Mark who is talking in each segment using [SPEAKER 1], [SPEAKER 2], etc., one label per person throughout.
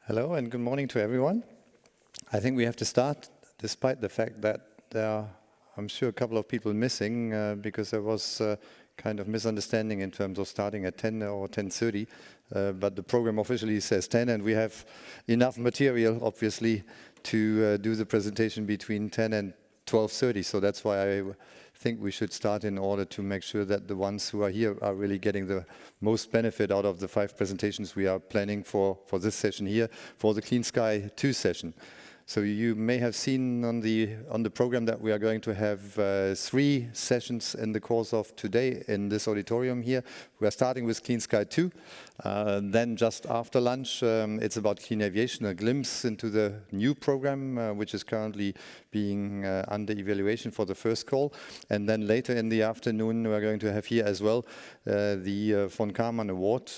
[SPEAKER 1] Hello and good morning to everyone. I think we have to start, despite the fact that there are, I'm sure, a couple of people missing because there was kind of misunderstanding in terms of starting at 10 or 10:30. But the program officially says 10, and we have enough material, obviously, to do the presentation between 10 and 12:30. So that's why I think we should start in order to make sure that the ones who are here are really getting the most benefit out of the 5 presentations we are planning for this session here, for the Clean Sky 2 session. So you may have seen on the program that we are going to have 3 sessions in the course of today in this auditorium here. We are starting with Clean Sky 2. Then just after lunch, it's about clean aviation, a glimpse into the new program, which is currently being under evaluation for the first call. And then later in the afternoon, we're going to have here as well the von Karman Award,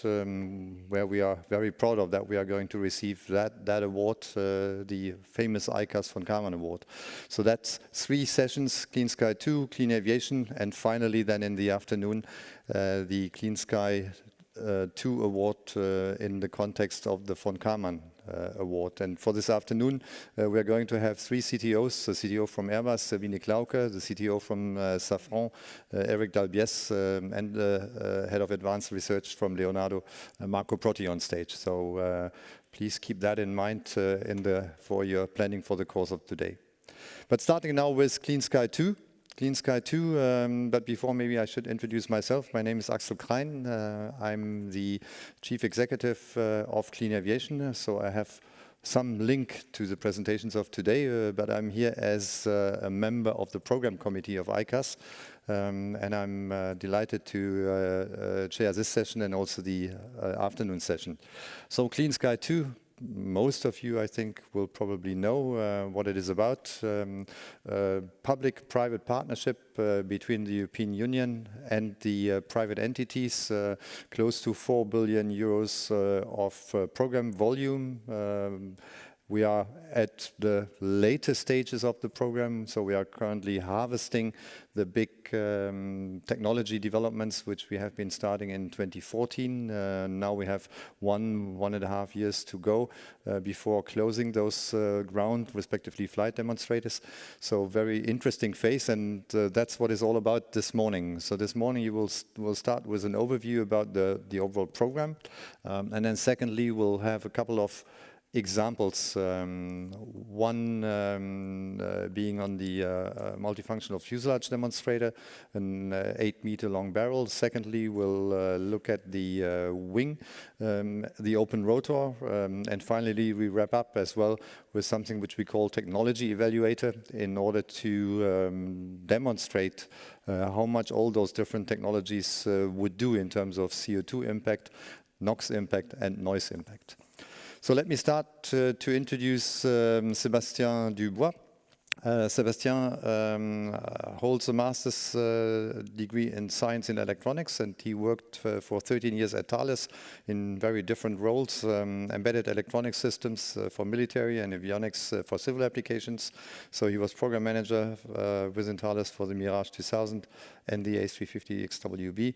[SPEAKER 1] where we are very proud of that. We are going to receive that award, the famous ICAS von Karman Award. So that's 3 sessions, Clean Sky 2, Clean Aviation, and finally then in the afternoon, the Clean Sky 2 award in the context of the von Karman award. And for this afternoon, we are going to have 3 CTOs, the CTO from Airbus, Sabine Klauke, the CTO from Safran, Eric Dalbiez, and the head of advanced research from Leonardo, Marco Protti on stage. So please keep that in mind for your planning for the course of today. But starting now with Clean Sky 2. Clean Sky 2, but before maybe I should introduce myself. My name is Axel Krein. I'm the Chief Executive of Clean Aviation, so I have some link to the presentations of today, but I'm here as a member of the program committee of ICAS, and I'm delighted to chair this session and also the afternoon session. So Clean Sky 2, most of you, I think, will probably know what it is about. Public-private partnership between the European Union and the private entities, close to 4 billion euros of program volume. We are at the later stages of the program, so we are currently harvesting the big technology developments which we have been starting in 2014. Now we have 1.5 years to go before closing those ground, respectively, flight demonstrators. So very interesting phase, and that's what it's all about this morning. So this morning you will start with an overview about the overall program, and then secondly we'll have a couple of examples, one being on the multifunctional fuselage demonstrator, an 8-meter long barrel. Secondly, we'll look at the wing, the open rotor, and finally we wrap up as well with something which we call technology evaluator in order to demonstrate how much all those different technologies would do in terms of CO2 impact, NOx impact, and noise impact. So let me start to introduce Sebastien Dubois. Sebastien holds a master's degree in science in electronics, and he worked for 13 years at Thales in very different roles, embedded electronic systems for military and avionics for civil applications. So he was program manager within Thales for the Mirage 2000 and the A350 XWB.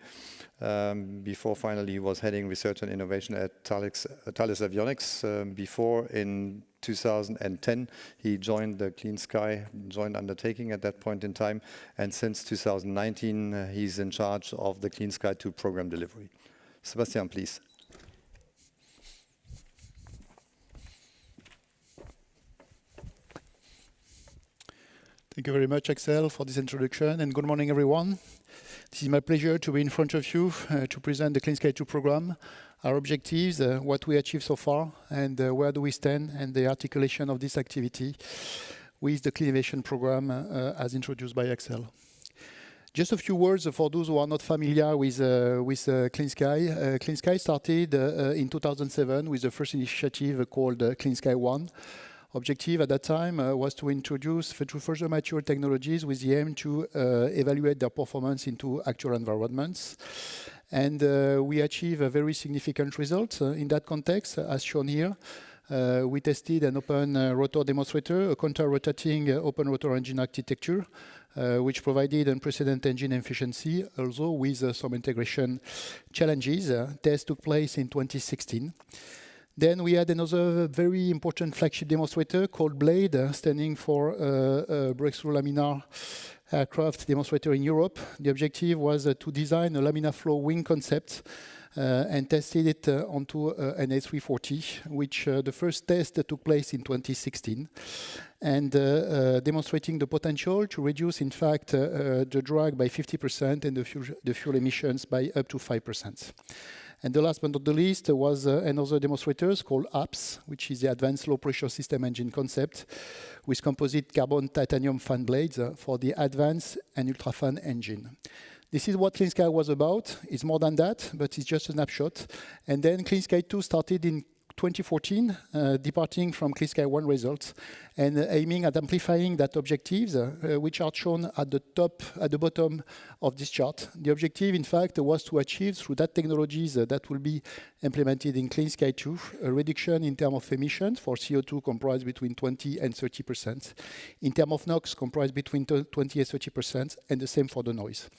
[SPEAKER 1] Before finally he was heading research and innovation at Thales Avionics. Before in 2010, he joined the Clean Sky joint undertaking at that point in time, and since 2019, he's in charge of the Clean Sky 2 program delivery. Sebastien, please.
[SPEAKER 2] Thank you very much, Axel, for this introduction, and good morning, everyone. This is my pleasure to be in front of you to present the Clean Sky 2 program, our objectives, what we achieved so far, and where do we stand, and the articulation of this activity with the Clean Aviation program as introduced by Axel. Just a few words for those who are not familiar with Clean Sky. Clean Sky started in 2007 with the first initiative called Clean Sky 1. Objective at that time was to introduce further mature technologies with the aim to evaluate their performance into actual environments. And we achieved a very significant result in that context, as shown here. We tested an open rotor demonstrator, a counter-rotating open rotor engine architecture, which provided unprecedented engine efficiency, also with some integration challenges. Test took place in 2016. Then we had another very important flagship demonstrator called BLADE, standing for Breakthrough Laminar Aircraft Demonstrator in Europe. The objective was to design a laminar flow wing concept and tested it onto an A340, which the first test took place in 2016, and demonstrating the potential to reduce, in fact, the drag by 50% and the fuel emissions by up to 5%. And the last but not the least was another demonstrator called APS, which is the Advanced Low Pressure System Engine concept, with composite carbon titanium fan blades for the advanced and ultra fan engine. This is what Clean Sky was about. It's more than that, but it's just a snapshot. And then Clean Sky 2 started in 2014, departing from Clean Sky 1 results and aiming at amplifying that objectives, which are shown at the bottom of this chart. The objective, in fact, was to achieve through that technologies that will be implemented in Clean Sky 2, a reduction in terms of emissions for CO2 comprised between 20 and 30%, in terms of NOx comprised between 20 and 30%, and the same for the noise.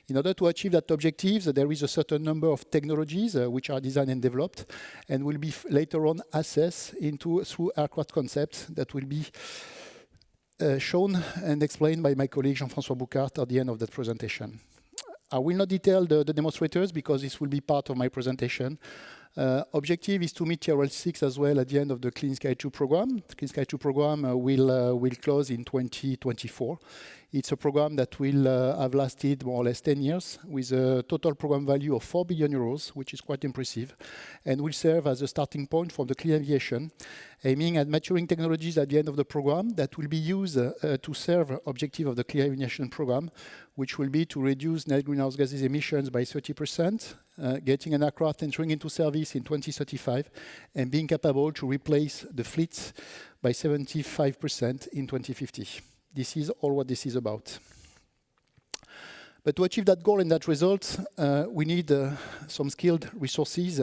[SPEAKER 2] In order to achieve that objective, there is a certain number of technologies which are designed and developed, and will be later on assessed through aircraft concepts that will be shown and explained by my colleague Francois Brouckaert at the end of that presentation. I will not detail the demonstrators because this will be part of my presentation. Objective is to meet TRL 6 as well at the end of the Clean Sky 2 program. The Clean Sky 2 program will close in 2024. It's a program that will have lasted more or less 10 years with a total program value of 4 billion euros, which is quite impressive, and will serve as a starting point for the clean aviation, aiming at maturing technologies at the end of the program that will be used to serve objective of the clean aviation program, which will be to reduce net greenhouse gases emissions by 30%, getting an aircraft entering into service in 2035, and being capable to replace the fleet by 75% in 2050. This is all what this is about. But to achieve that goal and that result, we need some skilled resources,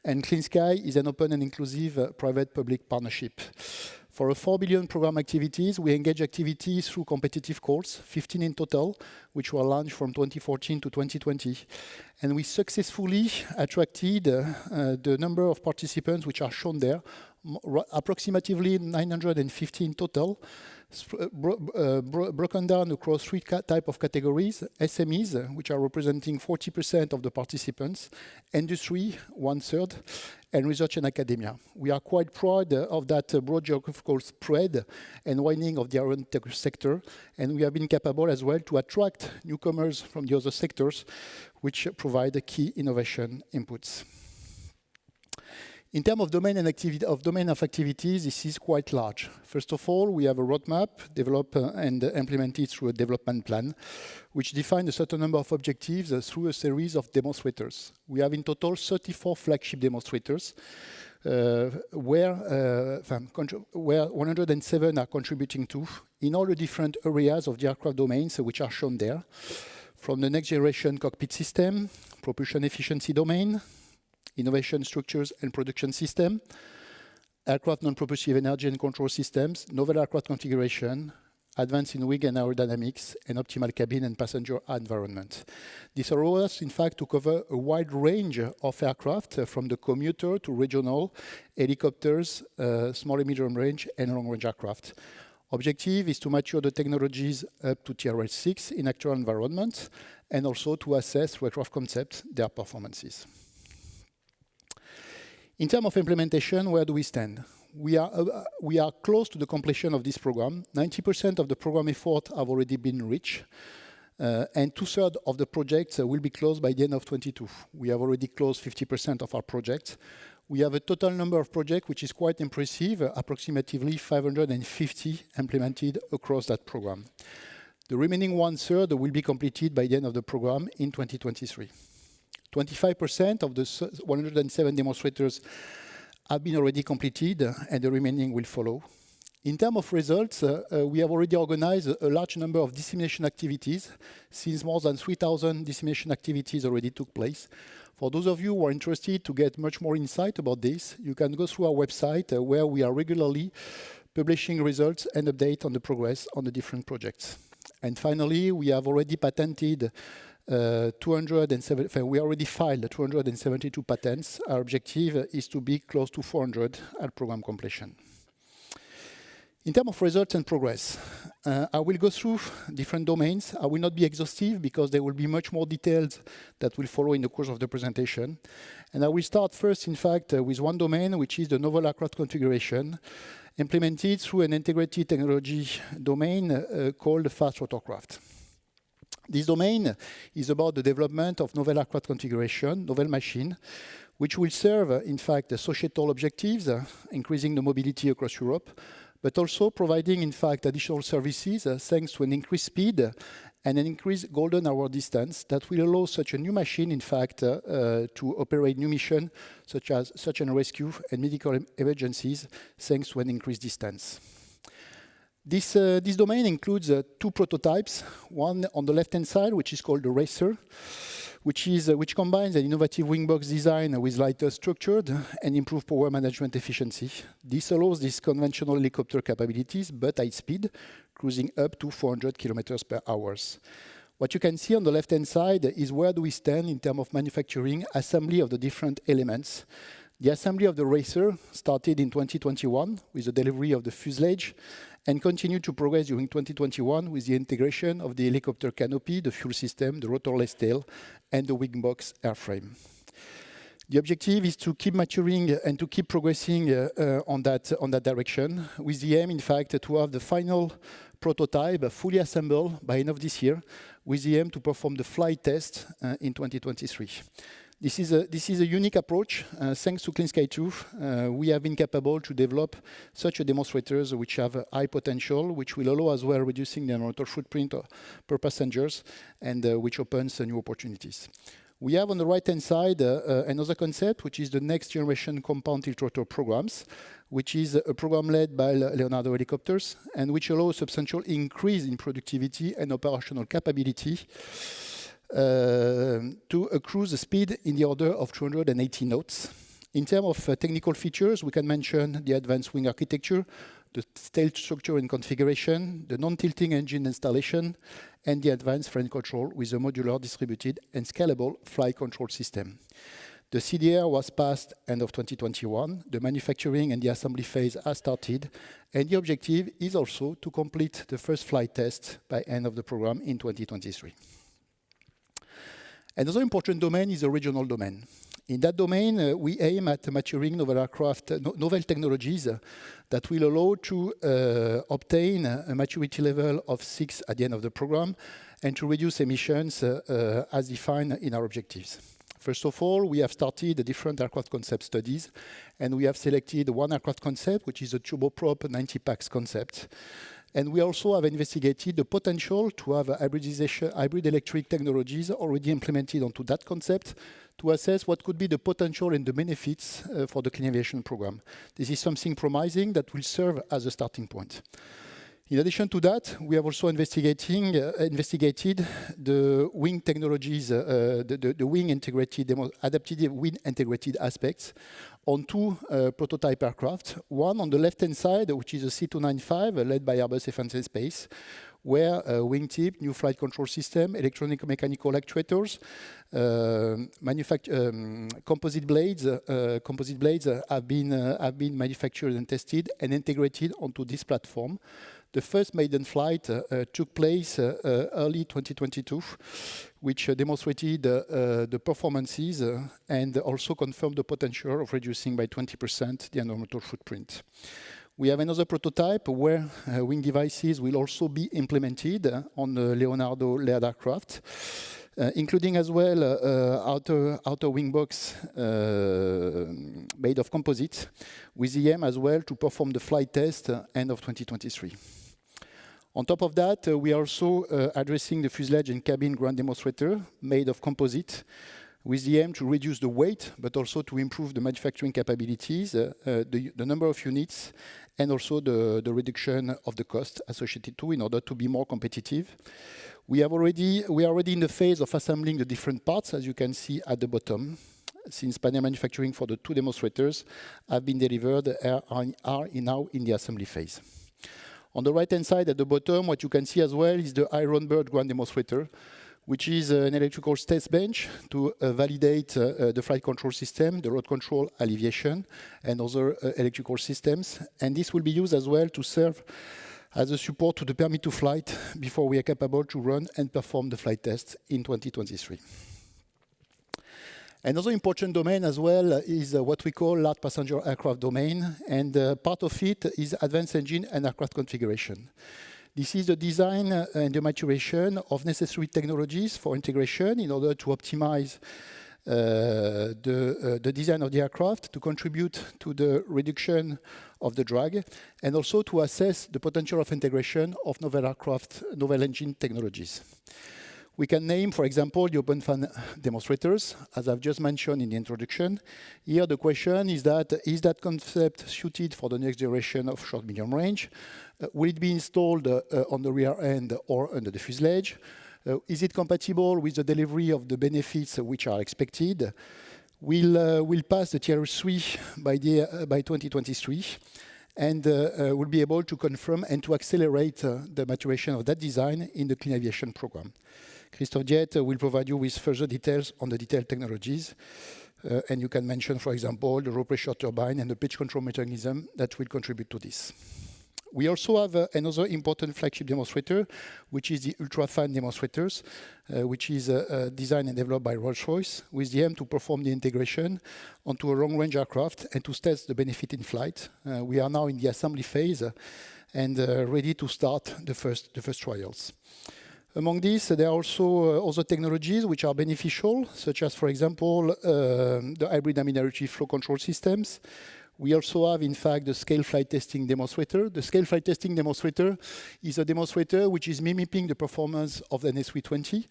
[SPEAKER 2] and Clean Sky is an open and inclusive private-public partnership. For a 4 billion program activities, we engage activities through competitive calls, 15 in total, which were launched from 2014 to 2020. And we successfully attracted the number of participants which are shown there, approximately 950 in total, broken down across three types of categories: SMEs, which are representing 40% of the participants, industry, 1/3, and research and academia. We are quite proud of that broad geographical spread and widening of the aeronautical sector, and we have been capable as well to attract newcomers from the other sectors, which provide key innovation inputs. In terms of domain of activities, this is quite large. First of all, we have a roadmap developed and implemented through a development plan, which defines a certain number of objectives through a series of demonstrators. We have in total 34 flagship demonstrators, where 107 are contributing to in all the different areas of the aircraft domains, which are shown there, from the next generation cockpit system, propulsion efficiency domain, innovation structures and production system, aircraft non-propulsive energy and control systems, novel aircraft configuration, advance in wing and aerodynamics, and optimal cabin and passenger environment. This allows us, in fact, to cover a wide range of aircraft, from the commuter to regional, helicopters, small and medium range, and long-range aircraft. Objective is to mature the technologies up to TRL 6 in actual environment, and also to assess through aircraft concepts their performances. In terms of implementation, where do we stand? We are close to the completion of this program. 90% of the program effort have already been reached, and 2/3 of the projects will be closed by the end of 2022. We have already closed 50% of our projects. We have a total number of projects which is quite impressive, approximately 550 implemented across that program. The remaining 1/3 will be completed by the end of the program in 2023. 25% of the 107 demonstrators have been already completed, and the remaining will follow. In terms of results, we have already organized a large number of dissemination activities, since more than 3,000 dissemination activities already took place. For those of you who are interested to get much more insight about this, you can go through our website, where we are regularly publishing results and updates on the progress on the different projects. And finally, we have already patented We already filed 272 patents. Our objective is to be close to 400 at program completion. In terms of results and progress, I will go through different domains. I will not be exhaustive because there will be much more details that will follow in the course of the presentation. And I will start first, in fact, with one domain, which is the novel aircraft configuration, implemented through an integrated technology domain called fast rotorcraft. This domain is about the development of novel aircraft configuration, novel machine, which will serve, in fact, the societal objectives, increasing the mobility across Europe, but also providing, in fact, additional services thanks to an increased speed and an increased golden hour distance that will allow such a new machine, in fact, to operate new missions such as search and rescue and medical emergencies thanks to an increased distance. This domain includes two prototypes, one on the left-hand side, which is called the Racer, which combines an innovative wing box design with lighter structured and improved power management efficiency. This allows these conventional helicopter capabilities, but high speed, cruising up to 400 kilometers per hour. What you can see on the left-hand side is where do we stand in terms of manufacturing assembly of the different elements. The assembly of the Racer started in 2021 with the delivery of the fuselage and continued to progress during 2021 with the integration of the helicopter canopy, the fuel system, the rotorless tail, and the wing box airframe. The objective is to keep maturing and to keep progressing on that direction, with the aim, in fact, to have the final prototype fully assembled by end of this year, with the aim to perform the flight test in 2023. This is a unique approach. Thanks to Clean Sky 2, we have been capable to develop such a demonstrators which have a high potential, which will allow as well reducing the environmental footprint per passengers, and which opens new opportunities. We have on the right-hand side another concept, which is the next generation compound tiltrotor programs, which is a program led by Leonardo Helicopters, and which allows substantial increase in productivity and operational capability to a cruise speed in the order of 280 knots. In terms of technical features, we can mention the advanced wing architecture, the tail structure and configuration, the non-tilting engine installation, and the advanced frame control with a modular, distributed, and scalable flight control system. The CDR was passed end of 2021. The manufacturing and the assembly phase has started, and the objective is also to complete the first flight test by end of the program in 2023. Another important domain is the regional domain. In that domain, we aim at maturing novel aircraft, novel technologies that will allow to obtain a maturity level of 6 at the end of the program and to reduce emissions as defined in our objectives. First of all, we have started the different aircraft concept studies, and we have selected one aircraft concept, which is a turboprop 90 pax concept. And we also have investigated the potential to have hybrid electric technologies already implemented onto that concept to assess what could be the potential and the benefits for the clean aviation program. This is something promising that will serve as a starting point. In addition to that, we have also investigated the wing technologies, the wing integrated, adaptive wing integrated aspects on two prototype aircraft. One on the left-hand side, which is a C295 led by Airbus Defence and Space, where wingtip, new flight control system, electronic mechanical actuators, composite blades have been manufactured and tested and integrated onto this platform. The first maiden flight took place early 2022, which demonstrated the performances and also confirmed the potential of reducing by 20% the environmental footprint. We have another prototype where wing devices will also be implemented on the Leonardo Laird aircraft, including as well outer wing box made of composite, with the aim as well to perform the flight test end of 2023. On top of that, we are also addressing the fuselage and cabin ground demonstrator made of composite, with the aim to reduce the weight, but also to improve the manufacturing capabilities, the number of units, and also the reduction of the cost associated to in order to be more competitive. We are already in the phase of assembling the different parts, as you can see at the bottom, since panel manufacturing for the two demonstrators have been delivered are now in the assembly phase. On the right-hand side at the bottom, what you can see as well is the Iron Bird ground demonstrator, which is an electrical test bench to validate the flight control system, the road control, aviation, and other electrical systems. And this will be used as well to serve as a support to the permit to flight before we are capable to run and perform the flight test in 2023. Another important domain as well is what we call large passenger aircraft domain, and part of it is advanced engine and aircraft configuration. This is the design and the maturation of necessary technologies for integration in order to optimize the design of the aircraft, to contribute to the reduction of the drag, and also to assess the potential of integration of novel aircraft, novel engine technologies. We can name, for example, the open fan demonstrators, as I've just mentioned in the introduction. Here the question is that concept suited for the next generation of short-medium range? Will it be installed on the rear end or under the fuselage? Is it compatible with the delivery of the benefits which are expected? We'll pass the Tier 3 by 2023, and we'll be able to confirm and to accelerate the maturation of that design in the Clean Aviation program. Christophe Diette will provide you with further details on the detailed technologies. And you can mention, for example, the low pressure turbine and the pitch control mechanism that will contribute to this. We also have another important flagship demonstrator, which is the ultra-fan demonstrators, which is designed and developed by Rolls-Royce, with the aim to perform the integration onto a long-range aircraft and to test the benefit in flight. We are now in the assembly phase and ready to start the first trials. Among these, there are also other technologies which are beneficial, such as, for example, the hybrid amidarochi flow control systems. We also have, in fact, the scale flight testing demonstrator. The scale flight testing demonstrator is a demonstrator which is mimicking the performance of the NS320,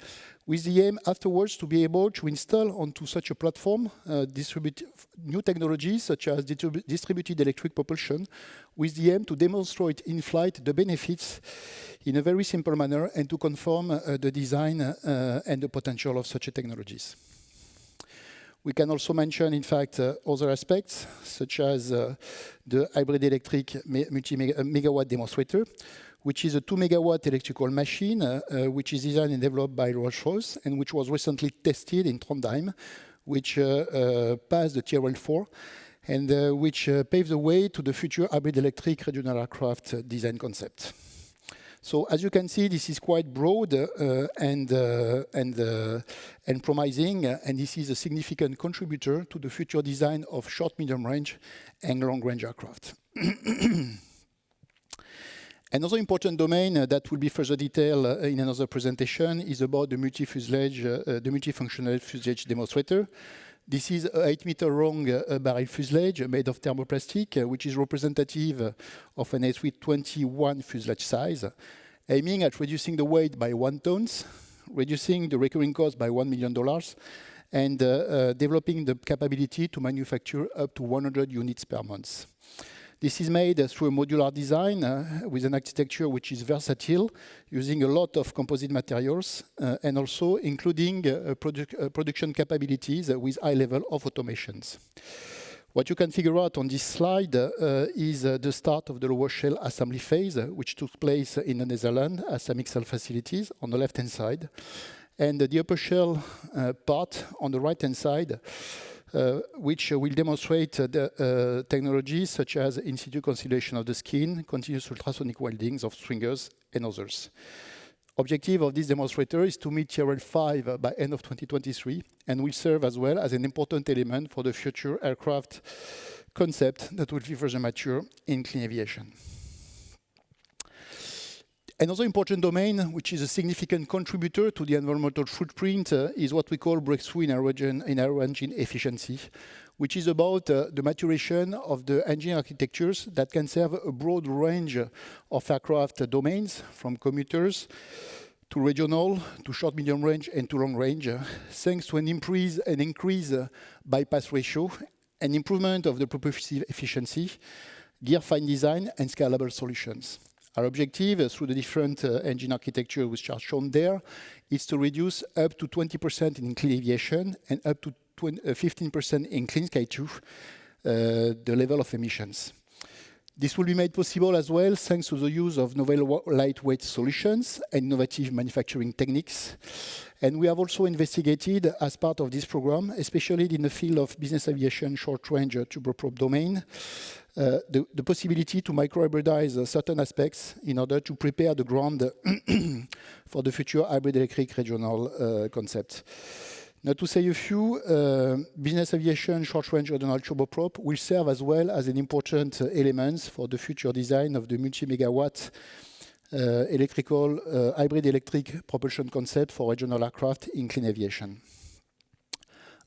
[SPEAKER 2] with the aim afterwards to be able to install onto such a platform new technologies such as distributed electric propulsion, with the aim to demonstrate in flight the benefits in a very simple manner and to confirm the design and the potential of such technologies. We can also mention, in fact, other aspects, such as the hybrid electric multi-megawatt demonstrator, which is a 2 megawatt electrical machine, which is designed and developed by Rolls-Royce, and which was recently tested in Trondheim, which passed the Tier 4, and which paved the way to the future hybrid electric regional aircraft design concept. So as you can see, this is quite broad and promising, and this is a significant contributor to the future design of short, medium range and long range aircraft. Another important domain that will be further detailed in another presentation is about the multifuselage, the multifunctional fuselage demonstrator. This is an 8-meter long barrel fuselage made of thermoplastic, which is representative of an A321 fuselage size, aiming at reducing the weight by 1 ton, reducing the recurring cost by $1 million, and developing the capability to manufacture up to 100 units per month. This is made through a modular design with an architecture which is versatile, using a lot of composite materials, and also including production capabilities with high level of automations. What you can figure out on this slide is the start of the lower shell assembly phase, which took place in the Netherlands at Samixel facilities on the left-hand side, and the upper shell part on the right-hand side, which will demonstrate the technologies such as in-situ consolidation of the skin, continuous ultrasonic weldings of stringers, and others. Objective of this demonstrator is to meet Tier 5 by end of 2023, and will serve as well as an important element for the future aircraft concept that will be further mature in clean aviation. Another important domain, which is a significant contributor to the environmental footprint, is what we call breakthrough in aero engine efficiency, which is about the maturation of the engine architectures that can serve a broad range of aircraft domains, from commuters to regional, to short, medium range, and to long range, thanks to an increase bypass ratio, an improvement of the propulsive efficiency, gear fine design, and scalable solutions. Our objective through the different engine architecture which are shown there is to reduce up to 20% in clean aviation and up to 15% in clean Sky 2 the level of emissions. This will be made possible as well thanks to the use of novel lightweight solutions and innovative manufacturing techniques. And we have also investigated, as part of this program, especially in the field of business aviation short-range turboprop domain, the possibility to microhybridize certain aspects in order to prepare the ground for the future hybrid electric regional concept. Now, to say a few, business aviation short-range regional turboprop will serve as well as an important element for the future design of the multi-megawatt hybrid electric propulsion concept for regional aircraft in clean aviation.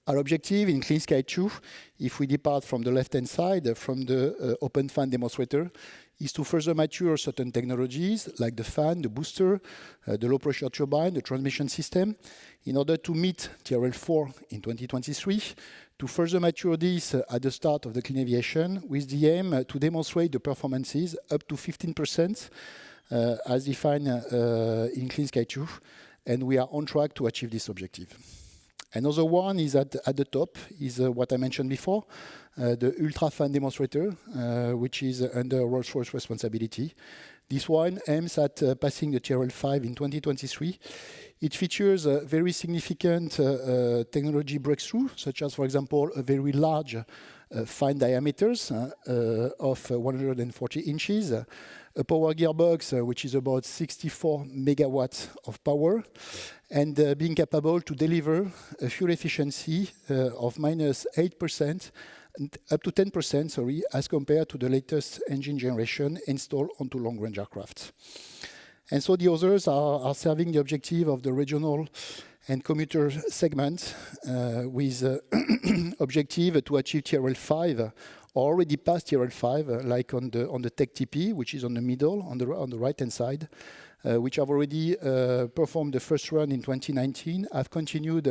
[SPEAKER 2] Our objective in Clean Sky 2, if we depart from the left-hand side, from the open fan demonstrator, is to further mature certain technologies like the fan, the booster, the low-pressure turbine, the transmission system, in order to meet TRL 4 in 2023, to further mature this at the start of the clean aviation, with the aim to demonstrate the performances up to 15% as defined in Clean Sky 2, and we are on track to achieve this objective. Another one is at the top, is what I mentioned before, the Ultra Fan demonstrator, which is under Rolls-Royce responsibility. This one aims at passing the TRL 5 in 2023. It features a very significant technology breakthrough, such as, for example, a very large fan diameters of 140 inches, a power gearbox which is about 64 megawatts of power, and being capable to deliver a fuel efficiency of -8%, up to 10%, sorry, as compared to the latest engine generation installed onto long-range aircraft. And so the others are serving the objective of the regional and commuter segment with objective to achieve TRL 5, or already passed TRL 5, like on the Tech TP, which is on the middle, on the right-hand side, which have already performed the first run in 2019. I've continued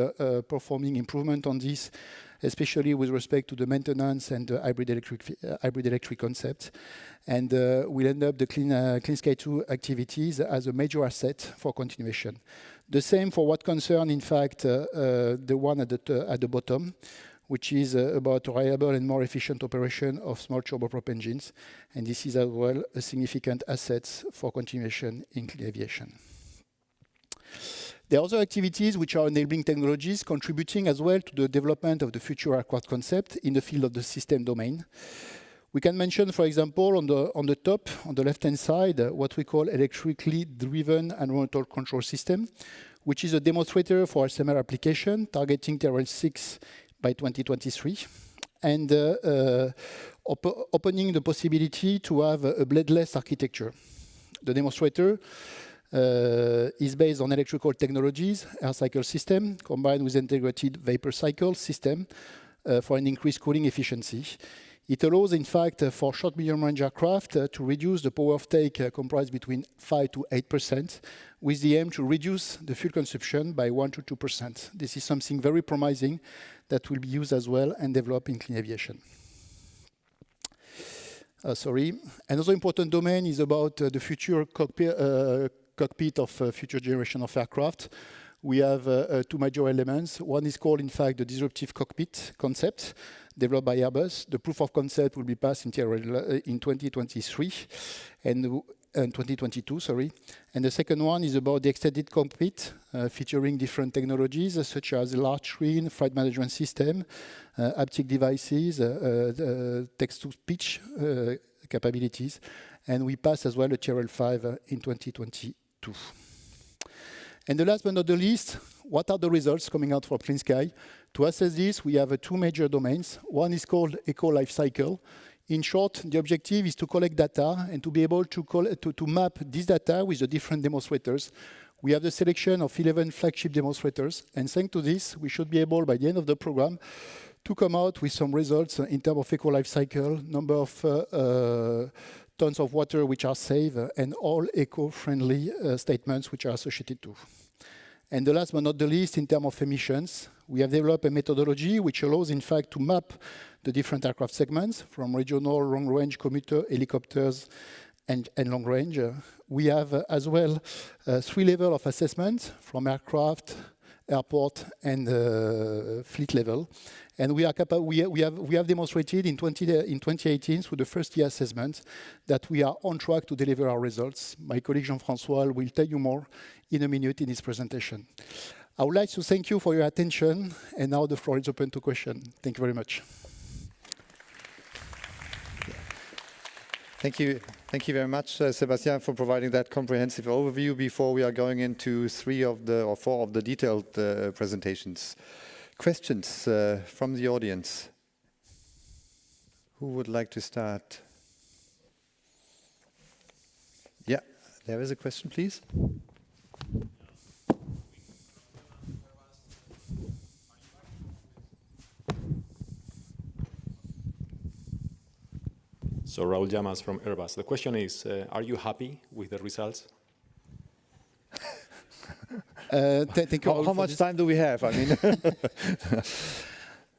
[SPEAKER 2] performing improvement on this, especially with respect to the maintenance and the hybrid electric concept. And we'll end up the Clean Sky 2 activities as a major asset for continuation. The same for what concern, in fact, the one at the bottom, which is about reliable and more efficient operation of small turboprop engines. And this is as well a significant asset for continuation in clean aviation. There are other activities which are enabling technologies contributing as well to the development of the future aircraft concept in the field of the system domain. We can mention, for example, on the top, on the left-hand side, what we call electrically driven environmental control system, which is a demonstrator for SMR application targeting TRL 6 by 2023, and opening the possibility to have a bladeless architecture. The demonstrator is based on electrical technologies, air cycle system, combined with integrated vapor cycle system for an increased cooling efficiency. It allows, in fact, for short medium-range aircraft to reduce the power offtake comprised between 5 to 8%, with the aim to reduce the fuel consumption by 1 to 2%. This is something very promising that will be used as well and developed in clean aviation. Another important domain is about the future cockpit of future generation of aircraft. We have two major elements. One is called, in fact, the disruptive cockpit concept, developed by Airbus. The proof of concept will be passed in 2023 and 2022, sorry. And the second one is about the extended cockpit, featuring different technologies such as large screen, flight management system, haptic devices, text-to-speech capabilities. And we pass as well the TRL 5 in 2022. And the last but not the least, what are the results coming out from Clean Sky? To assess this, we have two major domains. One is called Eco Life Cycle. In short, the objective is to collect data and to be able to map this data with the different demonstrators. We have the selection of 11 flagship demonstrators, and thanks to this, we should be able, by the end of the program, to come out with some results in terms of Eco Life Cycle, number of tons of water which are saved, and all eco-friendly statements which are associated to. And the last but not the least, in terms of emissions, we have developed a methodology which allows, in fact, to map the different aircraft segments from regional, long-range, commuter, helicopters, and long-range. We have as well 3 levels of assessment from aircraft, airport, and fleet level. And we have demonstrated in 2018 through the first year assessment that we are on track to deliver our results. My colleague Jean-Francois will tell you more in a minute in his presentation. I would like to thank you for your attention, and now the floor is open to questions. Thank you very much.
[SPEAKER 1] Thank you very much, Sebastien, for providing that comprehensive overview before we are going into 4 of the detailed presentations. Questions from the audience? Who would like to start? Yeah, there is a question, please.
[SPEAKER 3] So Raul Llamas from Airbus. The question is, are you happy with the results?
[SPEAKER 2] Thank you.
[SPEAKER 1] How much time do we have? I mean,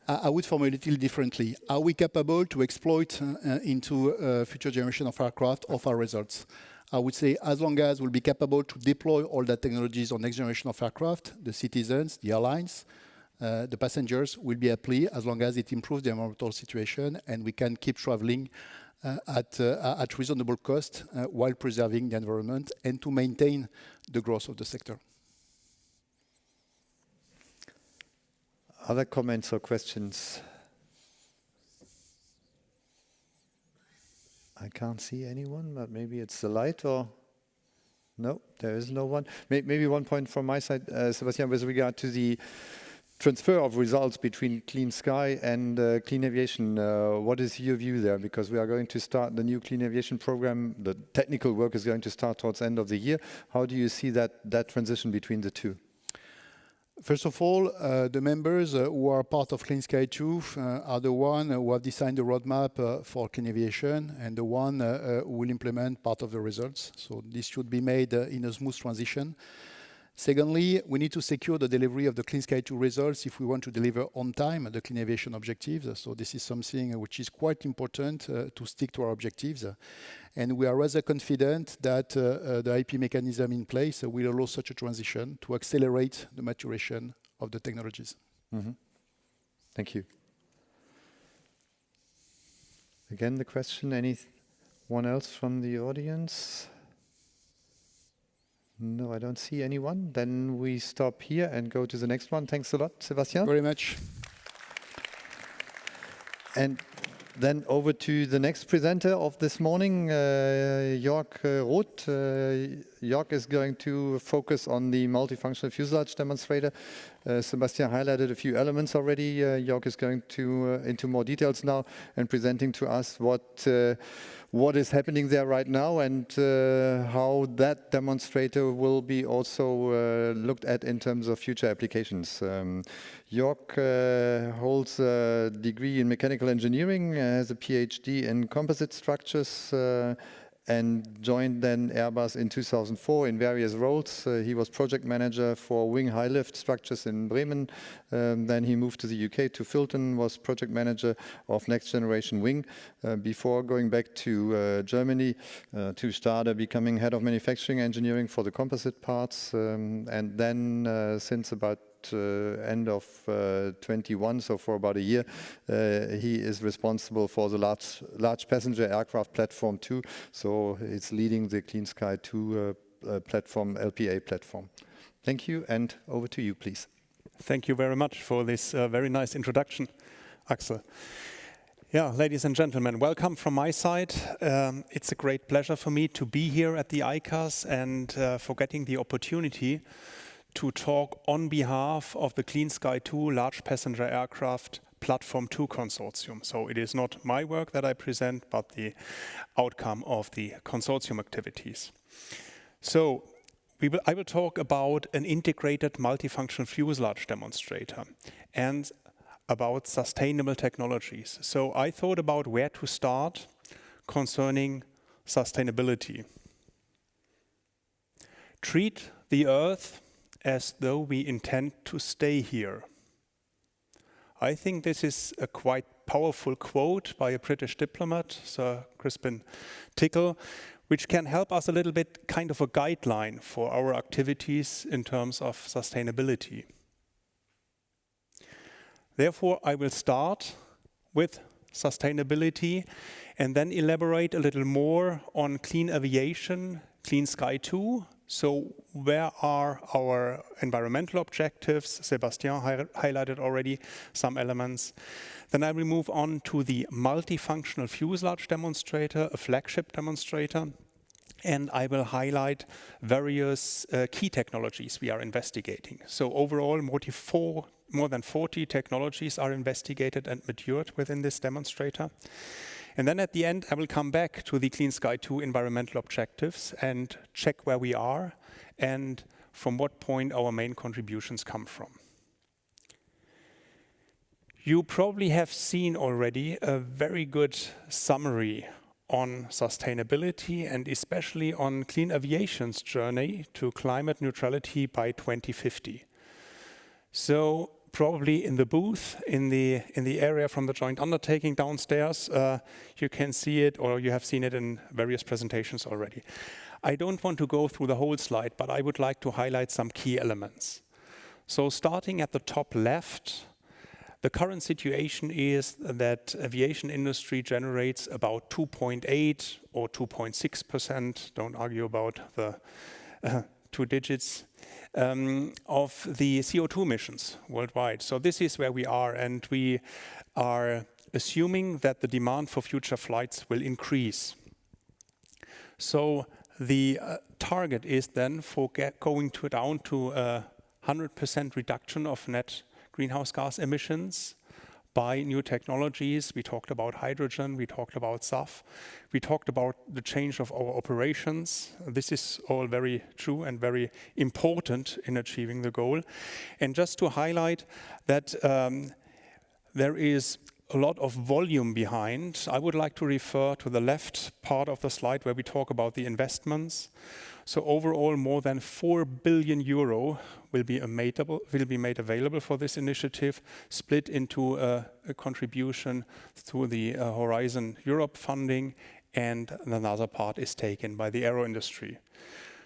[SPEAKER 2] I would formulate it a little differently. Are we capable to exploit into a future generation of aircraft of our results? I would say as long as we'll be capable to deploy all the technologies on next generation of aircraft, the citizens, the airlines, the passengers will be happy as long as it improves the environmental situation and we can keep traveling at reasonable cost while preserving the environment and to maintain the growth of the sector.
[SPEAKER 1] Other comments or questions? I can't see anyone, but maybe it's the light or... No, there is no one. Maybe one point from my side, Sebastien, with regard to the transfer of results between Clean Sky and Clean Aviation. What is your view there? Because we are going to start the new Clean Aviation program. The technical work is going to start towards the end of the year. How do you see that transition between the two?
[SPEAKER 2] First of all, the members who are part of Clean Sky 2 are the one who have designed the roadmap for Clean Aviation and the one who will implement part of the results. So this should be made in a smooth transition. Secondly, we need to secure the delivery of the Clean Sky 2 results if we want to deliver on time the Clean Aviation objectives. So this is something which is quite important to stick to our objectives. And we are rather confident that the IP mechanism in place will allow such a transition to accelerate the maturation of the technologies.
[SPEAKER 1] Mm-hmm. Thank you. Again, the question, anyone else from the audience? No, I don't see anyone. Then we stop here and go to the next one. Thanks a lot, Sebastien.
[SPEAKER 2] Very much.
[SPEAKER 1] And then over to the next presenter of this morning, Jörg Roth. Jörg is going to focus on the multifunctional fuselage demonstrator. Sebastien highlighted a few elements already. Jörg is going to into more details now and presenting to us what is happening there right now and how that demonstrator will be also looked at in terms of future applications. Jörg holds a degree in mechanical engineering, has a PhD in composite structures, and joined then Airbus in 2004 in various roles. He was project manager for wing high lift structures in Bremen. Then he moved to the UK to Filton, was project manager of next generation wing before going back to Germany to start becoming head of manufacturing engineering for the composite parts. And then since about end of 21, so for about a year, he is responsible for the large passenger aircraft platform 2. So it's leading the Clean Sky 2 platform, LPA platform. Thank you, and over to you, please.
[SPEAKER 4] Thank you very much for this very nice introduction, Axel. Yeah, ladies and gentlemen, welcome from my side. It's a great pleasure for me to be here at the ICAS and for getting the opportunity to talk on behalf of the Clean Sky 2 Large Passenger Aircraft Platform 2 Consortium. So it is not my work that I present, but the outcome of the consortium activities. So I will talk about an integrated multifunctional fuselage demonstrator and about sustainable technologies. So I thought about where to start concerning sustainability. Treat the Earth as though we intend to stay here. I think this is a quite powerful quote by a British diplomat, Sir Crispin Tickle, which can help us a little bit kind of a guideline for our activities in terms of sustainability. Therefore, I will start with sustainability and then elaborate a little more on clean aviation, Clean Sky 2. So where are our environmental objectives? Sebastien highlighted already some elements. Then I will move on to the multifunctional fuselage demonstrator, a flagship demonstrator. And I will highlight various key technologies we are investigating. So overall, more than 40 technologies are investigated and matured within this demonstrator. And then at the end, I will come back to the Clean Sky 2 environmental objectives and check where we are and from what point our main contributions come from. You probably have seen already a very good summary on sustainability and especially on clean aviation's journey to climate neutrality by 2050. So probably in the booth, in the area from the joint undertaking downstairs, you can see it, or you have seen it in various presentations already. I don't want to go through the whole slide, but I would like to highlight some key elements. So starting at the top left, the current situation is that aviation industry generates about 2.8 or 2.6%, don't argue about the 2 digits, of the CO2 emissions worldwide. So this is where we are, and we are assuming that the demand for future flights will increase. So the target is then for going down to 100% reduction of net greenhouse gas emissions by new technologies. We talked about hydrogen, we talked about SAF, we talked about the change of our operations. This is all very true and very important in achieving the goal. And just to highlight that there is a lot of volume behind, I would like to refer to the left part of the slide where we talk about the investments. So overall, more than 4 billion euro will be made available for this initiative, split into a contribution through the Horizon Europe funding, and another part is taken by the aero industry.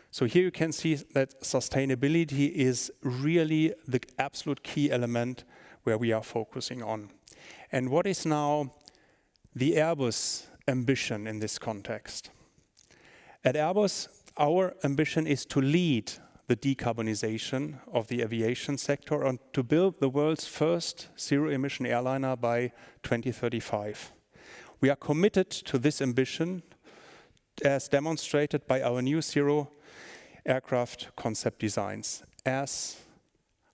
[SPEAKER 4] So here you can see that sustainability is really the absolute key element where we are focusing on. And what is now the Airbus ambition in this context? At Airbus, our ambition is to lead the decarbonization of the aviation sector and to build the world's first zero-emission airliner by 2035. We are committed to this ambition as demonstrated by our new zero aircraft concept designs, as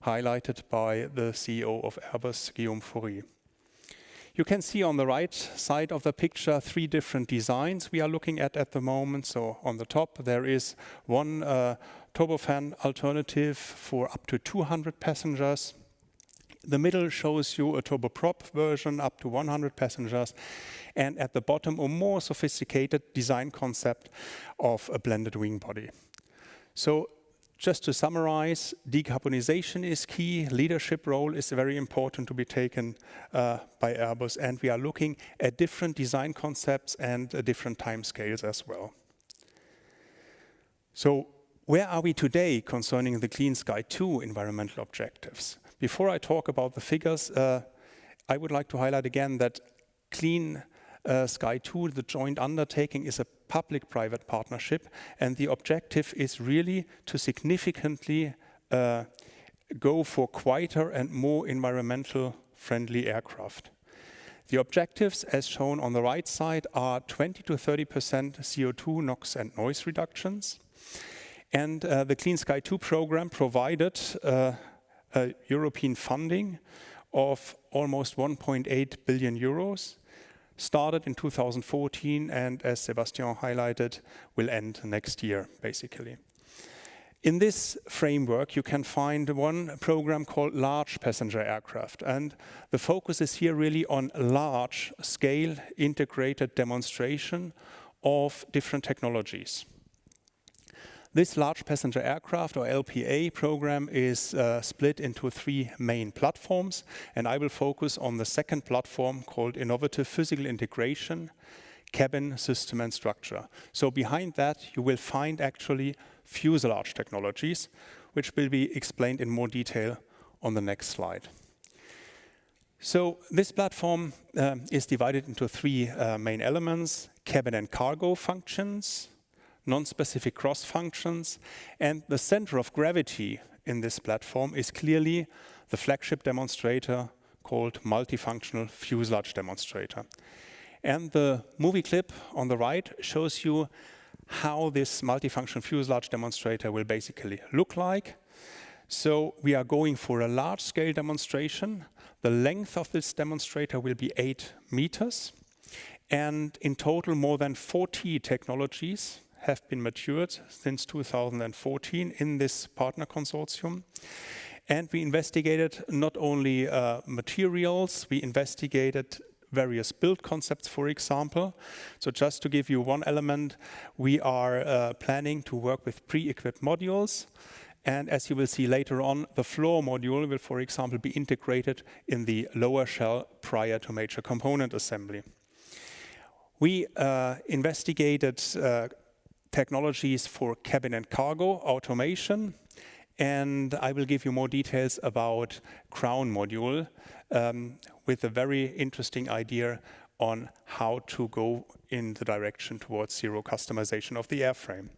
[SPEAKER 4] highlighted by the CEO of Airbus, Jerome Lery. You can see on the right side of the picture 3 different designs we are looking at the moment. So on the top there is one turbofan alternative for up to 200 passengers. The middle shows you a turboprop version up to 100 passengers. And at the bottom a more sophisticated design concept of a blended wing body. So just to summarize, decarbonization is key, leadership role is very important to be taken by Airbus, and we are looking at different design concepts and different timescales as well. So where are we today concerning the Clean Sky 2 environmental objectives? Before I talk about the figures, I would like to highlight again that Clean Sky 2, the joint undertaking, is a public-private partnership, and the objective is really to significantly go for quieter and more environmental friendly aircraft. The objectives, as shown on the right side, are 20 to 30% CO2, NOx and noise reductions. And the Clean Sky 2 program provided European funding of almost 1.8 billion euros. Started in 2014 and, as Sebastien highlighted, will end next year, basically. In this framework, you can find one program called Large Passenger Aircraft. And the focus is here really on large-scale integrated demonstration of different technologies. This Large Passenger Aircraft, or LPA program, is split into 3 main platforms, and I will focus on the second platform called Innovative Physical Integration, Cabin, System and Structure. So behind that you will find actually fuselage technologies, which will be explained in more detail on the next slide. So this platform is divided into three main elements: cabin and cargo functions, non-specific cross functions, and the center of gravity in this platform is clearly the flagship demonstrator called Multifunctional Fuselage Demonstrator. And the movie clip on the right shows you how this multifunctional fuselage demonstrator will basically look like. So we are going for a large-scale demonstration. The length of this demonstrator will be 8 meters. And in total, more than 40 technologies have been matured since 2014 in this partner consortium. And we investigated not only materials, we investigated various build concepts, for example. So just to give you one element, we are planning to work with pre-equipped modules. And as you will see later on, the floor module will, for example, be integrated in the lower shell prior to major component assembly. We investigated technologies for cabin and cargo automation, and I will give you more details about crown module with a very interesting idea on how to go in the direction towards zero customization of the airframe.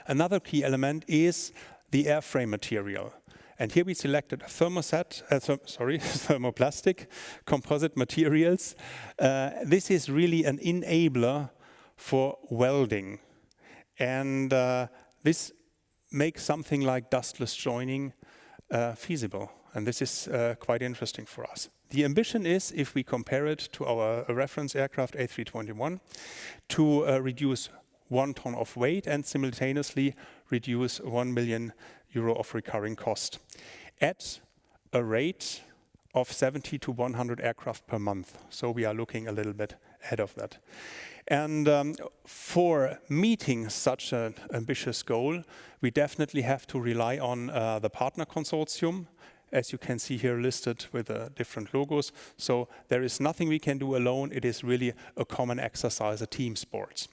[SPEAKER 4] Another key element is the airframe material. And here we selected thermoplastic composite materials. This is really an enabler for welding. And this makes something like dustless joining feasible. And this is quite interesting for us. The ambition is, if we compare it to our reference aircraft A321, to reduce 1 ton of weight and simultaneously reduce 1 million euro of recurring cost at a rate of 70 to 100 aircraft per month. So we are looking a little bit ahead of that. And for meeting such an ambitious goal, we definitely have to rely on the partner consortium, as you can see here listed with different logos. So there is nothing we can do alone. It is really a common exercise, a team sport.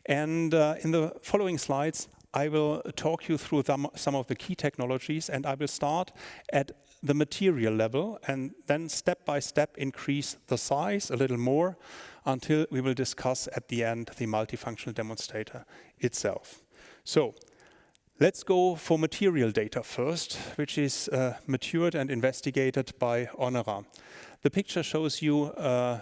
[SPEAKER 4] And in the following slides, I will talk you through some of the key technologies, and I will start at the material level and then step by step increase the size a little more until we will discuss at the end the multifunctional demonstrator itself. So let's go for material data first, which is matured and investigated by Honora. The picture shows you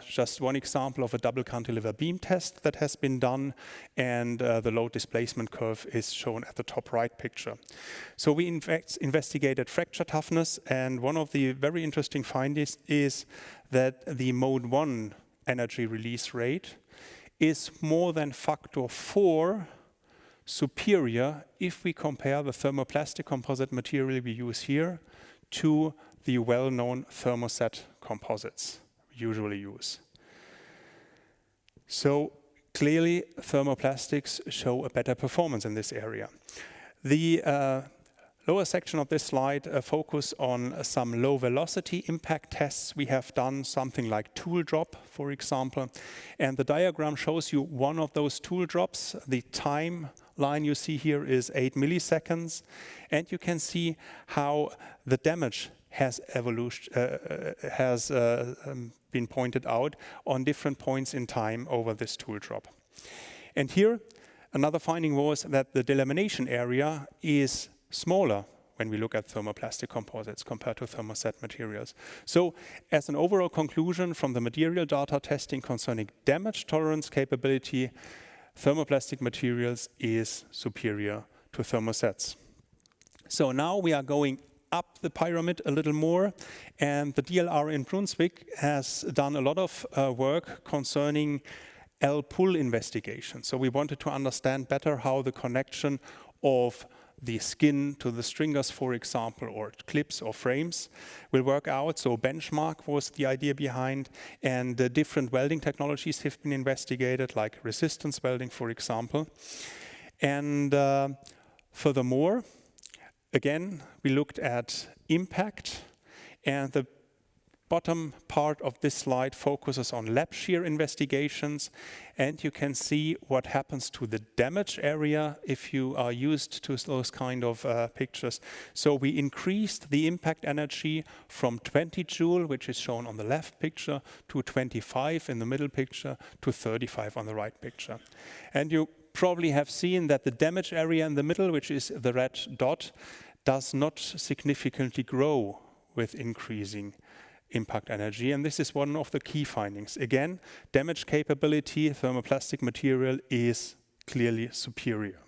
[SPEAKER 4] just one example of a double cantilever beam test that has been done, and the load displacement curve is shown at the top right picture. So we in fact investigated fracture toughness, and one of the very interesting findings is that the mode 1 energy release rate is more than factor 4 superior if we compare the thermoplastic composite material we use here to the well-known thermoset composites we usually use. So clearly thermoplastics show a better performance in this area. The lower section of this slide focus on some low velocity impact tests. We have done something like tool drop, for example, and the diagram shows you one of those tool drops. The time line you see here is 8 milliseconds, and you can see how the damage has been pointed out on different points in time over this tool drop. And here, another finding was that the delamination area is smaller when we look at thermoplastic composites compared to thermoset materials. So as an overall conclusion from the material data testing concerning damage tolerance capability, thermoplastic materials is superior to thermosets. So now we are going up the pyramid a little more, and the DLR in Brunswick has done a lot of work concerning Lpull investigation. So we wanted to understand better how the connection of the skin to the stringers, for example, or clips or frames will work out. So benchmark was the idea behind, and the different welding technologies have been investigated, like resistance welding, for example. And furthermore, again, we looked at impact, and the bottom part of this slide focuses on lap shear investigations, and you can see what happens to the damage area if you are used to those kind of pictures. So we increased the impact energy from 20 joule, which is shown on the left picture, to 25 in the middle picture, to 35 on the right picture. And you probably have seen that the damage area in the middle, which is the red dot, does not significantly grow with increasing impact energy, and this is one of the key findings. Again, damage capability, thermoplastic material is clearly superior.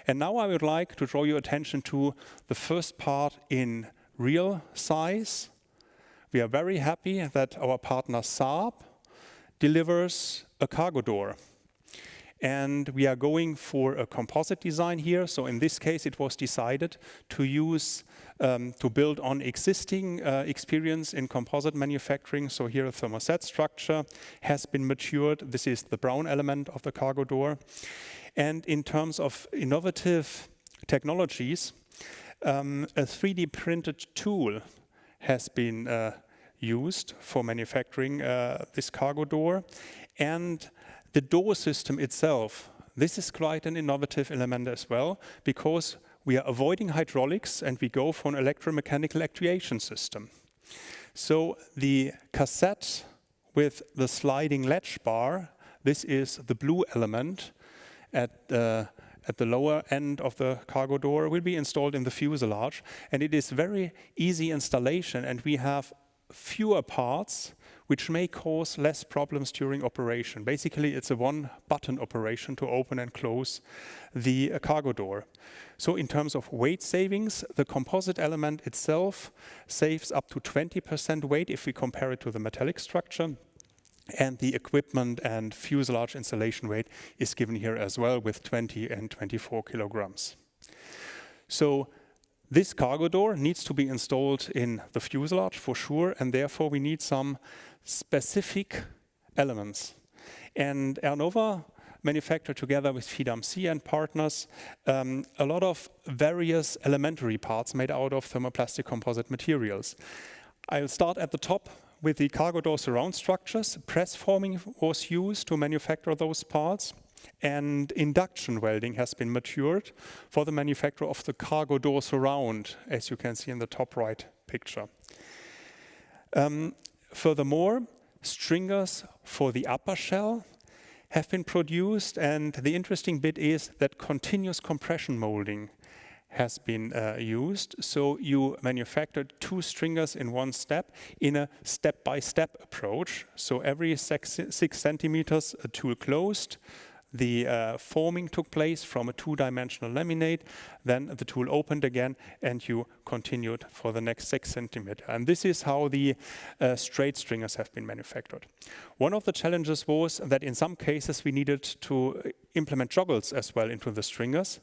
[SPEAKER 4] And now I would like to draw your attention to the first part in real size. We are very happy that our partner Saab delivers a cargo door. And we are going for a composite design here. So in this case, it was decided to use, to build on existing experience in composite manufacturing. So here a thermoset structure has been matured. This is the brown element of the cargo door. And in terms of innovative technologies, a 3D printed tool has been used for manufacturing this cargo door. And the door system itself, this is quite an innovative element as well, because we are avoiding hydraulics and we go for an electromechanical actuation system. So the cassette with the sliding latch bar, this is the blue element at the lower end of the cargo door, will be installed in the fuselage. And it is very easy installation, and we have fewer parts which may cause less problems during operation. Basically, it's a one-button operation to open and close the cargo door. So in terms of weight savings, the composite element itself saves up to 20% weight if we compare it to the metallic structure. And the equipment and fuselage installation weight is given here as well, with 20 and 24 kilograms. So this cargo door needs to be installed in the fuselage for sure, and therefore we need some specific elements. And Ernova manufactured together with FIDAMC and partners a lot of various elementary parts made out of thermoplastic composite materials. I'll start at the top with the cargo door surround structures. Press forming was used to manufacture those parts, and induction welding has been matured for the manufacture of the cargo door surround, as you can see in the top right picture. Furthermore, stringers for the upper shell have been produced, and the interesting bit is that continuous compression molding has been used. So you manufactured 2 stringers in one step in a step-by-step approach. So every 6 centimeters, a tool closed. The forming took place from a 2-dimensional laminate, then the tool opened again, and you continued for the next 6 centimeters. And this is how the straight stringers have been manufactured. One of the challenges was that in some cases we needed to implement joggles as well into the stringers.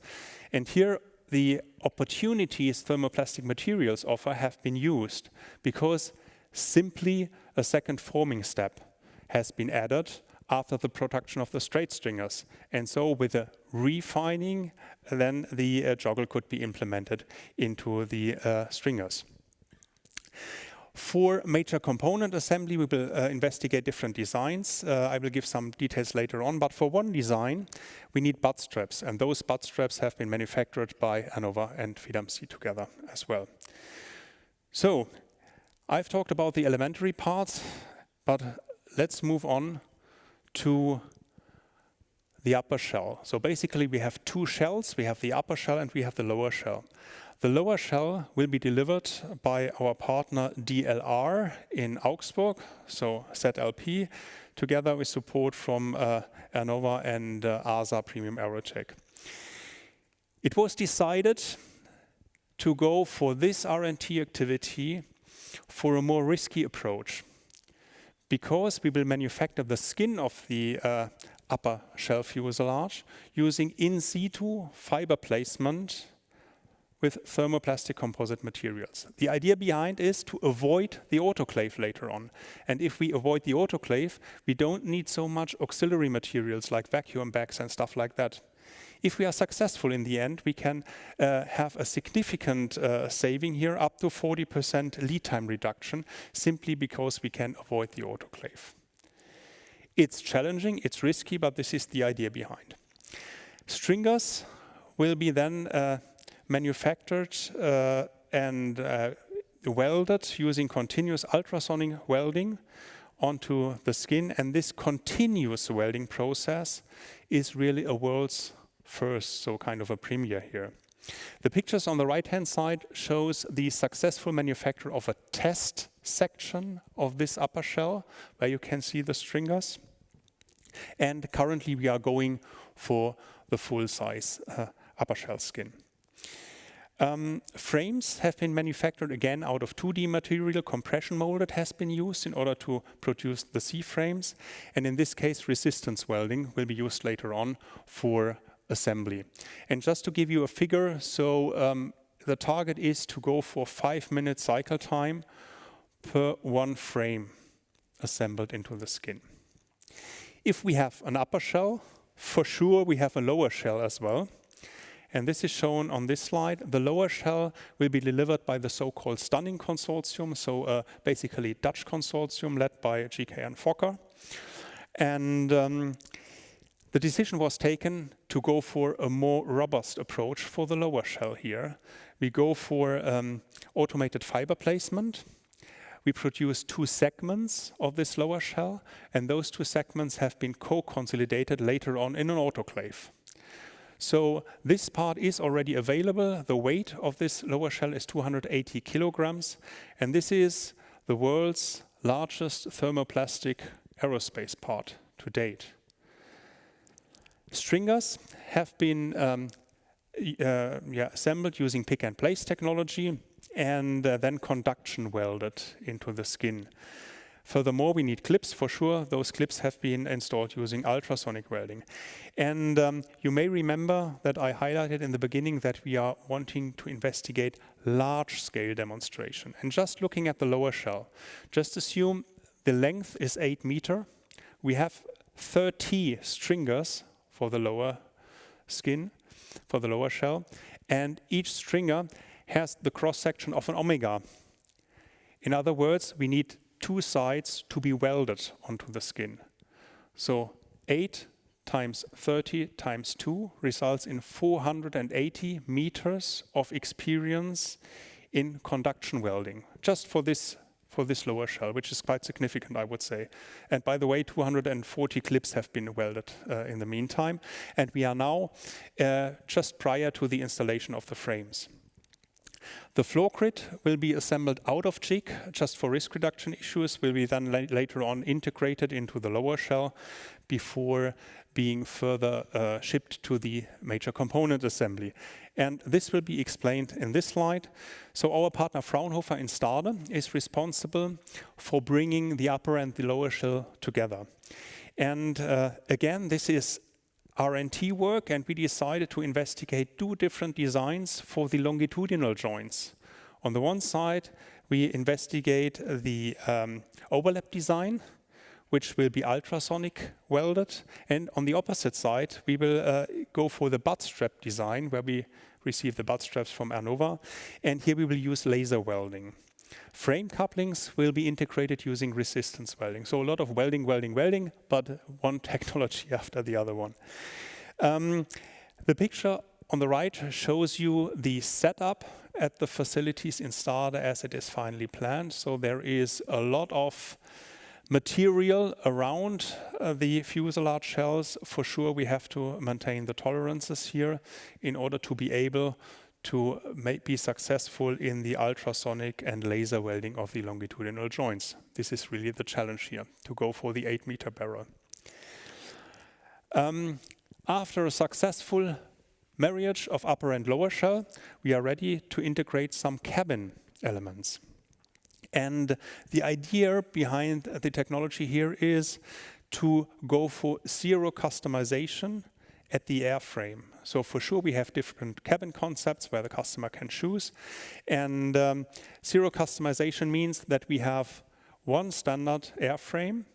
[SPEAKER 4] And here the opportunities thermoplastic materials offer have been used, because simply a second forming step has been added after the production of the straight stringers. And so with a refining, then the joggle could be implemented into the stringers. For major component assembly, we will investigate different designs. I will give some details later on, but for one design, we need butt straps, and those butt straps have been manufactured by Ernova and FIDAMC together as well. So, I've talked about the elementary parts, but let's move on to the upper shell. So basically we have 2 shells. We have the upper shell and we have the lower shell. The lower shell will be delivered by our partner DLR in Augsburg, so ZLP, together with support from Ernova and ASA Premium Aerotech. It was decided to go for this R&D activity for a more risky approach, because we will manufacture the skin of the upper shell fuselage using in situ fiber placement with thermoplastic composite materials. The idea behind is to avoid the autoclave later on. And if we avoid the autoclave, we don't need so much auxiliary materials like vacuum bags and stuff like that. If we are successful in the end, we can have a significant saving here, up to 40% lead time reduction, simply because we can avoid the autoclave. It's challenging, it's risky, but this is the idea behind. Stringers will be then manufactured and welded using continuous ultrasonic welding onto the skin, and this continuous welding process is really a world's first, so kind of a premiere here. The pictures on the right-hand side shows the successful manufacture of a test section of this upper shell, where you can see the stringers. And currently we are going for the full-size upper shell skin. Frames have been manufactured again out of 2D material. Compression molded has been used in order to produce the C-frames. And in this case, resistance welding will be used later on for assembly. And just to give you a figure, so the target is to go for 5-minute cycle time per one frame assembled into the skin. If we have an upper shell, for sure we have a lower shell as well. And this is shown on this slide. The lower shell will be delivered by the so-called Stunning Consortium, so basically Dutch consortium led by GK and Fokker. And the decision was taken to go for a more robust approach for the lower shell here. We go for automated fiber placement. We produce 2 segments of this lower shell, and those 2 segments have been co-consolidated later on in an autoclave. So this part is already available. The weight of this lower shell is 280 kilograms, and this is the world's largest thermoplastic aerospace part to date. Stringers have been assembled using pick and place technology and then conduction welded into the skin. Furthermore, we need clips for sure. Those clips have been installed using ultrasonic welding. And you may remember that I highlighted in the beginning that we are wanting to investigate large-scale demonstration. And just looking at the lower shell, just assume the length is 8 meters. We have 30 stringers for the lower skin, for the lower shell, and each stringer has the cross-section of an omega. In other words, we need 2 sides to be welded onto the skin. So 8 times 30 times 2 results in 480 meters of experience in conduction welding, just for this lower shell, which is quite significant, I would say. And by the way, 240 clips have been welded in the meantime, and we are now just prior to the installation of the frames. The floor grid will be assembled out of jig, just for risk reduction issues, will be then later on integrated into the lower shell before being further shipped to the major component assembly. And this will be explained in this slide. So our partner Fraunhofer in Stade is responsible for bringing the upper and the lower shell together. And again, this is R&T work, and we decided to investigate 2 different designs for the longitudinal joints. On the one side, we investigate the overlap design, which will be ultrasonic welded, and on the opposite side, we will go for the butt strap design, where we receive the butt straps from Ernova, and here we will use laser welding. Frame couplings will be integrated using resistance welding. So a lot of welding, but one technology after the other one. The picture on the right shows you the setup at the facilities in Stade as it is finally planned. So there is a lot of material around the fuselage shells. For sure, we have to maintain the tolerances here in order to be able to be successful in the ultrasonic and laser welding of the longitudinal joints. This is really the challenge here, to go for the 8-meter barrel. After a successful marriage of upper and lower shell, we are ready to integrate some cabin elements. And the idea behind the technology here is to go for 0 customization at the airframe. So for sure we have different cabin concepts where the customer can choose. And 0 customization means that we have one standard airframe,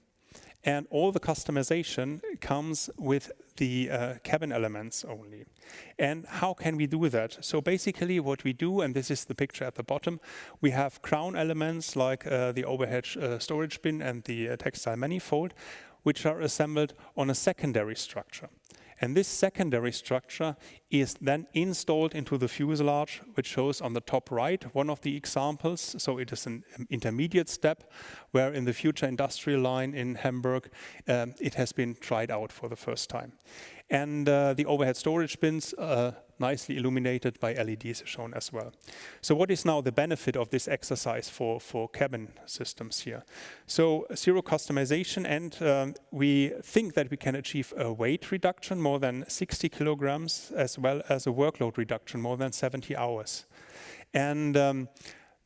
[SPEAKER 4] and all the customization comes with the cabin elements only. And how can we do that? So basically what we do, and this is the picture at the bottom, we have crown elements like the overhead storage bin and the textile manifold, which are assembled on a secondary structure. And this secondary structure is then installed into the fuselage, which shows on the top right one of the examples. So it is an intermediate step where in the future industrial line in Hamburg, it has been tried out for the first time. And the overhead storage bins nicely illuminated by LEDs shown as well. So what is now the benefit of this exercise for cabin systems here? So zero customization, and we think that we can achieve a weight reduction more than 60 kilograms, as well as a workload reduction more than 70 hours. And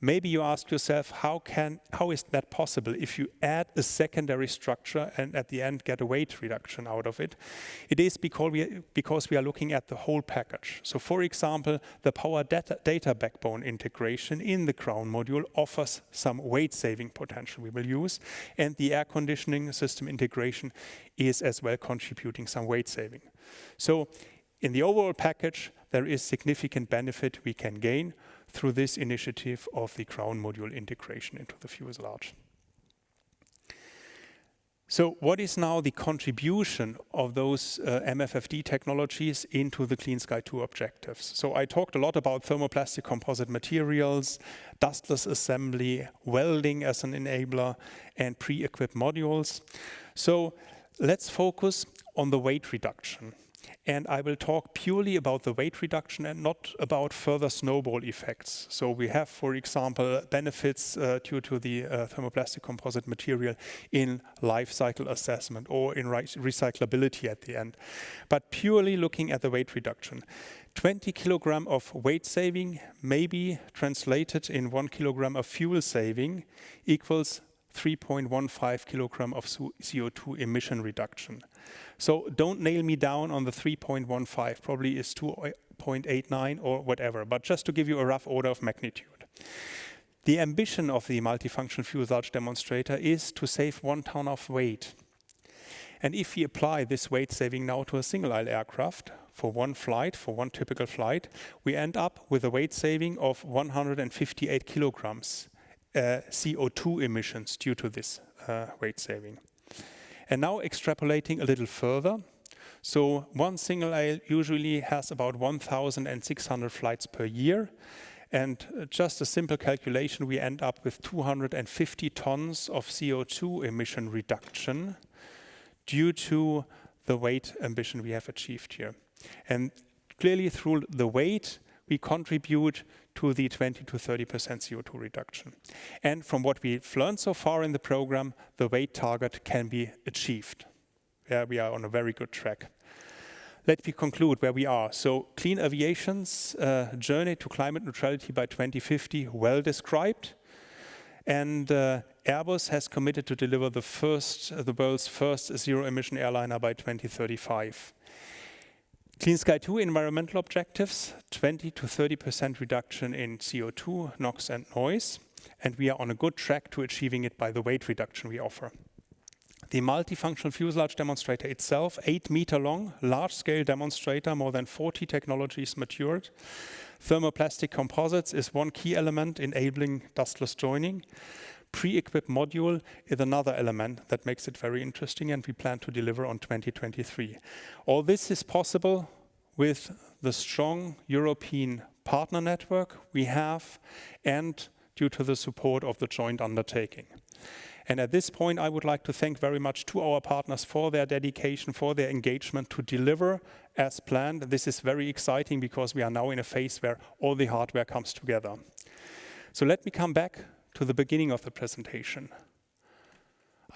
[SPEAKER 4] maybe you ask yourself, how is that possible if you add a secondary structure and at the end get a weight reduction out of it? It is because we are looking at the whole package. So for example, the power data backbone integration in the crown module offers some weight saving potential we will use, and the air conditioning system integration is as well contributing some weight saving. So in the overall package, there is significant benefit we can gain through this initiative of the crown module integration into the fuselage. So what is now the contribution of those MFFD technologies into the Clean Sky 2 objectives? So I talked a lot about thermoplastic composite materials, dustless assembly, welding as an enabler, and pre-equipped modules. So let's focus on the weight reduction. And I will talk purely about the weight reduction and not about further snowball effects. So we have, for example, benefits due to the thermoplastic composite material in life cycle assessment or in recyclability at the end. But purely looking at the weight reduction. 20 kilogram of weight saving may be translated in 1 kilogram of fuel saving equals 3.15 kilogram of CO2 emission reduction. So don't nail me down on the 3.15, probably is 2.89 or whatever, but just to give you a rough order of magnitude. The ambition of the multifunctional fuselage demonstrator is to save 1 ton of weight. And if we apply this weight saving now to a single aisle aircraft for one flight, for one typical flight, we end up with a weight saving of 158 kilograms. CO2 emissions due to this weight saving. And now extrapolating a little further. So one single aisle usually has about 1,600 flights per year. And just a simple calculation, we end up with 250 tons of CO2 emission reduction due to the weight ambition we have achieved here. And clearly through the weight, we contribute to the 20 to 30% CO2 reduction. And from what we've learned so far in the program, the weight target can be achieved. Yeah, we are on a very good track. Let me conclude where we are. So clean aviation's journey to climate neutrality by 2050, well described. And Airbus has committed to deliver the world's first zero-emission airliner by 2035. Clean Sky 2 environmental objectives, 20 to 30% reduction in CO2, NOx and noise, and we are on a good track to achieving it by the weight reduction we offer. The multifunctional fuselage demonstrator itself, 8-meter long, large-scale demonstrator, more than 40 technologies matured. Thermoplastic composites is one key element enabling dustless joining. Pre-equipped module is another element that makes it very interesting, and we plan to deliver on 2023. All this is possible with the strong European partner network we have and due to the support of the joint undertaking. And at this point, I would like to thank very much to our partners for their dedication, for their engagement to deliver as planned. This is very exciting because we are now in a phase where all the hardware comes together. So let me come back to the beginning of the presentation.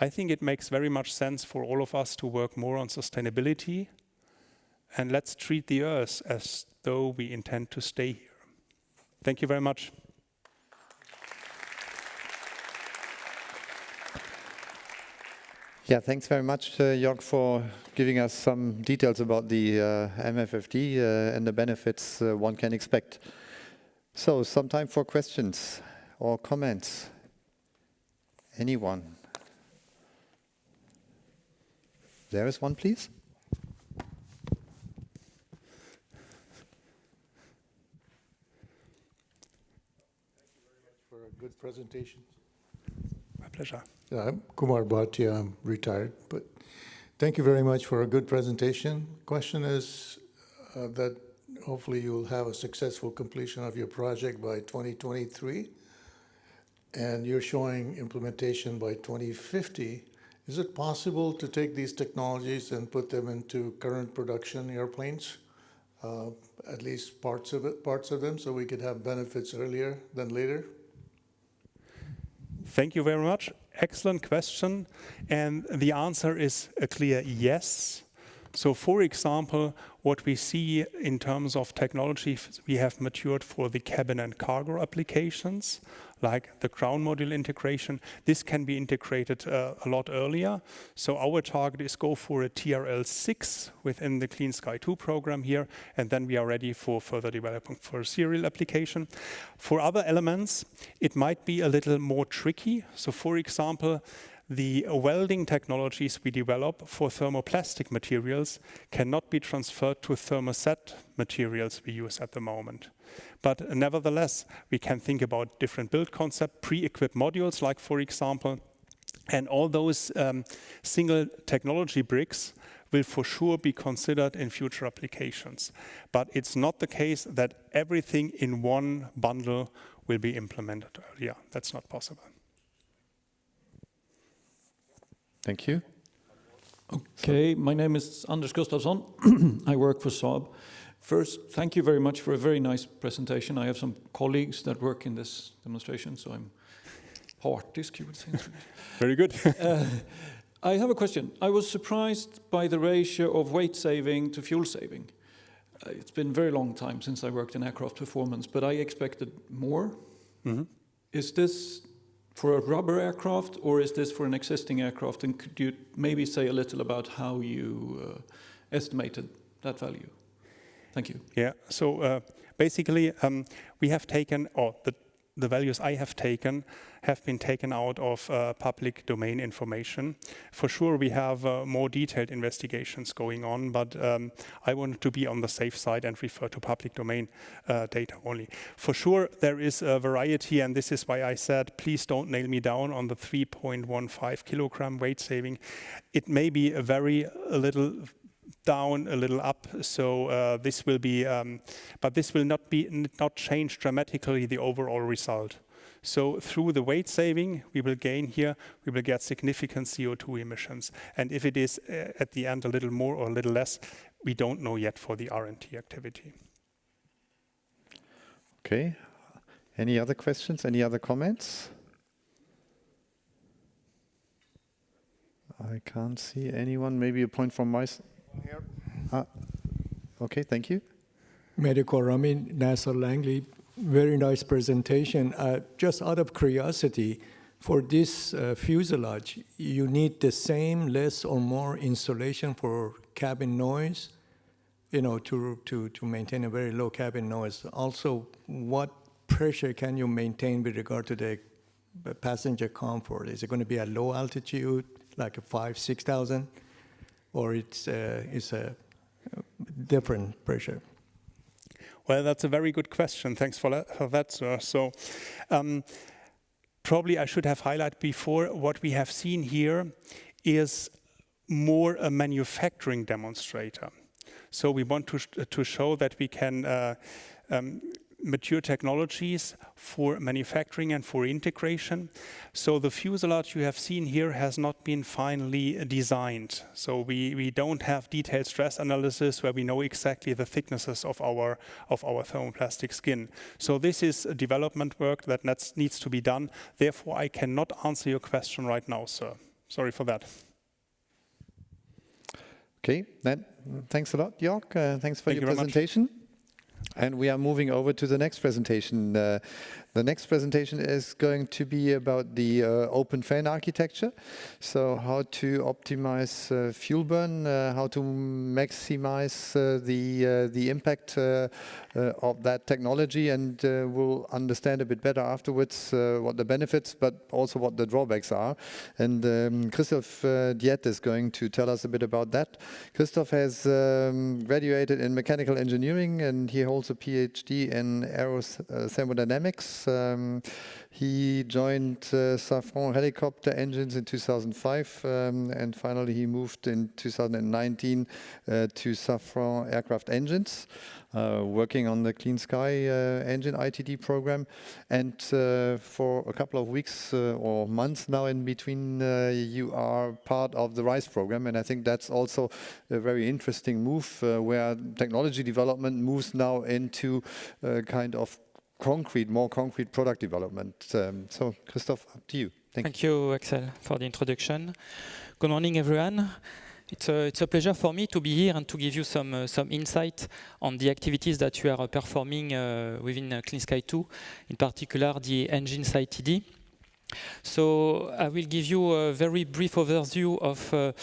[SPEAKER 4] I think it makes very much sense for all of us to work more on sustainability, and let's treat the Earth as though we intend to stay here. Thank you very much.
[SPEAKER 1] Yeah, thanks very much, Jörg, for giving us some details about the MFFD and the benefits one can expect. So, some time for questions or comments. Anyone? There is one, please.
[SPEAKER 5] presentation.
[SPEAKER 4] My pleasure.
[SPEAKER 5] I'm Kumar Bhatia, I'm retired, but thank you very much for a good presentation. Question is that hopefully you'll have a successful completion of your project by 2023, and you're showing implementation by 2050. Is it possible to take these technologies and put them into current production airplanes, at least parts of them, so we could have benefits earlier than later?
[SPEAKER 4] Thank you very much. Excellent question. And the answer is a clear yes. So for example, what we see in terms of technology, we have matured for the cabin and cargo applications, like the ground module integration. This can be integrated a lot earlier. So our target is go for a TRL 6 within the Clean Sky 2 program here, and then we are ready for further development for serial application. For other elements, it might be a little more tricky. So for example, the welding technologies we develop for thermoplastic materials cannot be transferred to thermoset materials we use at the moment. But nevertheless, we can think about different build concept, pre-equipped modules, like for example, and all those single technology bricks will for sure be considered in future applications. But it's not the case that everything in one bundle will be implemented earlier. That's not possible.
[SPEAKER 1] Thank you.
[SPEAKER 6] Okay, my name is Anders Gustafsson. I work for Saab. First, thank you very much for a very nice presentation. I have some colleagues that work in this demonstration, so I'm partisk, you would say.
[SPEAKER 4] Very good.
[SPEAKER 6] I have a question. I was surprised by the ratio of weight saving to fuel saving. It's been a very long time since I worked in aircraft performance, but I expected more.
[SPEAKER 4] Mm-hmm.
[SPEAKER 6] Is this for a rubber aircraft, or is this for an existing aircraft? And could you maybe say a little about how you estimated that value? Thank you.
[SPEAKER 4] Yeah, so basically we have taken, or the values I have taken have been taken out of public domain information. For sure we have more detailed investigations going on, but I wanted to be on the safe side and refer to public domain data only. For sure there is a variety, and this is why I said please don't nail me down on the 3.15 kilogram weight saving. It may be a little down, a little up, so this will be, but this will not change dramatically the overall result. So through the weight saving we will gain here, we will get significant CO2 emissions. And if it is at the end a little more or a little less, we don't know yet for the R&D activity.
[SPEAKER 1] Okay. Any other questions? Any other comments? I can't see anyone. Maybe a point from my side.
[SPEAKER 7] Here.
[SPEAKER 1] Okay, thank you.
[SPEAKER 7] Medical Ramin, NASA Langley, very nice presentation. Just out of curiosity, for this fuselage, you need the same, less or more insulation for cabin noise, you know, to maintain a very low cabin noise. Also, what pressure can you maintain with regard to the passenger comfort? Is it going to be at low altitude, like a 5,000-6,000? Or it's a different pressure?
[SPEAKER 4] Well, that's a very good question. Thanks for that, sir. So probably I should have highlighted before, what we have seen here is more a manufacturing demonstrator. So we want to show that we can mature technologies for manufacturing and for integration. So the fuselage you have seen here has not been finally designed. So we don't have detailed stress analysis where we know exactly the thicknesses of our thermoplastic skin. So this is a development work that needs to be done. Therefore, I cannot answer your question right now, sir. Sorry for that.
[SPEAKER 1] Okay, then thanks a lot, Jörg. Thanks for your presentation. And we are moving over to the next presentation. The next presentation is going to be about the open fan architecture. So how to optimize fuel burn, how to maximize the impact of that technology, and we'll understand a bit better afterwards what the benefits, but also what the drawbacks are. And Christophe Diette is going to tell us a bit about that. Christophe has graduated in mechanical engineering, and he holds also PhD in aerothermodynamics. He joined Safran helicopter engines in 2005, and finally he moved in 2019 to Safran aircraft engines, working on the Clean Sky engine ITD program. And for a couple of weeks or months now in between, you are part of the RISE program, and I think that's also a very interesting move where technology development moves now into kind of more concrete product development. So, Christophe, up to you.
[SPEAKER 8] Thank you, Axel, for the introduction. Good morning, everyone. It's a pleasure for me to be here and to give you some insight on the activities that we are performing within Clean Sky 2, in particular the engine ITD. So I will give you a very brief overview of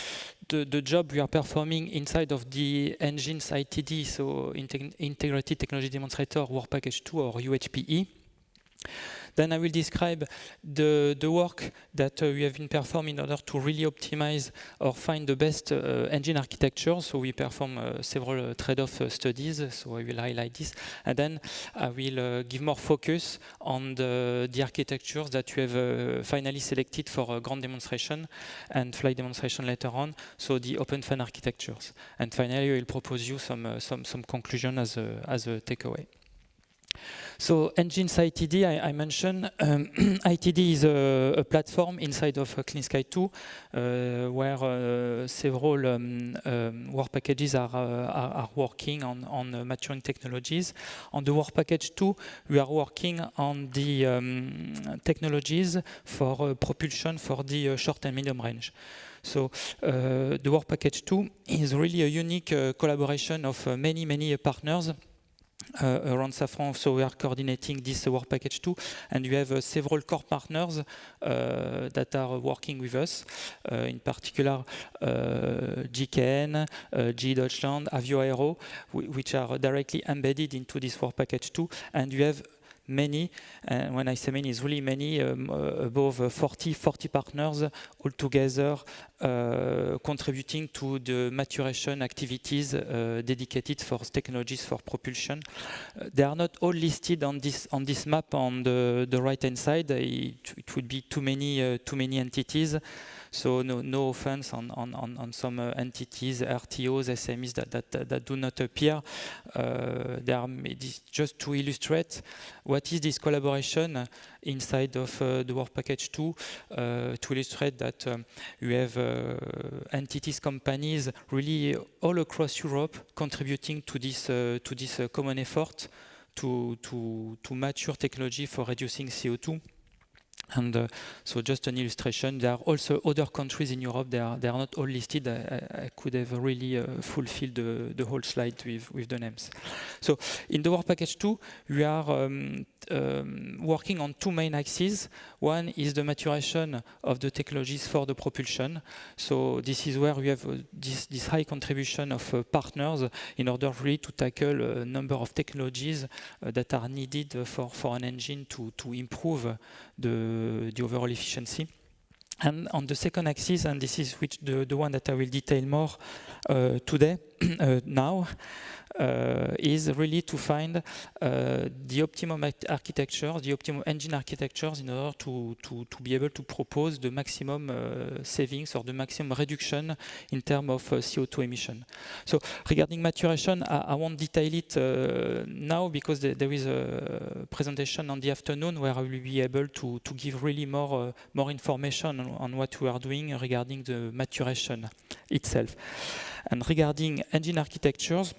[SPEAKER 8] the job we are performing inside of the engines ITD, so Integrated Technology Demonstrator Work Package 2 or UHPE. Then I will describe the work that we have been performing in order to really optimize or find the best engine architecture. So we perform several trade-off studies, so I will highlight this. And then I will give more focus on the architectures that we have finally selected for ground demonstration and flight demonstration later on, so the open fan architectures. And finally, I will propose you some conclusion as a takeaway. So engines ITD, I mentioned, ITD is a platform inside of Clean Sky 2 where several work packages are working on maturing technologies. On the work package 2, we are working on the technologies for propulsion for the short and medium range. So the work package 2 is really a unique collaboration of many partners around Safran, so we are coordinating this work package 2, and we have several core partners that are working with us, in particular GKN, GE Deutschland, Avio Aero, which are directly embedded into this work package 2, and we have many, and when I say many, it's really many, above 40 partners all together contributing to the maturation activities dedicated for technologies for propulsion. They are not all listed on this map on the right-hand side. It would be too many entities. So no offense on some entities, RTOs, SMEs that do not appear. They are just to illustrate what is this collaboration inside of the work package 2, to illustrate that you have entities, companies really all across Europe contributing to this common effort to mature technology for reducing CO2. And so just an illustration, there are also other countries in Europe, they are not all listed. I could have really fulfilled the whole slide with the names. So in the work package 2, we are working on two main axes. One is the maturation of the technologies for the propulsion. So this is where we have this high contribution of partners in order really to tackle a number of technologies that are needed for an engine to improve the overall efficiency. And on the second axis, and this is the one that I will detail more today, now, is really to find the optimum architectures, the optimum engine architectures in order to be able to propose the maximum savings or the maximum reduction in terms of CO2 emission. So regarding maturation, I won't detail it now because there is a presentation on the afternoon where I will be able to give really more information on what we are doing regarding the maturation itself. And regarding engine architectures,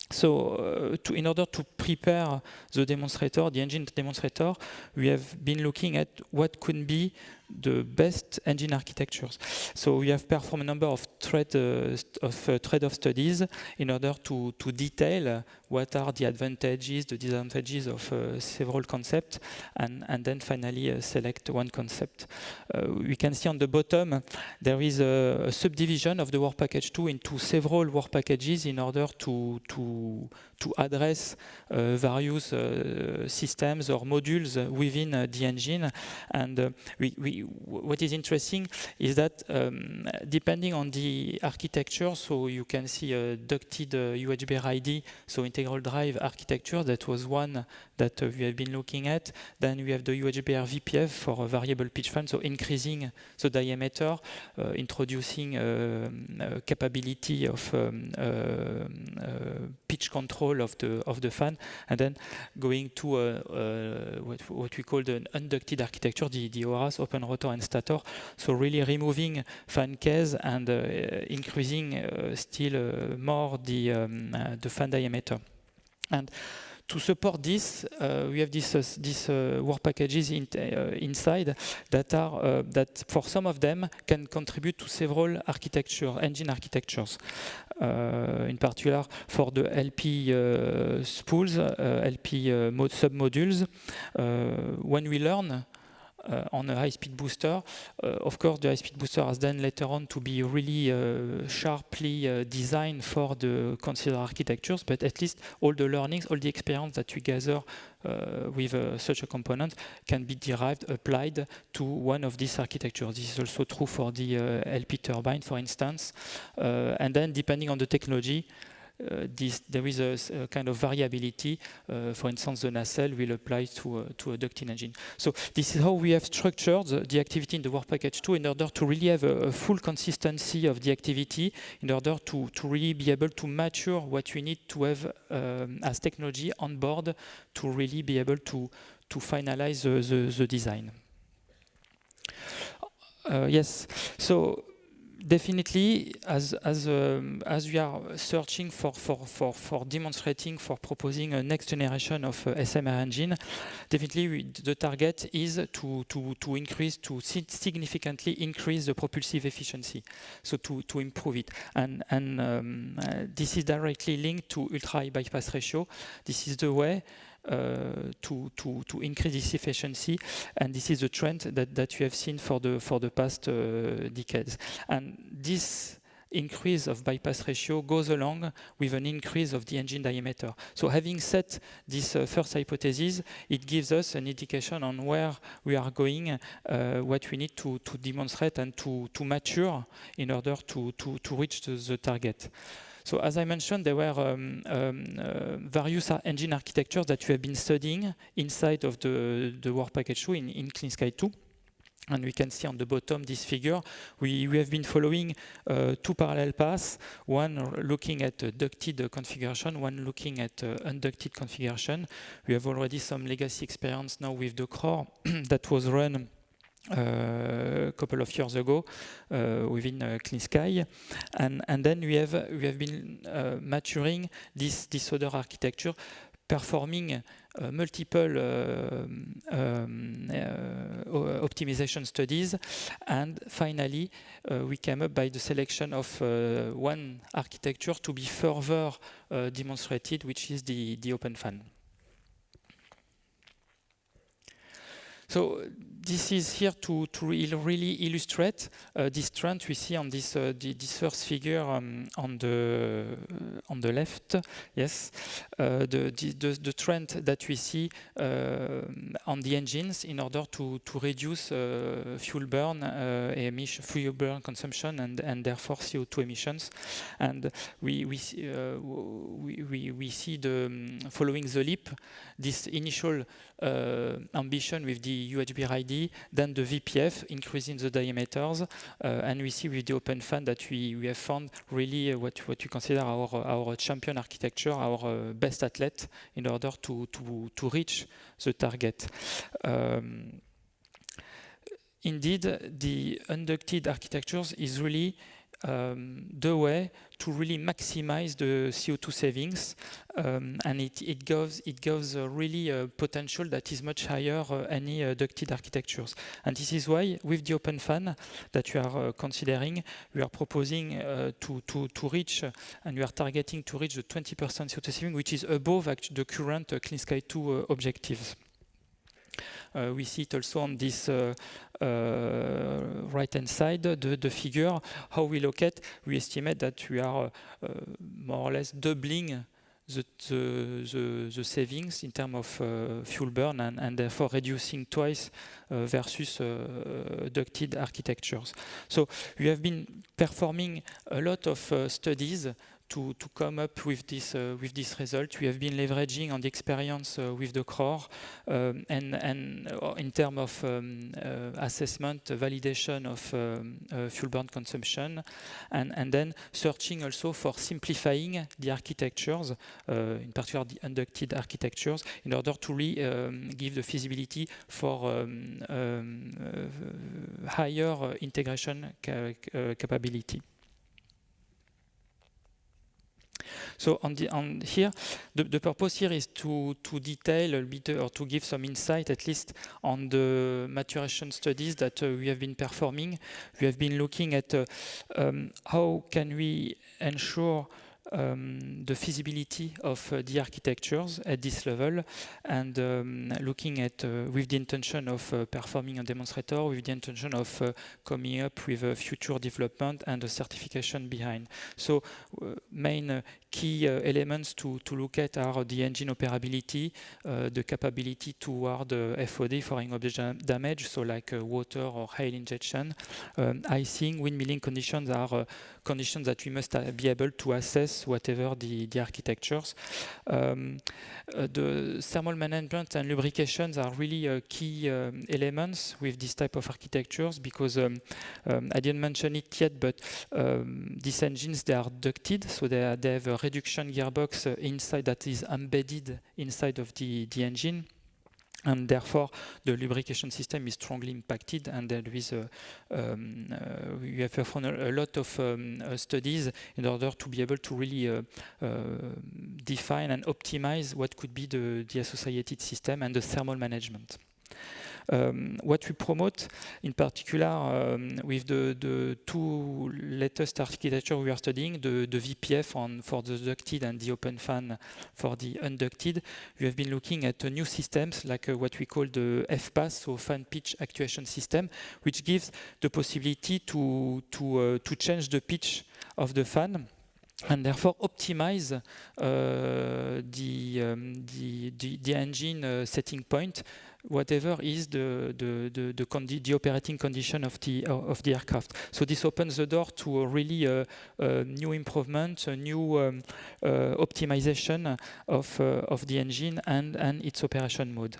[SPEAKER 8] so in order to prepare the demonstrator, the engine demonstrator, we have been looking at what could be the best engine architectures. So we have performed a number of trade-off studies in order to detail what are the advantages, the disadvantages of several concepts, and then finally select one concept. We can see on the bottom there is a subdivision of the work package 2 into several work packages in order to address various systems or modules within the engine, and we what is interesting is that depending on the architecture, so you can see a ducted UHBR-ID, so integral drive architecture, that was one that we have been looking at. Then we have the UHBR VPF for a variable pitch fan, so increasing the diameter, introducing capability of pitch control of the fan, and then going to what we call the unducted architecture, the ORAS, open rotor and stator. So really removing fan case and increasing still more the fan diameter. And to support this, we have these work packages inside that are that for some of them can contribute to several engine architectures. In particular, for the LP spools, LP submodules, when we learn on a high-speed booster. Of course, the high-speed booster has then later on to be really sharply designed for the considered architectures, but at least all the learnings, all the experience that we gather with such a component can be derived, applied to one of these architectures. This is also true for the LP turbine, for instance. And then depending on the technology, there is a kind of variability. For instance, the nacelle will apply to a ducted engine. So this is how we have structured the activity in the work package 2 in order to really have a full consistency of the activity, in order to really be able to mature what we need to have as technology on board to really be able to finalize the design. Yes, so definitely, as we are searching for demonstrating, for proposing a next generation of SMR engine, definitely the target is to increase, to significantly increase the propulsive efficiency, so to improve it. And this is directly linked to ultra-high bypass ratio. This is the way to increase this efficiency, and this is the trend that you have seen for the past decades. And this increase of bypass ratio goes along with an increase of the engine diameter. So having set this first hypothesis, it gives us an indication on where we are going, what we need to demonstrate and to mature in order to reach the target. So as I mentioned, there were various engine architectures that we have been studying inside of the work package 2 in Clean Sky 2. And we can see on the bottom this figure. We have been following two parallel paths, one looking at ducted configuration, one looking at unducted configuration. We have already some legacy experience now with the core that was run a couple of years ago within Clean Sky, and then we have been maturing this other architecture, performing multiple optimization studies, and finally we came up by the selection of one architecture to be further demonstrated, which is the open fan. So this is here to really illustrate this trend we see on this first figure on the left. Yes, the trend that we see on the engines in order to reduce fuel burn fuel burn consumption and therefore CO2 emissions. And we see the following the leap, this initial ambition with the UHBR-ID, then the VPF increasing the diameters, and we see with the open fan that we have found really what we consider our champion architecture, our best athlete in order to reach the target. Indeed, the unducted architectures is really the way to really maximize the CO2 savings, and it gives really a potential that is much higher any ducted architectures. And this is why, with the open fan that we are considering, we are proposing to reach, and we are targeting to reach the 20% CO2 saving, which is above the current Clean Sky 2 objectives. We see it also on this right-hand side, the figure, how we locate. We estimate that we are more or less doubling the savings in terms of fuel burn and therefore reducing twice versus ducted architectures. So we have been performing a lot of studies to come up with this result. We have been leveraging on the experience with the core and in terms of assessment, validation of fuel burn consumption, and then searching also for simplifying the architectures, in particular the unducted architectures, in order to really give the feasibility for higher integration capability. So here, the purpose here is to detail a bit or to give some insight, at least, on the maturation studies that we have been performing. We have been looking at how can we ensure the feasibility of the architectures at this level, and looking at with the intention of performing a demonstrator, with the intention of coming up with a future development and a certification behind. So main key elements to look at are the engine operability, the capability toward FOD, foreign object damage, so like water or hail injection. Icing, windmilling conditions are conditions that we must be able to assess whatever the architectures. The thermal management and lubrications are really key elements with this type of architectures, because I didn't mention it yet, but these engines, they are ducted, so they have a reduction gearbox inside that is embedded inside of the engine. And therefore, the lubrication system is strongly impacted, and there is we have performed a lot of studies in order to be able to really define and optimize what could be the associated system and the thermal management. What we promote, in particular, with the two latest architecture we are studying, the VPF for the ducted and the open fan for the unducted, we have been looking at new systems like what we call the FPAS, so fan pitch actuation system, which gives the possibility to change the pitch of the fan, and therefore optimize the engine setting point, whatever is the operating condition of the aircraft. So this opens the door to a really new improvement, a new optimization of the engine and its operation mode.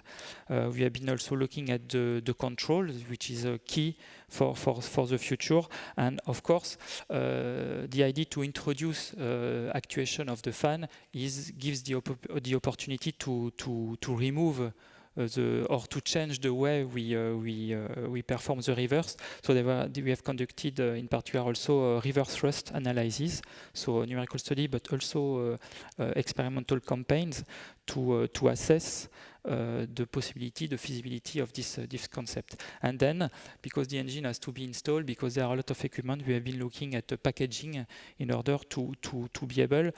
[SPEAKER 8] We have been also looking at the control, which is a key for the future, and of course the idea to introduce actuation of the fan gives the opportunity to remove or to change the way we perform the reverse. So we have conducted in particular also a reverse thrust analysis, so a numerical study, but also experimental campaigns to assess the possibility, the feasibility of this concept. And then, because the engine has to be installed, because there are a lot of equipment, we have been looking at the packaging in order to be able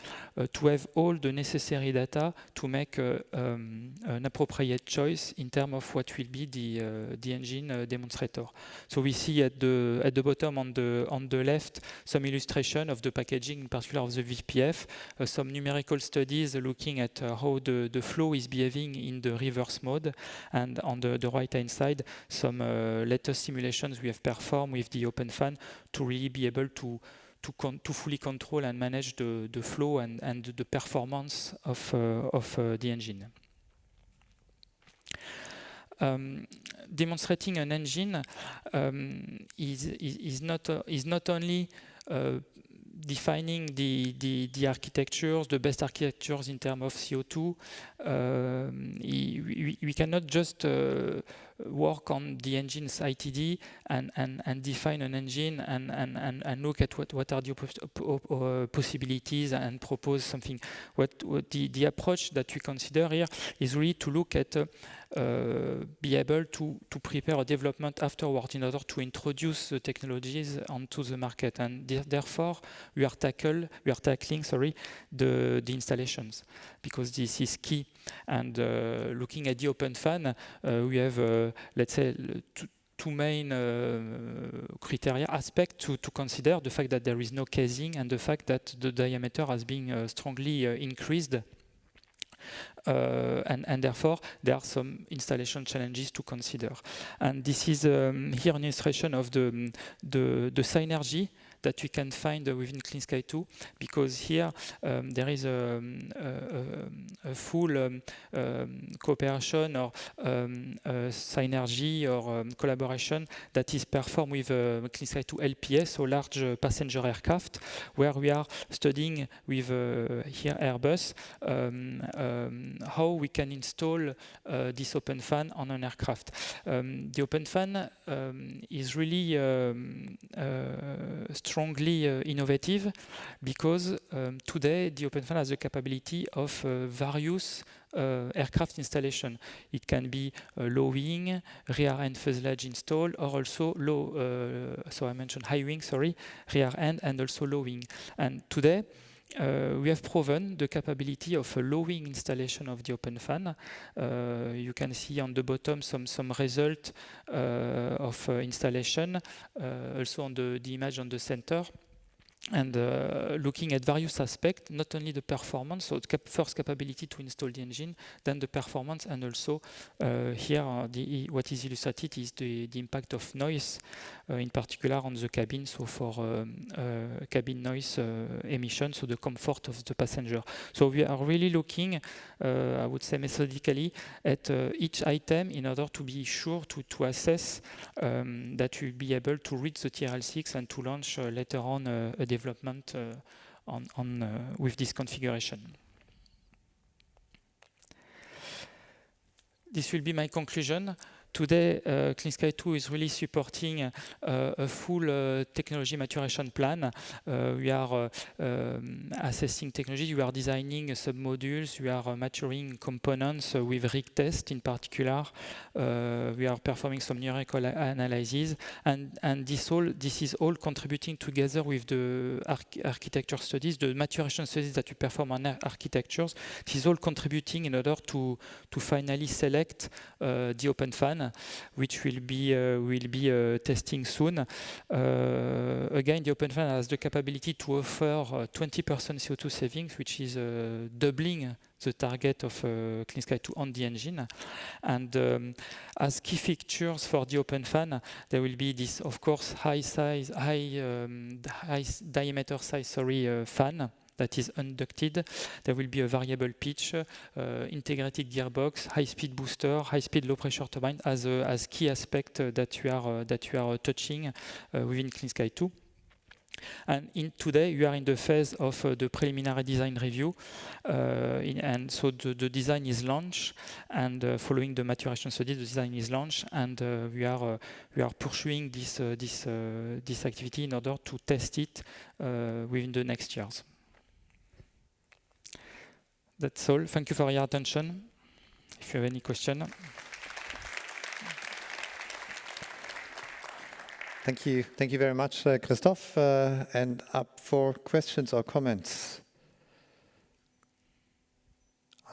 [SPEAKER 8] to have all the necessary data to make an appropriate choice in terms of what will be the engine demonstrator. So we see at the bottom on the left some illustration of the packaging, in particular of the VPF, some numerical studies looking at how the flow is behaving in the reverse mode, and on the right hand side some latest simulations we have performed with the open fan to really be able to fully control and manage the flow and the performance of the engine. Demonstrating an engine is not only defining the architectures, the best architectures in terms of CO2. We cannot just work on the engine's ITD and define an engine and look at what are the possibilities and propose something. What the approach that we consider here is really to look at be able to prepare a development afterward in order to introduce the technologies onto the market, and therefore we are tackling the installations, because this is key. And looking at the open fan, we have let's say two main criteria aspects to consider: the fact that there is no casing and the fact that the diameter has been strongly increased and therefore there are some installation challenges to consider. And this is here an illustration of the synergy that we can find within Clean Sky 2, because here there is a full cooperation or synergy or collaboration that is performed with Clean Sky 2 LPS, so large passenger aircraft, where we are studying with here Airbus how we can install this open fan on an aircraft. The open fan is really strongly innovative, because today the open fan has the capability of various aircraft installation. It can be low wing, rear end fuselage installed, or also low. So I mentioned high wing, sorry, rear end and also low wing. And today we have proven the capability of a low wing installation of the open fan. You can see on the bottom some result of installation, also on the image on the center. And looking at various aspects, not only the performance, so first capability to install the engine, then the performance, and also here what is illustrated is the impact of noise, in particular on the cabin, so for cabin noise emission, so the comfort of the passenger. So we are really looking, I would say methodically, at each item in order to be sure to assess that we'll be able to reach the TRL6 and to launch later on a development with this configuration. This will be my conclusion. Today, Clean Sky 2 is really supporting a full technology maturation plan. We are assessing technology, we are designing sub-modules, we are maturing components with rig test in particular. We are performing some numerical analysis, and this is all contributing together with the architecture studies, the maturation studies that we perform on architectures. This is all contributing in order to finally select the open fan, which will be testing soon. Again, the open fan has the capability to offer 20% CO2 savings, which is doubling the target of Clean Sky 2 on the engine. And as key features for the open fan, there will be this, of course, high diameter size fan that is unducted. There will be a variable pitch, integrated gearbox, high-speed booster, high-speed low-pressure turbine as key aspect that you are touching within Clean Sky 2. And today we are in the phase of the preliminary design review, and so the design is launched, and following the maturation study, the design is launched, and we are pursuing this activity in order to test it within the next years. That's all. Thank you for your attention. If you have any question.
[SPEAKER 1] Thank you very much, Christophe. And up for questions or comments.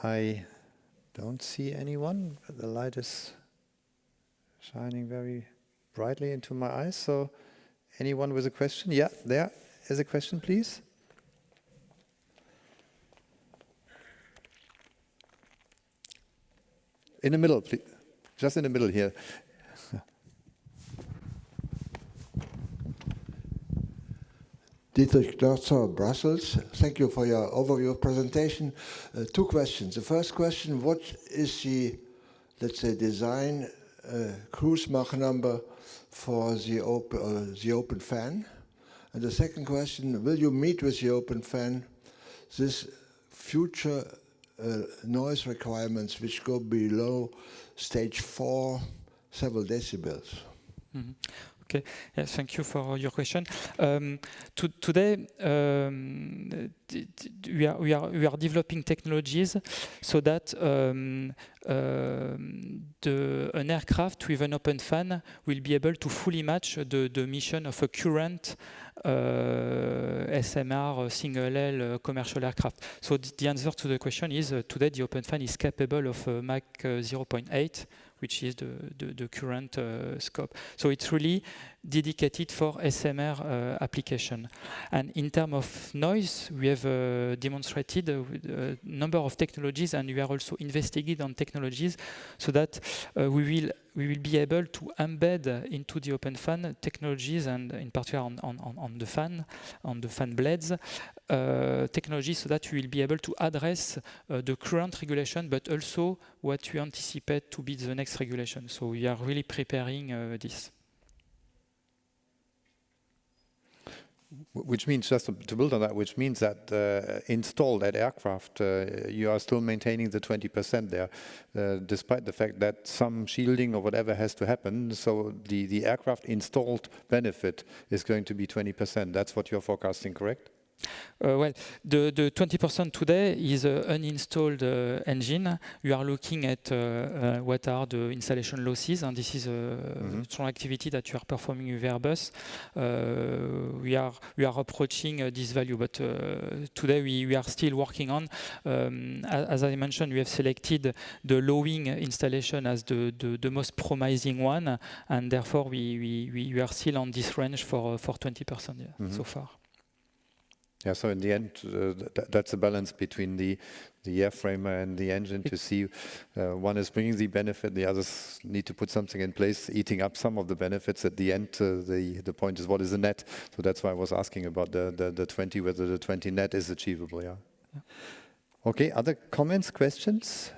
[SPEAKER 1] I don't see anyone, but the light is shining very brightly into my eyes. So anyone with a question? Yeah, there is a question, please. In the middle, please. Just in the middle here.
[SPEAKER 9] Dietrich Dörzer, Brussels. Thank you for your overview presentation. Two questions. The first question, what is the, let's say, design cruise Mach number for the open fan? And the second question, will you meet with the open fan this future noise requirements which go below stage 4, several decibels?
[SPEAKER 8] Mm-hmm. Okay, yes, thank you for your question. Today, we are developing technologies so that an aircraft with an open fan will be able to fully match the mission of a current SMR single L commercial aircraft. So the answer to the question is today the open fan is capable of Mach 0.8, which is the current scope. So it's really dedicated for SMR application. And in terms of noise, we have demonstrated a number of technologies, and we are also investigating on technologies so that we will be able to embed into the open fan technologies, and in particular on the fan blades, technologies, so that we will be able to address the current regulation, but also what we anticipate to be the next regulation. So we are really preparing this.
[SPEAKER 1] Which means, just to build on that, which means that installed at aircraft, you are still maintaining the 20% there, despite the fact that some shielding or whatever has to happen. So the aircraft installed benefit is going to be 20%. That's what you're forecasting, correct?
[SPEAKER 8] Well, the 20% today is an uninstalled engine. We are looking at what are the installation losses, and this is a strong activity that you are performing with Airbus. We are approaching this value, but today we are still working on. As I mentioned, we have selected the low-wing installation as the most promising one, and therefore we are still on this range for 20% so far.
[SPEAKER 1] Yeah, so in the end, that's a balance between the airframer and the engine to see one is bringing the benefit, the others need to put something in place, eating up some of the benefits. At the end, the point is what is the net? So that's why I was asking about the 20, whether the 20 net is achievable, yeah. Okay, other comments, questions?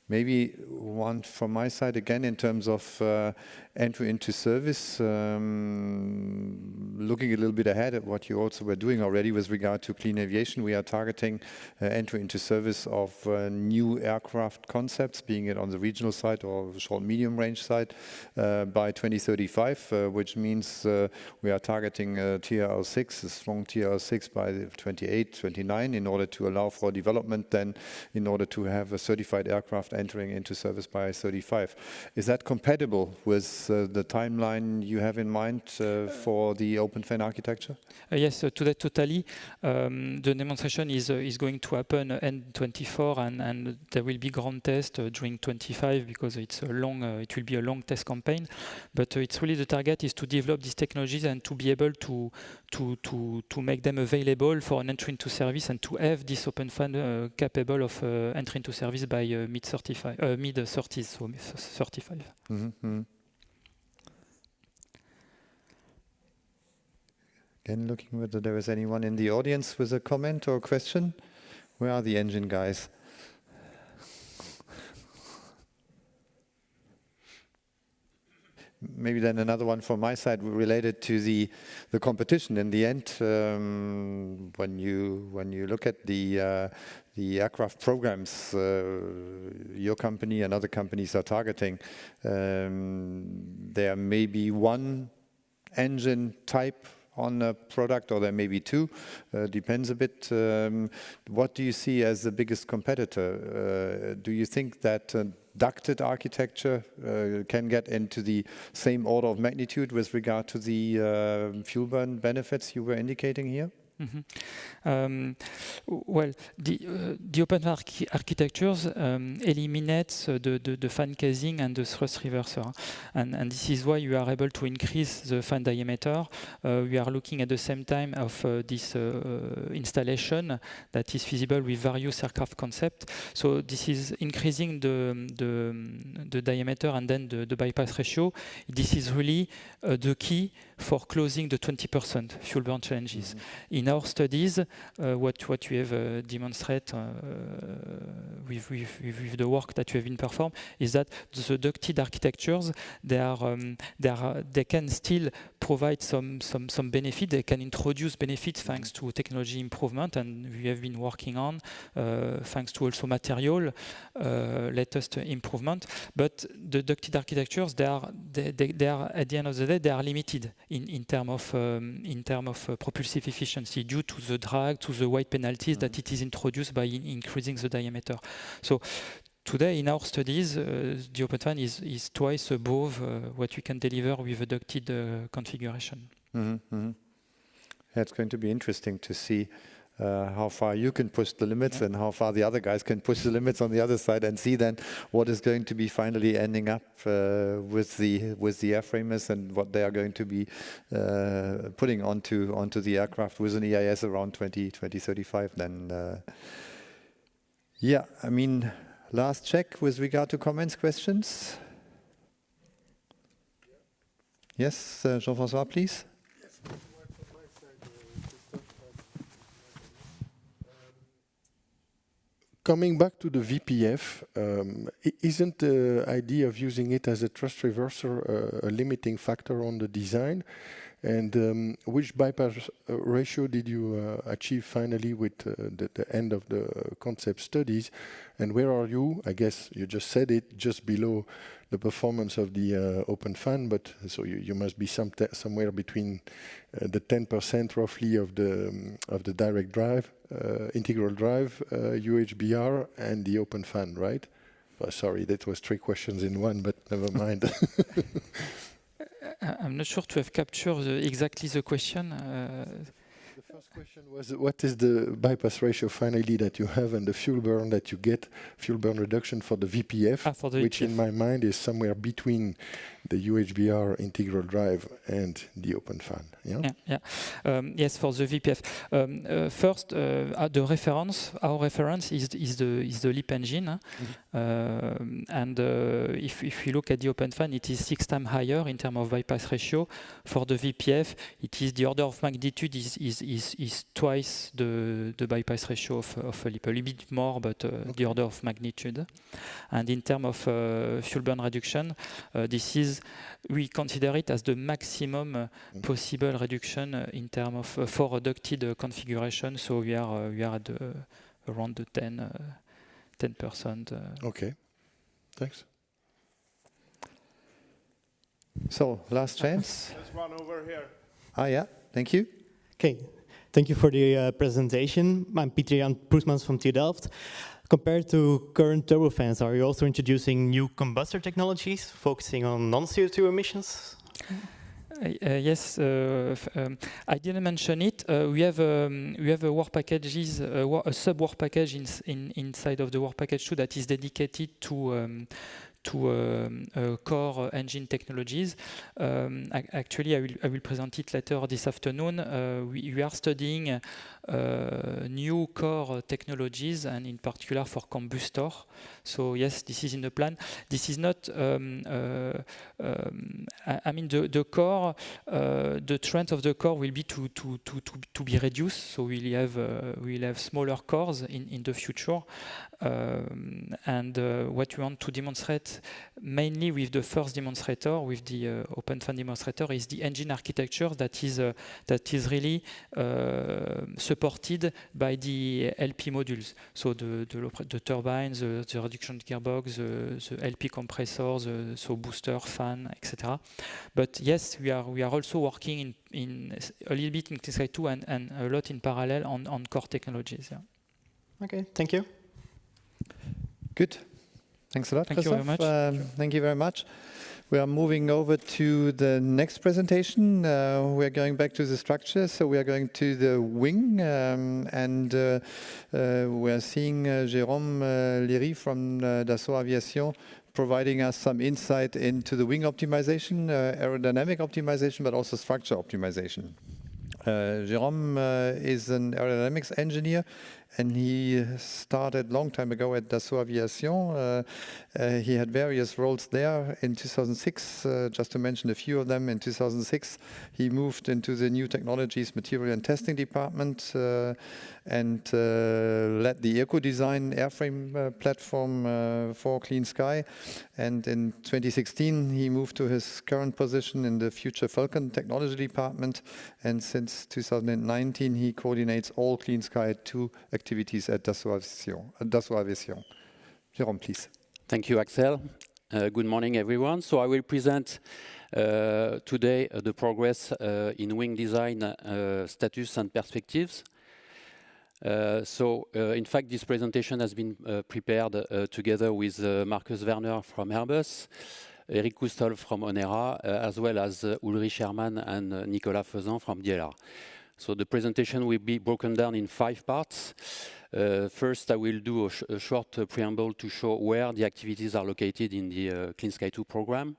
[SPEAKER 1] Maybe one from my side again in terms of entry into service, looking a little bit ahead at what you also were doing already with regard to clean aviation. We are targeting entry into service of new aircraft concepts, being it on the regional side or short medium range side, by 2035, which means we are targeting TRL6, a strong TRL6 by 28, 29, in order to allow for development, then in order to have a certified aircraft entering into service by 35. Is that compatible with the timeline you have in mind for the open fan architecture?
[SPEAKER 8] Yes, today totally. The demonstration is going to happen end 24, and there will be ground test during 25 because it's a long. It will be a long test campaign. But it's really the target is to develop these technologies and to be able to make them available for an entry into service, and to have this open fan capable of entry into service by mid-30s, so 35.
[SPEAKER 1] Again, looking whether there is anyone in the audience with a comment or a question. Where are the engine guys? Maybe then another one from my side related to the competition. In the end, when you look at the aircraft programs your company and other companies are targeting, there may be one engine type on a product, or there may be two, depends a bit. What do you see as the biggest competitor? Do you think that ducted architecture can get into the same order of magnitude with regard to the fuel burn benefits you were indicating here?
[SPEAKER 8] Well, the open architectures eliminates the fan casing and the thrust reverser, and this is why you are able to increase the fan diameter. We are looking at the same time of this installation that is feasible with various aircraft concepts. So this is increasing the diameter and then the bypass ratio. This is really the key for closing the 20% fuel burn challenges. In our studies, what you have demonstrated with the work that you have been performed is that the ducted architectures, they can still provide some benefit. They can introduce benefits thanks to technology improvement, and we have been working on thanks to also material latest improvement. But the ducted architectures, they are at the end of the day, they are limited in terms of propulsive efficiency due to the drag, to the weight penalties that it is introduced by increasing the diameter. So today in our studies, the open fan is twice above what we can deliver with a ducted configuration.
[SPEAKER 1] It's going to be interesting to see how far you can push the limits and how far the other guys can push the limits on the other side, and see then what is going to be finally ending up with the airframers and what they are going to be putting onto the aircraft with an EIS around 2035 then. Yeah, I mean, last check with regard to comments, questions? Yes, Jean-François, please.
[SPEAKER 10] Coming back to the VPF, isn't the idea of using it as a thrust reverser a limiting factor on the design? And which bypass ratio did you achieve finally with the end of the concept studies? And where are you? I guess you just said it, just below the performance of the open fan, but so you must be somewhere between the 10% roughly of the direct drive, integral drive, UHBR, and the open fan, right? Sorry, that was 3 questions in one, but never mind.
[SPEAKER 8] I'm not sure to have captured exactly the question.
[SPEAKER 10] The first question was, what is the bypass ratio finally that you have and the fuel burn that you get, fuel burn reduction for the VPF, which in my mind is somewhere between the UHBR integral drive and the open fan.
[SPEAKER 8] Yes, for the VPF. First, the reference, our reference is the LIP engine. And if you look at the open fan, it is 6 times higher in terms of bypass ratio. For the VPF, it is the order of magnitude is twice the bypass ratio of a LIP. A little bit more, but the order of magnitude. And in terms of fuel burn reduction, we consider it as the maximum possible reduction in terms of for ducted configuration. So we are at around the 10%.
[SPEAKER 10] Okay, thanks.
[SPEAKER 1] So last chance.
[SPEAKER 11] Let's run over here.
[SPEAKER 1] Yeah, thank you.
[SPEAKER 11] Okay, thank you for the presentation. I'm Pieter-Jan Poesmans from TU Delft. Compared to current turbofans, are you also introducing new combustor technologies, focusing on non-CO2 emissions?
[SPEAKER 8] Yes, I didn't mention it. We have a work packages, a sub work package inside of the work package 2 that is dedicated to core engine technologies. Actually, I will present it later this afternoon. We are studying new core technologies, and in particular for combustor. So yes, this is in the plan. This is not. I mean, the core, the trend of the core will be to be reduced. So we'll have smaller cores in the future. And what we want to demonstrate mainly with the first demonstrator, with the open fan demonstrator, is the engine architecture that is really supported by the LP modules. So the turbines, the reduction gearbox, the LP compressors, so booster, fan, etc. But yes, we are also working in a little bit in Clean Sky 2 and a lot in parallel on core technologies. Yeah.
[SPEAKER 11] Okay, thank you.
[SPEAKER 1] Good. Thanks a lot,
[SPEAKER 8] Thank you very much.
[SPEAKER 1] Thank you very much. We are moving over to the next presentation. We are going back to the structure. So we are going to the wing, and we are seeing Jerome Lery from Dassault Aviation providing us some insight into the wing optimization, aerodynamic optimization, but also structure optimization. Jerome is an aerodynamics engineer, and he started a long time ago at Dassault Aviation. He had various roles there. In 2006, just to mention a few of them, in 2006 he moved into the new technologies material and testing department and led the eco-design airframe platform for Clean Sky. And in 2016 he moved to his current position in the Future Falcon Technology Department, and since 2019 he coordinates all Clean Sky 2 activities at Dassault Aviation. Jerome, please.
[SPEAKER 12] Thank you, Axel. Good morning, everyone. So I will present today the progress in wing design status and perspectives. In fact, this presentation has been prepared together with Markus Werner from Airbus, Eric Coustol from Onera, as well as Ulrich Hermann and Nicolas Faisan from DLR. So the presentation will be broken down in 5 parts. First, I will do a short preamble to show where the activities are located in the Clean Sky 2 program.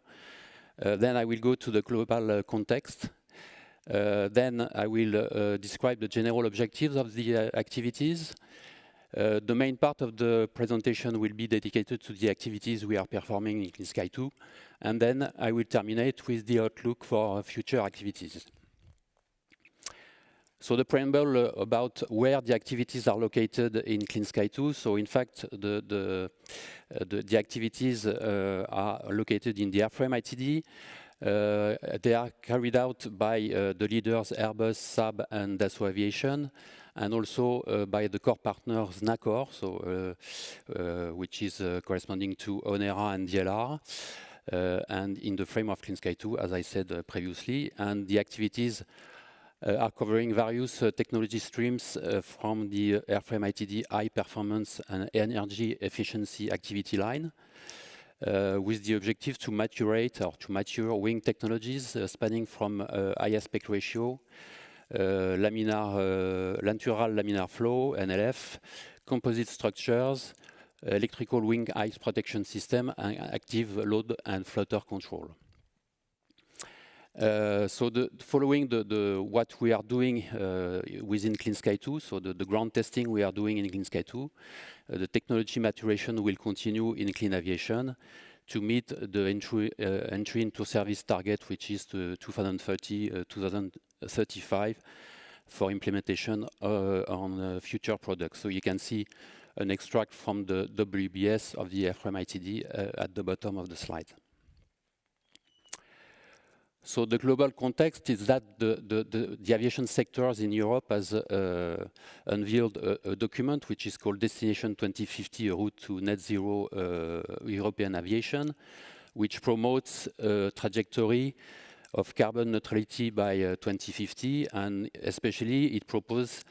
[SPEAKER 12] Then I will go to the global context. Then I will describe the general objectives of the activities. The main part of the presentation will be dedicated to the activities we are performing in Clean Sky 2. And then I will terminate with the outlook for future activities. So the preamble about where the activities are located in Clean Sky 2. So in fact, the activities are located in the airframe ITD. They are carried out by the leaders Airbus, Saab, and Dassault Aviation, and also by the core partners NACOR, so which is corresponding to Onera and DLR, and in the frame of Clean Sky 2, as I said previously. And the activities are covering various technology streams from the airframe ITD high performance and energy efficiency activity line, with the objective to mature wing technologies spanning from high aspect ratio, natural laminar flow, NLF, composite structures, electrical wing ice protection system, and active load and flutter control. So following what we are doing within Clean Sky 2, so the ground testing we are doing in Clean Sky 2, the technology maturation will continue in clean aviation to meet the entry into service target, which is to 2030-2035 for implementation on future products. So you can see an extract from the WBS of the airframe ITD at the bottom of the slide. So the global context is that the aviation sectors in Europe has unveiled a document which is called Destination 2050, a route to net zero European aviation, which promotes a trajectory of carbon neutrality by 2050, and especially it proposes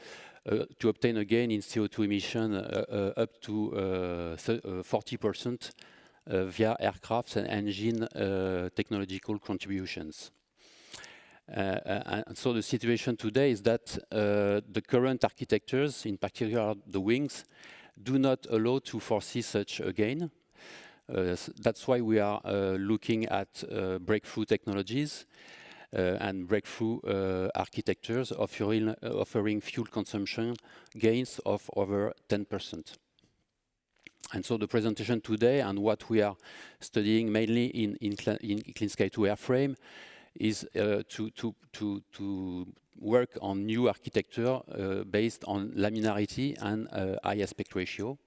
[SPEAKER 12] to obtain a gain in CO2 emission up to 40% via aircraft and engine technological contributions. And so the situation today is that the current architectures, in particular the wings, do not allow to foresee such a gain. That's why we are looking at breakthrough technologies and breakthrough architectures offering fuel consumption gains of over 10%. And so the presentation today and what we are studying mainly in Clean Sky 2 airframe is to work on new architecture based on laminarity and high aspect ratio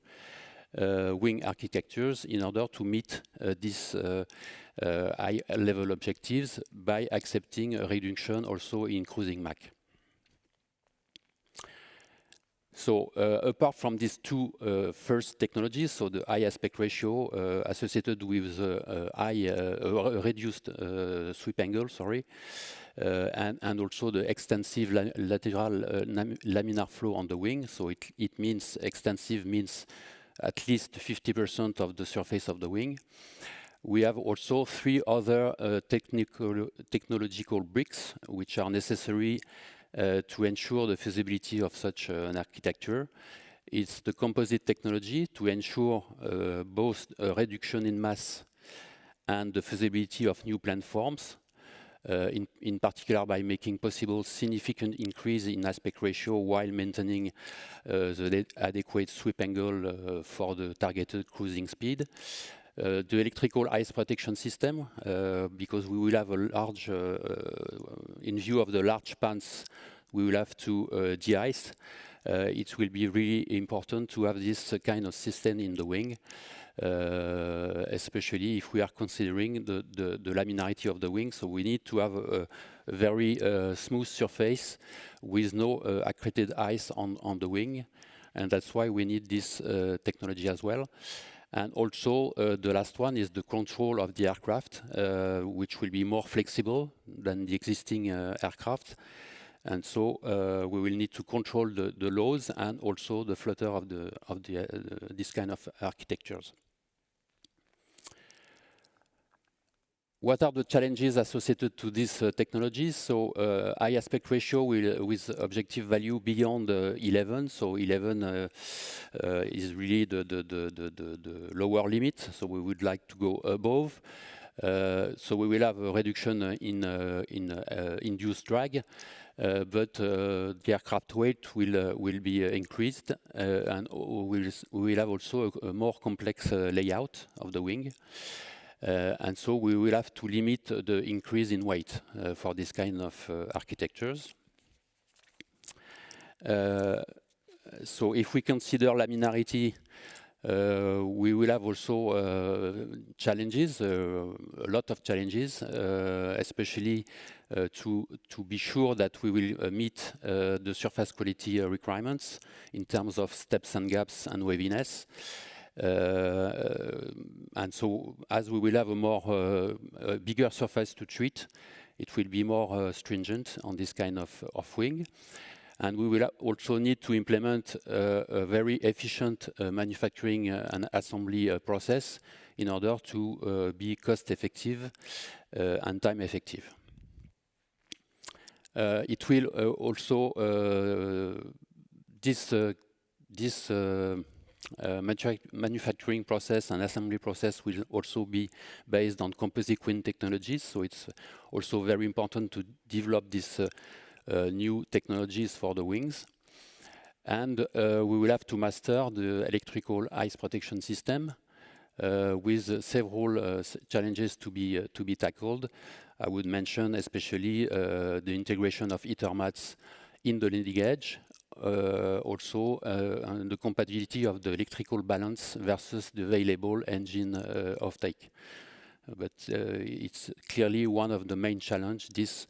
[SPEAKER 12] wing architectures in order to meet these high level objectives by accepting a reduction also in cruising Mach. So apart from these two first technologies, so the high aspect ratio associated with reduced sweep angle, and also the extensive lateral laminar flow on the wing. So it means extensive means at least 50% of the surface of the wing. We have also 3 other technological bricks which are necessary to ensure the feasibility of such an architecture. It's the composite technology to ensure both a reduction in mass and the feasibility of new platforms, in particular by making possible significant increase in aspect ratio while maintaining the adequate sweep angle for the targeted cruising speed. The electrical ice protection system, because we will have a large, in view of the large pans, we will have to de-ice. It will be really important to have this kind of system in the wing, especially if we are considering the laminarity of the wing. So we need to have a very smooth surface with no accreted ice on the wing, and that's why we need this technology as well. And also, the last one is the control of the aircraft, which will be more flexible than the existing aircraft. And so we will need to control the loads and also the flutter of this kind of architectures. what are the challenges associated to these technologies? So high aspect ratio with objective value beyond 11. So 11 is really the lower limit. So we would like to go above. So we will have a reduction in induced drag, but the aircraft weight will be increased, and we will have also a more complex layout of the wing. And so we will have to limit the increase in weight for this kind of architectures. So if we consider laminarity, we will have also challenges, a lot of challenges, especially to be sure that we will meet the surface quality requirements in terms of steps and gaps and waviness. And so as we will have a bigger surface to treat, it will be more stringent on this kind of wing. And we will also need to implement a very efficient manufacturing and assembly process in order to be cost effective and time effective. It will also, this manufacturing process and assembly process will also be based on composite wind technologies. So it's also very important to develop this new technologies for the wings. And we will have to master the electrical ice protection system with several challenges to be tackled. I would mention especially the integration of heater mats in the leading edge, also and the compatibility of the electrical balance versus the available engine offtake. But it's clearly one of the main challenges,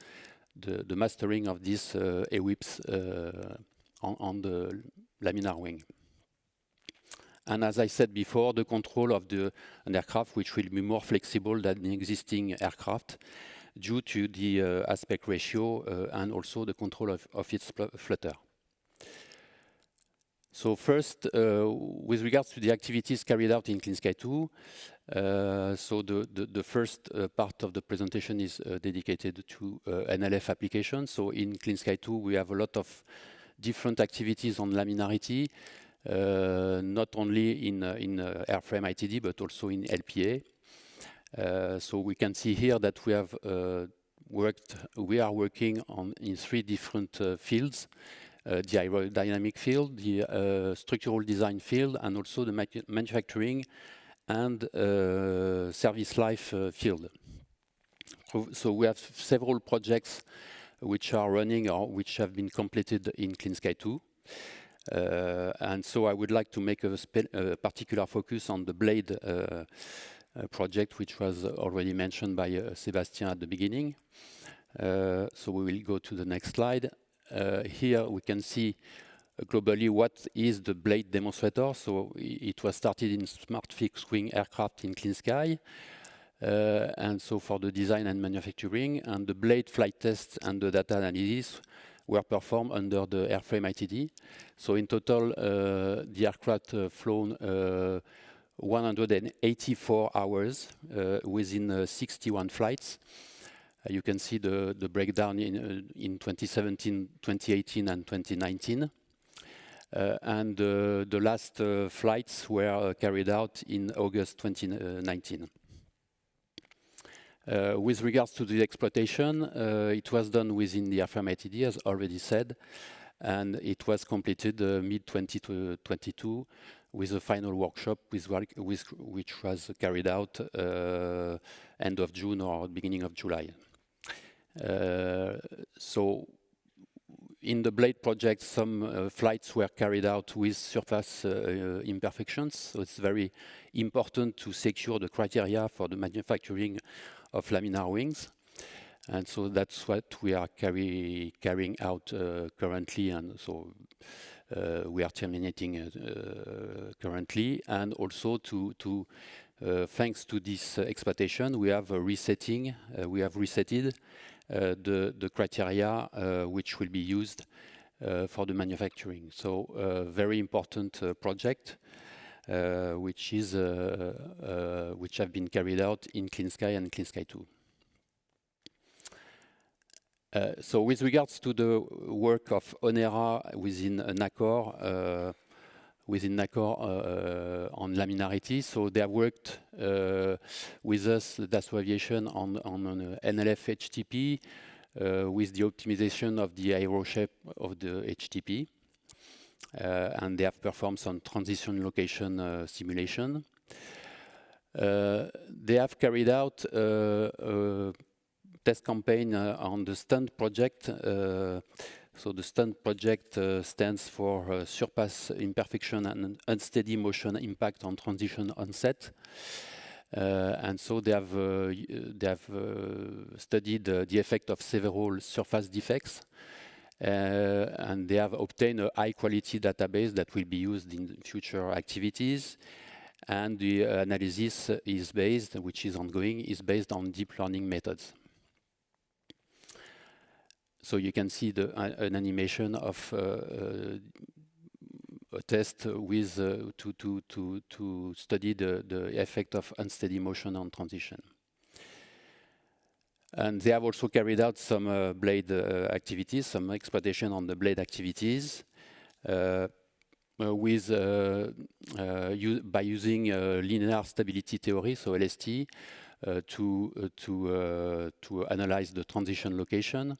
[SPEAKER 12] the mastering of these AWIPs on the laminar wing. And as I said before, the control of an aircraft which will be more flexible than the existing aircraft due to the aspect ratio and also the control of its flutter. So first, with regards to the activities carried out in Clean Sky 2, so the first part of the presentation is dedicated to NLF applications. So in Clean Sky 2, we have a lot of different activities on laminarity, not only in airframe ITD, but also in LPA. So we can see here that we have we are working in 3 different fields. The aerodynamic field, the structural design field, and also the manufacturing and service life field. So we have several projects which are running or which have been completed in Clean Sky 2. And so I would like to make a particular focus on the blade project, which was already mentioned by Sebastien at the beginning. So we will go to the next slide. Here we can see globally what is the blade demonstrator. So it was started in smart fixed wing aircraft in Clean Sky. And so for the design and manufacturing, and the blade flight tests and the data analysis were performed under the airframe ITD. So in total, the aircraft flown 184 hours within 61 flights. You can see the breakdown in 2017, 2018, and 2019. And the last flights were carried out in August 2019. With regards to the exploitation, it was done within the airframe ITD, as already said, and it was completed mid-2022 with a final workshop which was carried out end of June or beginning of July. So in the blade project, some flights were carried out with surface imperfections. So it's very important to secure the criteria for the manufacturing of laminar wings. And so that's what we are carrying out currently. And so we are terminating currently. And also thanks to this exploitation, we have resetted the criteria which will be used for the manufacturing. So a very important project which have been carried out in Clean Sky and Clean Sky 2. So with regards to the work of Onera within Nacor on laminarity, so they have worked with us, Dassault Aviation, on an NLF HTP with the optimization of the aero shape of the HTP. And they have performed some transition location simulation. They have carried out a test campaign on the STUNT project. So the STUNT project stands for Surpass Imperfection and Unsteady Motion Impact on Transition Onset. And so they have studied the effect of several surface defects. And they have obtained a high-quality database that will be used in future activities. And the analysis is based, which is ongoing, is based on deep learning methods. So you can see an animation of a test with to study the effect of unsteady motion on transition. And they have also carried out some blade activities, some exploitation on the blade activities, by using linear stability theory, so LST, to analyze the transition location.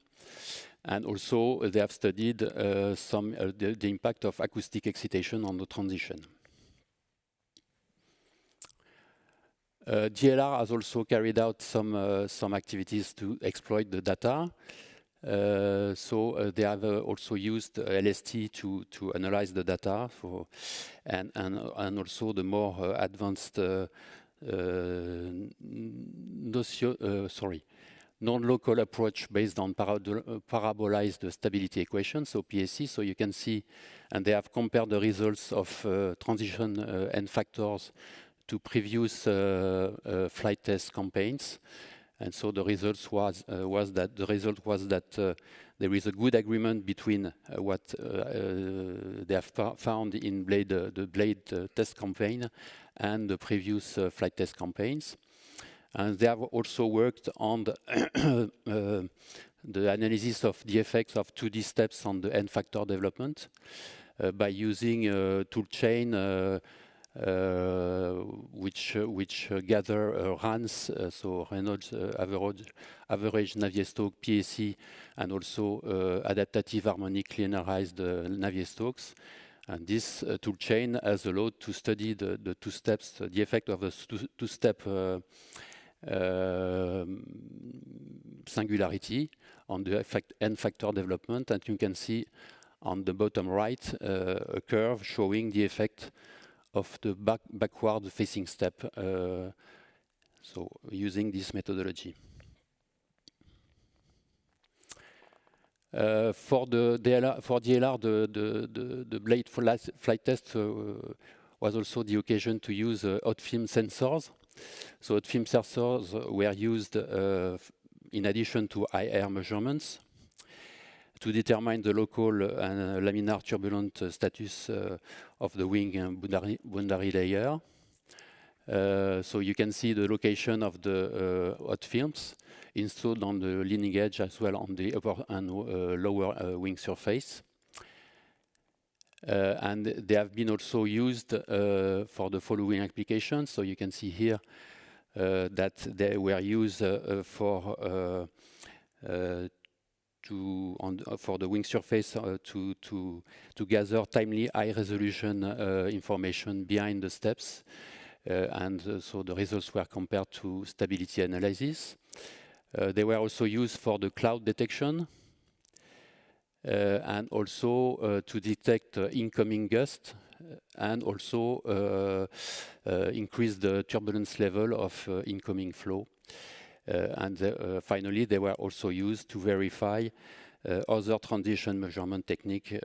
[SPEAKER 12] And also they have studied the impact of acoustic excitation on the transition. DLR has also carried out some activities to exploit the data. So they have also used LST to analyze the data and also the more advanced non-local approach based on parabolized stability equations, so PSE. So you can see, and they have compared the results of transition n factors to previous flight test campaigns. And so the result was that there is a good agreement between what they have found in the blade test campaign and the previous flight test campaigns. And they have also worked on the analysis of the effects of 2D steps on the n-factor development by using a toolchain which gather RANS, so Reynolds average Navier-Stokes PSE, and also adaptative harmonic linearized Navier-Stokes. And this toolchain has allowed to study the two steps, the effect of the two-step singularity on the n-factor development. And you can see on the bottom right a curve showing the effect of the backward facing step, so using this methodology. For DLR, the blade flight test was also the occasion to use hot film sensors. So hot film sensors were used in addition to IR measurements to determine the local and laminar turbulent status of the wing boundary layer. So you can see the location of the hot films installed on the leading edge as well on the upper and lower wing surface. And they have been also used for the following applications. So you can see here that they were used for the wing surface to gather timely high resolution information behind the steps. So the results were compared to stability analysis. They were also used for the cloud detection and also to detect incoming gust and also increase the turbulence level of incoming flow. Finally, they were also used to verify other transition measurement technique,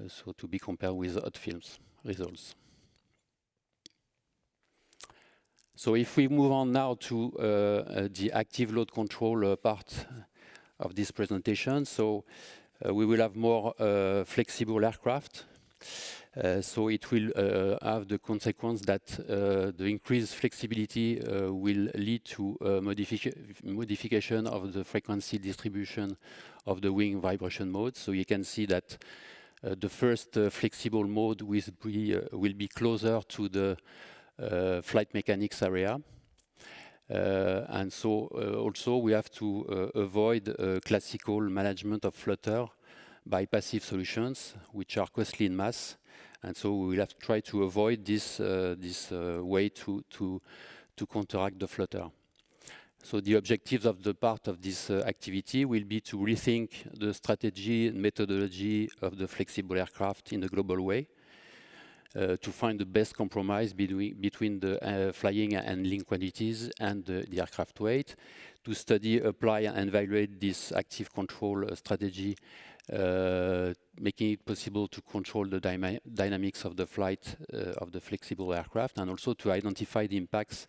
[SPEAKER 12] so to be compared with hot films results. So if we move on now to the active load control part of this presentation, so we will have more flexible aircraft. So it will have the consequence that the increased flexibility will lead to modification of the frequency distribution of the wing vibration mode. So you can see that the first flexible mode will be closer to the flight mechanics area. And so also we have to avoid classical management of flutter by passive solutions, which are costly in mass. And so we will have to try to avoid this way to counteract the flutter. So the objectives of the part of this activity will be to rethink the strategy and methodology of the flexible aircraft in a global way, to find the best compromise between the flying and handling quantities and the aircraft weight, to study, apply, and evaluate this active control strategy, making it possible to control the dynamics of the flight of the flexible aircraft, and also to identify the impacts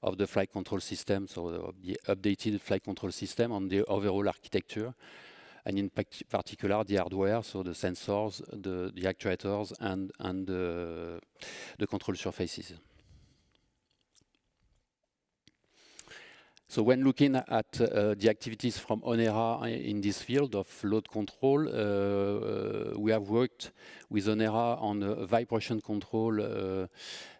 [SPEAKER 12] of the flight control system, so the updated flight control system on the overall architecture, and in particular the hardware, so the sensors, the actuators, and the control surfaces. So when looking at the activities from Onera in this field of load control, we have worked with Onera on vibration control.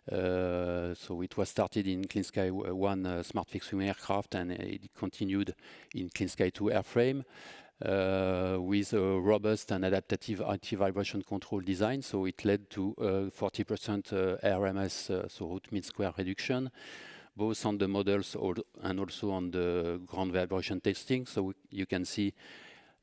[SPEAKER 12] So it was started in Clean Sky 1 smart fixed wing aircraft, and it continued in Clean Sky 2 airframe. With a robust and adaptive anti-vibration control design, so it led to 40% RMS, so root mean square reduction, both on the models and also on the ground vibration testing. So you can see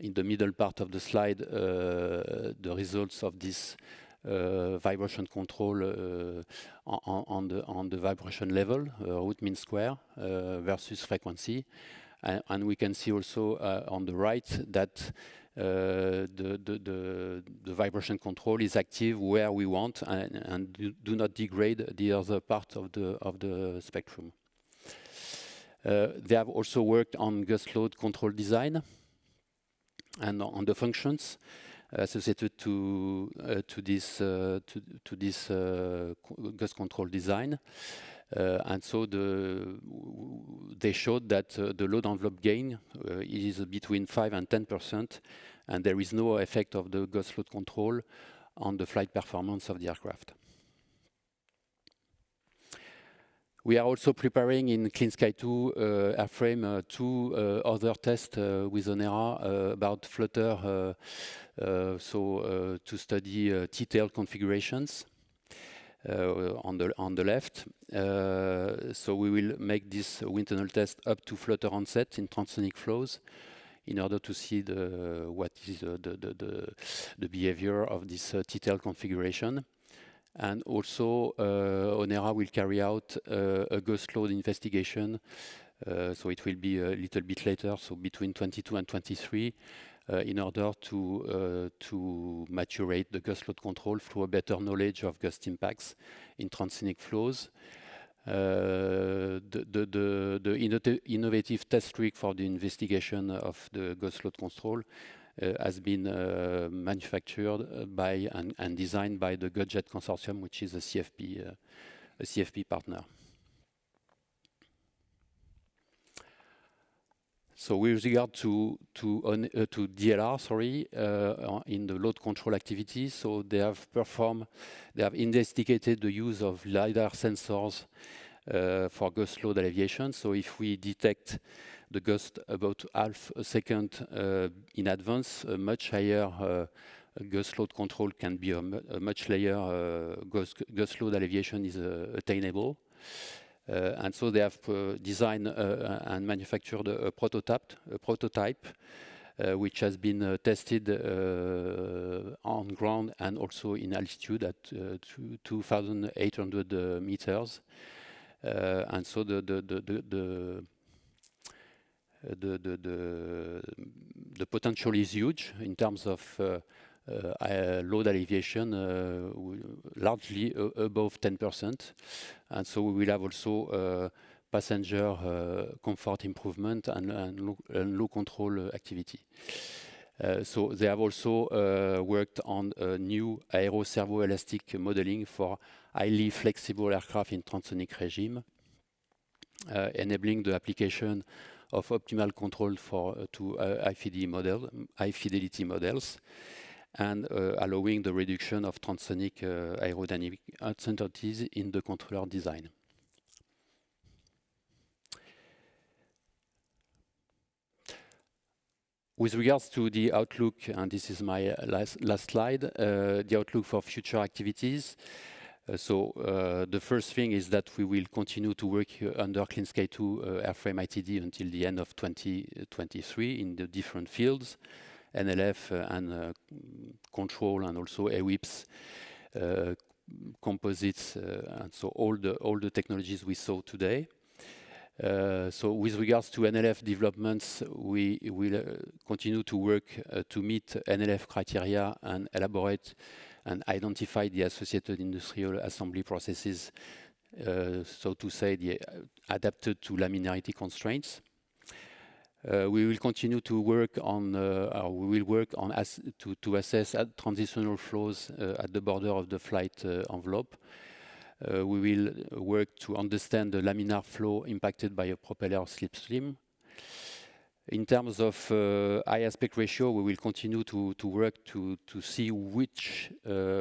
[SPEAKER 12] in the middle part of the slide the results of this vibration control on the vibration level, root mean square versus frequency. And we can see also on the right that the vibration control is active where we want and do not degrade the other part of the spectrum. They have also worked on gust load control design and on the functions associated to this gust control design. And so they showed that the load envelope gain is between 5 and 10%, and there is no effect of the gust load control on the flight performance of the aircraft. We are also preparing in Clean Sky 2 airframe 2 other tests with Onera about flutter, to study T-tail configurations. On the left. So we will make this wind tunnel test up to flutter onset in transonic flows in order to see what is the behavior of this T-tail configuration. And also Onera will carry out a gust load investigation. So it will be a little bit later, so between 22 and 23, in order to maturate the gust load control through a better knowledge of gust impacts in transonic flows. The innovative test rig for the investigation of the gust load control has been manufactured by and designed by the GutJet Consortium, which is a CFP partner. So with regard to DLR, in the load control activities, so they have investigated the use of LiDAR sensors for gust load aviation. So if we detect the gust about half a second in advance, a much higher gust load control can be a much higher gust load aviation is attainable. And so they have designed and manufactured a prototype which has been tested on ground and also in altitude at 2,800 meters. And so the potential is huge in terms of load aviation, largely above 10%. And so we will have also passenger comfort improvement and low control activity. So they have also worked on a new aero-servo-elastic modeling for highly flexible aircraft in transonic regime, enabling the application of optimal control to high fidelity models, and allowing the reduction of transonic aerodynamic uncertainties in the controller design. With regards to the outlook, and this is my last slide, the outlook for future activities. The first thing is that we will continue to work under Clean Sky 2 airframe ITD until the end of 2023 in the different fields, NLF and control, and also AWIPS, composites, and so all the technologies we saw today. So with regards to NLF developments, we will continue to work to meet NLF criteria and elaborate and identify the associated industrial assembly processes, so to say, adapted to laminarity constraints. We will continue to work on, to assess transitional flows at the border of the flight envelope. We will work to understand the laminar flow impacted by a propeller slipstream. In terms of high aspect ratio, we will continue to work to see which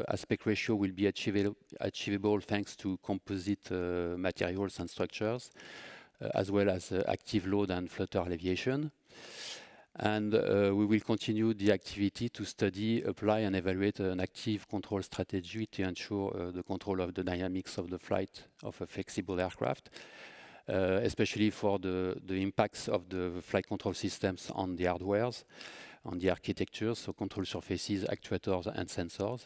[SPEAKER 12] aspect ratio will be achievable thanks to composite materials and structures, as well as active load and flutter alleviation. And we will continue the activity to study, apply, and evaluate an active control strategy to ensure the control of the dynamics of the flight of a flexible aircraft, especially for the impacts of the flight control systems on the hardwares, on the architectures, so control surfaces, actuators, and sensors.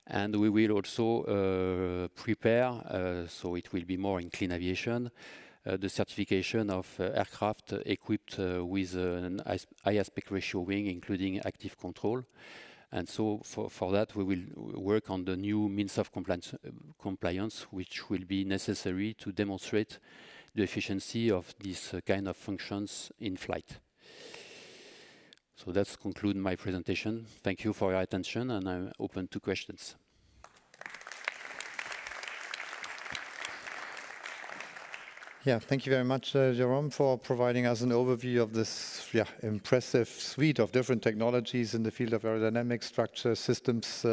[SPEAKER 12] And we will also prepare, so it will be more in clean aviation, the certification of aircraft equipped with an high aspect ratio wing, including active control. And so for that, we will work on the new means of compliance, which will be necessary to demonstrate the efficiency of these kind of functions in flight. So that's conclude my presentation. Thank you for your attention, and I'm open to questions.
[SPEAKER 1] Yeah, thank you very much, Jerome, for providing us an overview of this impressive suite of different technologies in the field of aerodynamic structure systems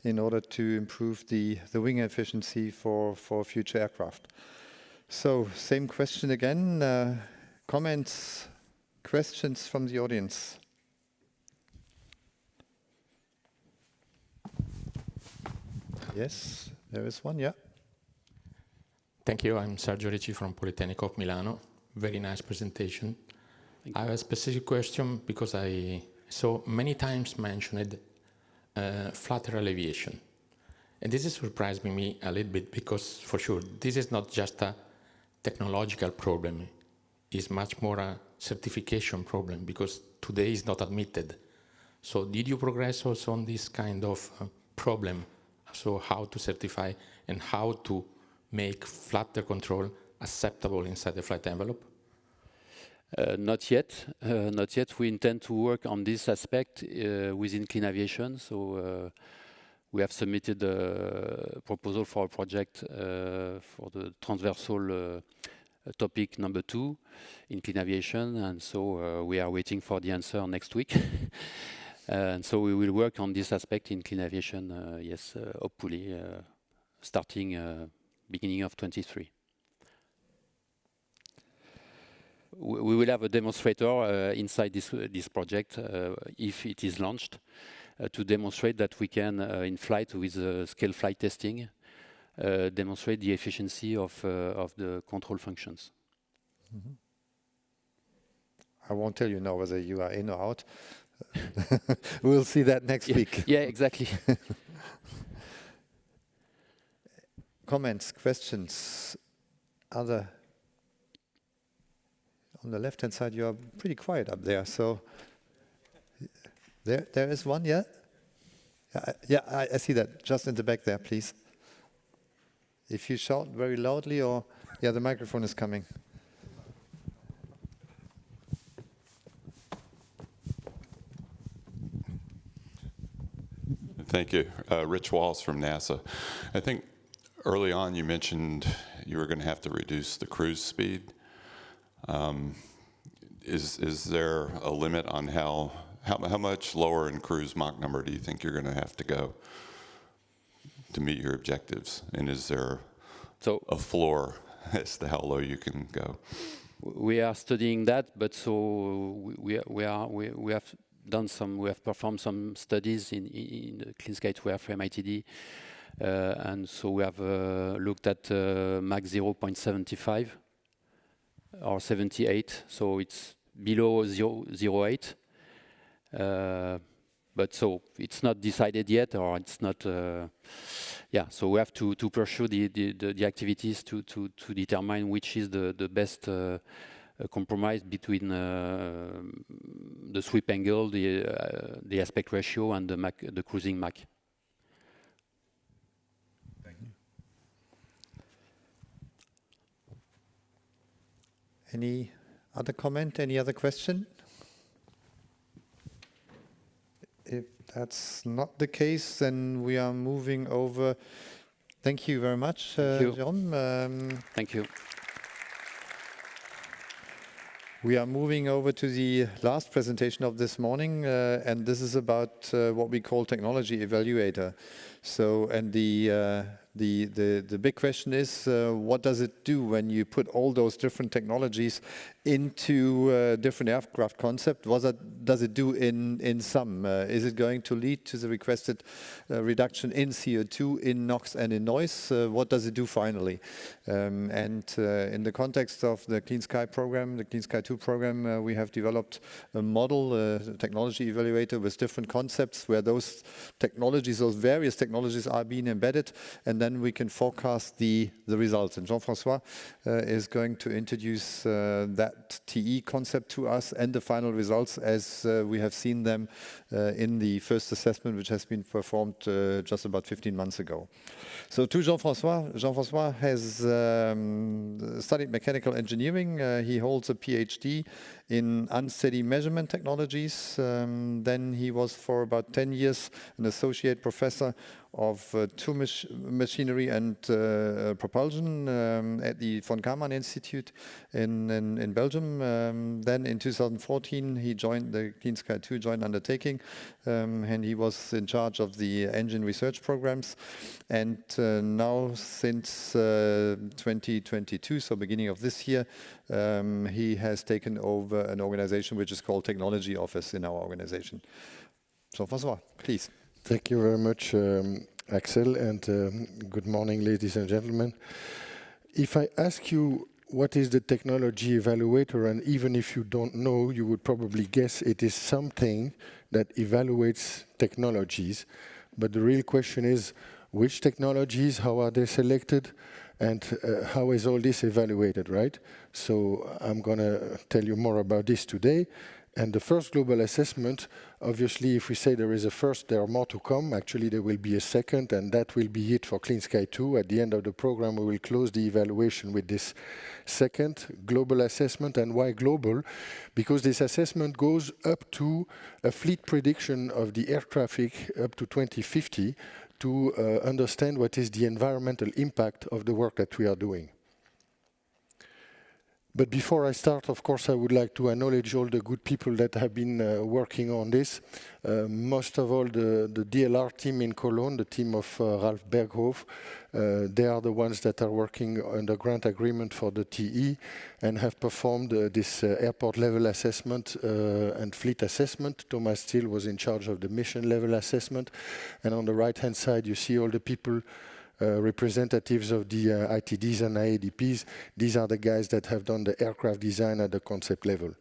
[SPEAKER 1] in order to improve the wing efficiency for future aircraft. So, same question again. Comments, questions from the audience? Yes, there is one, yeah.
[SPEAKER 13] Thank you. I'm Sergio Ricci from Politecnico of Milano. Very nice presentation. I have a specific question because I saw many times mentioned flutter alleviation. And this is surprising me a little bit because, for sure, this is not just a technological problem. It's much more a certification problem because today is not admitted. So did you progress also on this kind of problem? So how to certify and how to make flutter control acceptable inside the flight envelope?
[SPEAKER 12] Not yet. Not yet. We intend to work on this aspect within Clean Aviation. So we have submitted a proposal for a project for the transversal topic number 2 in Clean Aviation. And so we are waiting for the answer next week. And so we will work on this aspect in Clean Aviation, yes, hopefully, starting beginning of 23. We will have a demonstrator inside this project, if it is launched, to demonstrate that we can, in flight with scale flight testing, demonstrate the efficiency of the control functions.
[SPEAKER 1] Mm-hmm. I won't tell you now whether you are in or out. We'll see that next week.
[SPEAKER 12] Yeah, exactly.
[SPEAKER 1] Comments, questions, other? On the left-hand side, you are pretty quiet up there. So there is one, yeah? Yeah, I see that. Just in the back there, please. If you shout very loudly or... Yeah, the microphone is coming.
[SPEAKER 14] Thank you. Rich Walls from NASA. I think early on you mentioned you were going to have to reduce the cruise speed. Is there a limit on how much lower in cruise Mach number do you think you're going to have to go to meet your objectives? And is there a floor as to how low you can go?
[SPEAKER 12] We are studying that, but so we have performed some studies in the Clean Sky 2 airframe ITD, and so we have looked at Mach 0.75 or 78, so it's below 0.08. But so it's not decided yet, or it's not. Yeah, so we have to pursue the activities to determine which is the best compromise between the sweep angle, the aspect ratio, and the cruising Mach.
[SPEAKER 1] Thank you. Any other comment? Any other question? If that's not the case, then we are moving over. Thank you very much, Jerome.
[SPEAKER 12] Thank you.
[SPEAKER 1] We are moving over to the last presentation of this morning, and this is about what we call technology evaluator. So, and the big question is, what does it do when you put all those different technologies into different aircraft concept? What does it do in sum? Is it going to lead to the requested reduction in CO2, in NOx and in noise? What does it do finally? And in the context of the Clean Sky program, the Clean Sky 2 program, we have developed a model, a technology evaluator with different concepts where those technologies, those various technologies are being embedded, and then we can forecast the results. And Jean-Francois is going to introduce that TE concept to us and the final results as we have seen them in the first assessment, which has been performed just about 15 months ago. So to Jean-Francois. Jean-Francois has studied mechanical engineering. He holds a PhD in unsteady measurement technologies. Then he was for about 10 years an associate professor of machinery and propulsion at the von Karman Institute in Belgium. Then in 2014 he joined the Clean Sky 2 joint undertaking, and he was in charge of the engine research programs. And now since 2022, so beginning of this year, he has taken over an organization which is called Technology Office in our organization. So François, please.
[SPEAKER 10] Thank you very much, Axel, and good morning, ladies and gentlemen. If I ask you what is the technology evaluator, and even if you don't know, you would probably guess it is something that evaluates technologies. But the real question is, which technologies, how are they selected, and how is all this evaluated, right? So I'm going to tell you more about this today. And the first global assessment, obviously, if we say there is a first, there are more to come. Actually, there will be a second, and that will be it for Clean Sky 2. At the end of the program, we will close the evaluation with this second global assessment. And why global? Because this assessment goes up to a fleet prediction of the air traffic up to 2050 to understand what is the environmental impact of the work that we are doing. But before I start, of course, I would like to acknowledge all the good people that have been working on this. Most of all, the DLR team in Cologne, the team of Ralf Berghof. They are the ones that are working on the grant agreement for the TE and have performed this airport level assessment and fleet assessment. Thomas Steele was in charge of the mission level assessment. And on the right-hand side, you see all the people representatives of the ITDs and IADPs. These are the guys that have done the aircraft design at the concept level.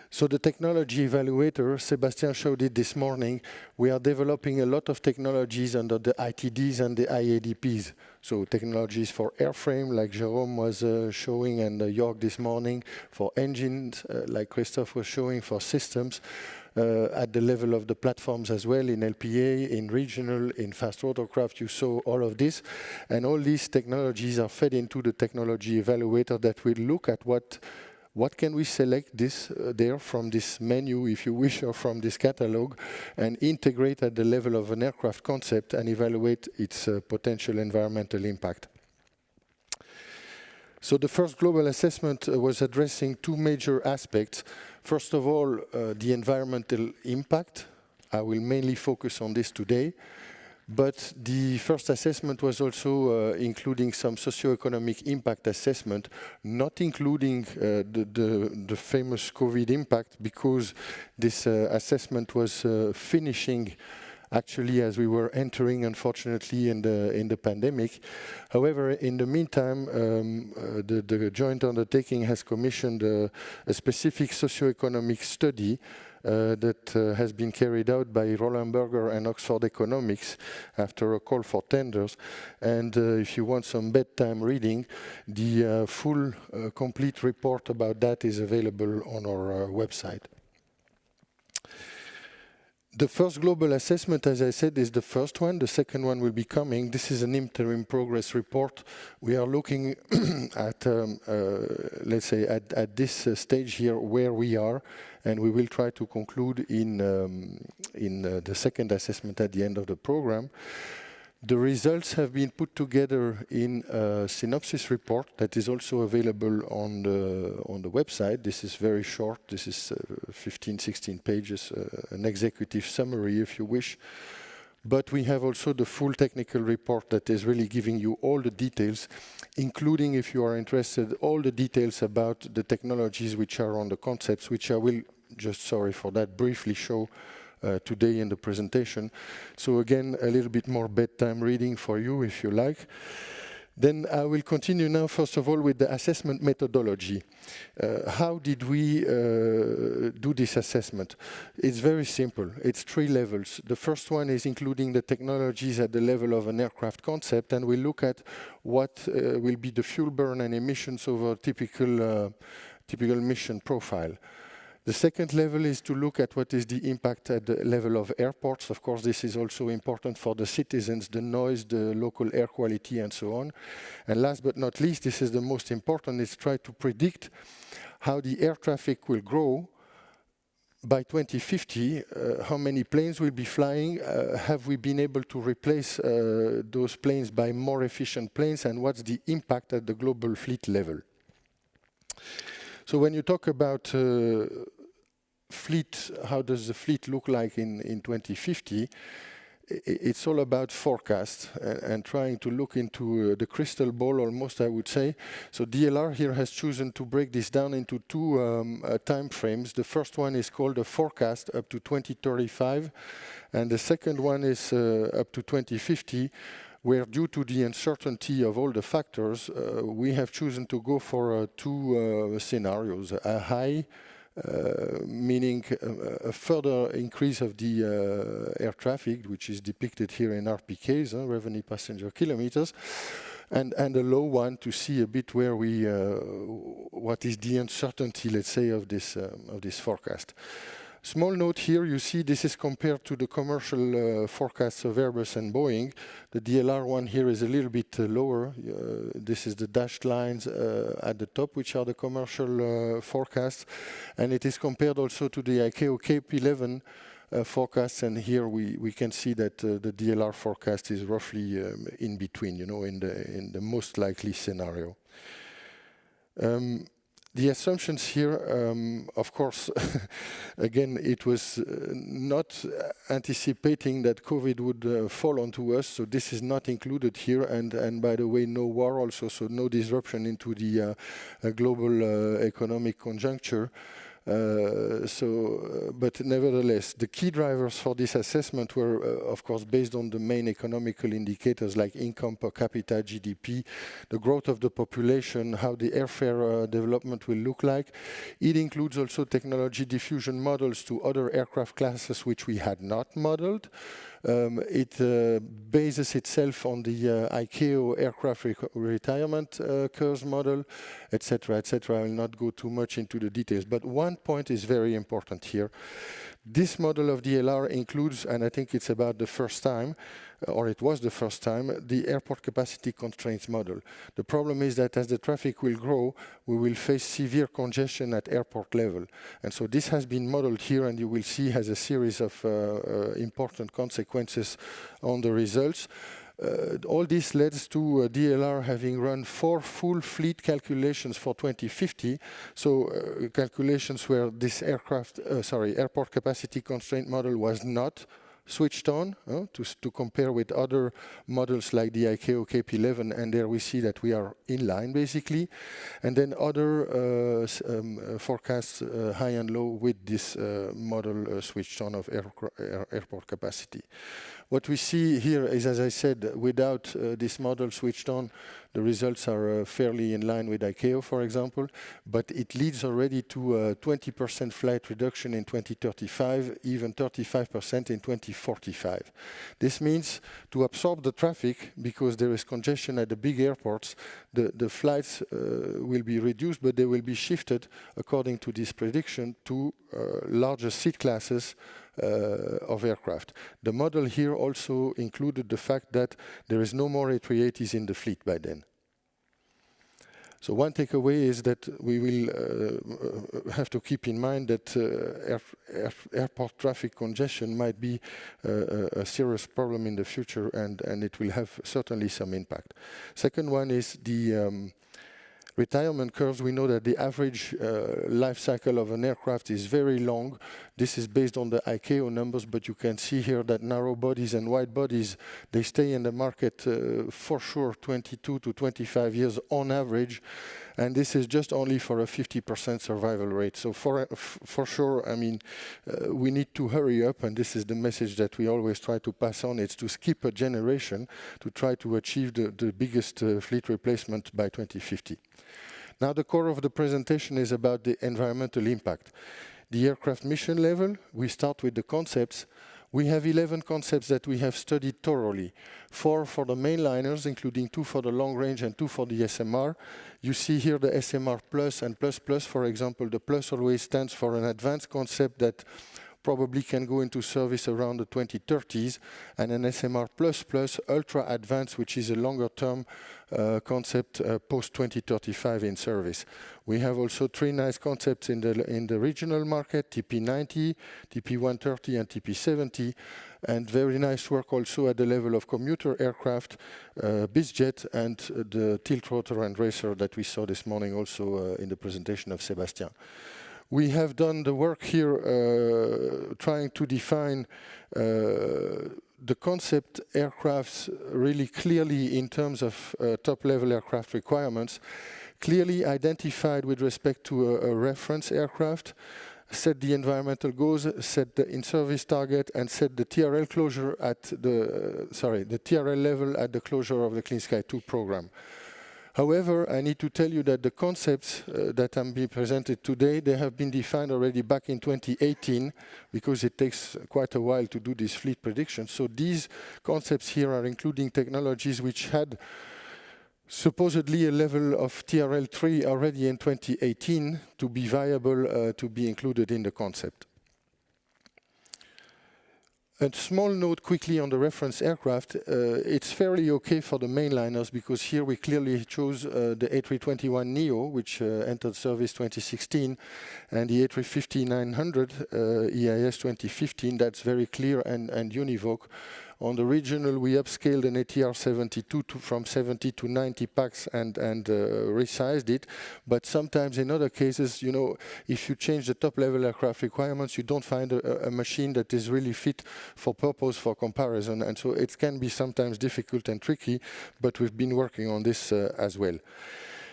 [SPEAKER 10] So the technology evaluator, Sebastien showed it this morning. We are developing a lot of technologies under the ITDs and the IADPs. So technologies for airframe, like Jerome was showing, and Jörg this morning, for engines, like Christophe was showing, for systems. At the level of the platforms as well, in LPA, in regional, in fast rotorcraft, you saw all of this. And all these technologies are fed into the technology evaluator that will look at what what can we select there from this menu, if you wish, or from this catalog, and integrate at the level of an aircraft concept and evaluate its potential environmental impact. So the first global assessment was addressing two major aspects. First of all, the environmental impact. I will mainly focus on this today. But the first assessment was also including some socio-economic impact assessment, not including the famous COVID impact, because this assessment was finishing actually as we were entering, unfortunately, in the pandemic. However, in the meantime, the joint undertaking has commissioned a specific socio-economic study that has been carried out by Roland Berger and Oxford Economics after a call for tenders. And if you want some bedtime reading, the full complete report about that is available on our website. The first global assessment, as I said, is the first one. The second one will be coming. This is an interim progress report. We are looking at, let's say, at this stage here where we are, and we will try to conclude in the second assessment at the end of the program. The results have been put together in a synopsis report that is also available on the website. This is very short. This is 15, 16 pages, an executive summary, if you wish. But we have also the full technical report that is really giving you all the details, including, if you are interested, all the details about the technologies which are on the concepts, which I will just, sorry for that, briefly show today in the presentation. So again, a little bit more bedtime reading for you, if you like. Then I will continue now, first of all, with the assessment methodology. How did we do this assessment? It's very simple. It's 3 levels. The first one is including the technologies at the level of an aircraft concept, and we look at what will be the fuel burn and emissions over a typical mission profile. The second level is to look at what is the impact at the level of airports. Of course, this is also important for the citizens, the noise, the local air quality, and so on. And last but not least, this is the most important, is try to predict how the air traffic will grow by 2050, how many planes will be flying, have we been able to replace those planes by more efficient planes, and what's the impact at the global fleet level. So when you talk about fleet, how does the fleet look like in 2050? It's all about forecast and trying to look into the crystal ball almost, I would say. So DLR here has chosen to break this down into 2 time frames. The first one is called a forecast up to 2035, and the second one is up to 2050, where due to the uncertainty of all the factors, we have chosen to go for 2 scenarios. A high, meaning a further increase of the air traffic, which is depicted here in RPKs, revenue passenger kilometers, and a low one to see a bit where we, what is the uncertainty, let's say, of this forecast. Small note here, you see this is compared to the commercial forecasts of Airbus and Boeing. The DLR one here is a little bit lower. This is the dashed lines at the top, which are the commercial forecasts. And it is compared also to the ICAO Cape 11 forecasts. And here we can see that the DLR forecast is roughly in between, you know, in the most likely scenario. The assumptions here, of course, again, it was not anticipating that COVID would fall onto us, so this is not included here. And by the way, no war also, so no disruption into the global economic conjuncture. But nevertheless, the key drivers for this assessment were, of course, based on the main economical indicators like income per capita, GDP, the growth of the population, how the airfare development will look like. It includes also technology diffusion models to other aircraft classes which we had not modeled. It bases itself on the ICAO aircraft retirement curves model, etc., etc. I will not go too much into the details, but one point is very important here. This model of DLR includes, and I think it's about the first time, or it was the first time, the airport capacity constraints model. The problem is that as the traffic will grow, we will face severe congestion at airport level. And so this has been modeled here, and you will see has a series of important consequences on the results. All this leads to DLR having run 4 full fleet calculations for 2050. So calculations where this airport capacity constraint model was not switched on to compare with other models like the ICAO KP11, and there we see that we are in line basically. And then other forecasts, high and low, with this model switched on of airport capacity. What we see here is, as I said, without this model switched on, the results are fairly in line with ICAO, for example, but it leads already to a 20% flight reduction in 2035, even 35% in 2045. This means to absorb the traffic, because there is congestion at the big airports, the flights will be reduced, but they will be shifted, according to this prediction, to larger seat classes of aircraft. The model here also included the fact that there is no more A380s in the fleet by then. So one takeaway is that we will have to keep in mind that airport traffic congestion might be a serious problem in the future, and it will have certainly some impact. Second one is the retirement curves. We know that the average life cycle of an aircraft is very long. This is based on the ICAO numbers, but you can see here that narrow bodies and wide bodies, they stay in the market for sure 22 to 25 years on average, and this is just only for a 50% survival rate. So for sure, I mean, we need to hurry up, and this is the message that we always try to pass on. It's to skip a generation to try to achieve the biggest fleet replacement by 2050. Now the core of the presentation is about the environmental impact. The aircraft mission level, we start with the concepts. We have 11 concepts that we have studied thoroughly. 4 for the mainliners, including 2 for the long range and 2 for the SMR. You see here the SMR Plus and Plus Plus, for example. The Plus always stands for an advanced concept that probably can go into service around the 2030s, and an SMR Plus Plus Ultra Advanced, which is a longer term concept post-2035 in service. We have also 3 nice concepts in the regional market, TP90, TP130 and TP70, and very nice work also at the level of commuter aircraft, BizJet, and the tilt rotor and racer that we saw this morning also in the presentation of Sebastien. We have done the work here trying to define the concept aircrafts really clearly in terms of top-level aircraft requirements, clearly identified with respect to a reference aircraft, set the environmental goals, set the in-service target, and set the TRL closure at the TRL level at the closure of the Clean Sky 2 program. However, I need to tell you that the concepts that I'm being presented today, they have been defined already back in 2018, because it takes quite a while to do these fleet predictions. So these concepts here are including technologies which had supposedly a level of TRL3 already in 2018 to be viable to be included in the concept. A small note quickly on the reference aircraft. It's fairly okay for the mainliners, because here we clearly chose the A321neo, which entered service 2016, and the A350-900 EIS 2015. That's very clear and univoque. On the regional, we upscaled an ATR 72 from 70 to 90 packs and resized it. But sometimes in other cases, you know, if you change the top-level aircraft requirements, you don't find a machine that is really fit for purpose for comparison. And so it can be sometimes difficult and tricky, but we've been working on this as well.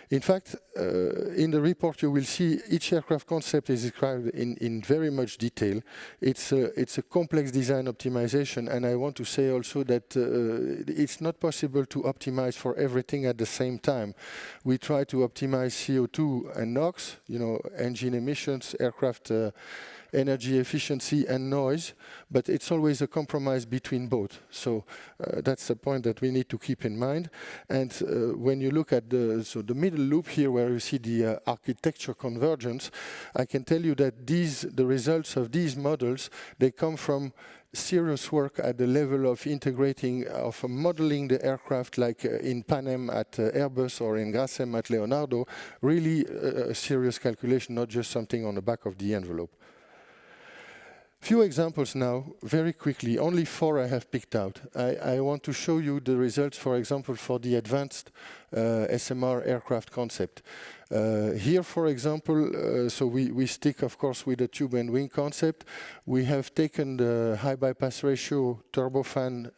[SPEAKER 10] In fact, in the report you will see each aircraft concept is described in very much detail. It's a complex design optimization, and I want to say also that it's not possible to optimize for everything at the same time. We try to optimize CO2 and NOx, you know, engine emissions, aircraft energy efficiency and noise, but it's always a compromise between both. So that's a point that we need to keep in mind. And when you look at the middle loop here, where you see the architecture convergence, I can tell you that the results of these models, they come from serious work at the level of integrating, of modeling the aircraft, like in Panem at Airbus or in Grassem at Leonardo. Really a serious calculation, not just something on the back of the envelope. Few examples now, very quickly, only 4 I have picked out. I want to show you the results, for example, for the advanced SMR aircraft concept. Here, for example, so we stick, of course, with the tube and wing concept. We have taken the high bypass ratio turbofan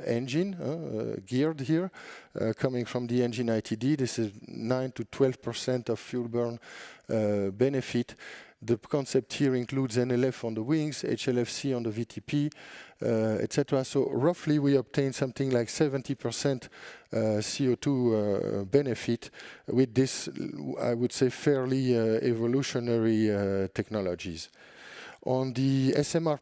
[SPEAKER 10] engine, geared here, coming from the engine ITD. This is 9 to 12% of fuel burn benefit. The concept here includes NLF on the wings, HLFC on the VTP, etc. So roughly we obtain something like 70% CO2 benefit with this, I would say, fairly evolutionary technologies. On the SMR++,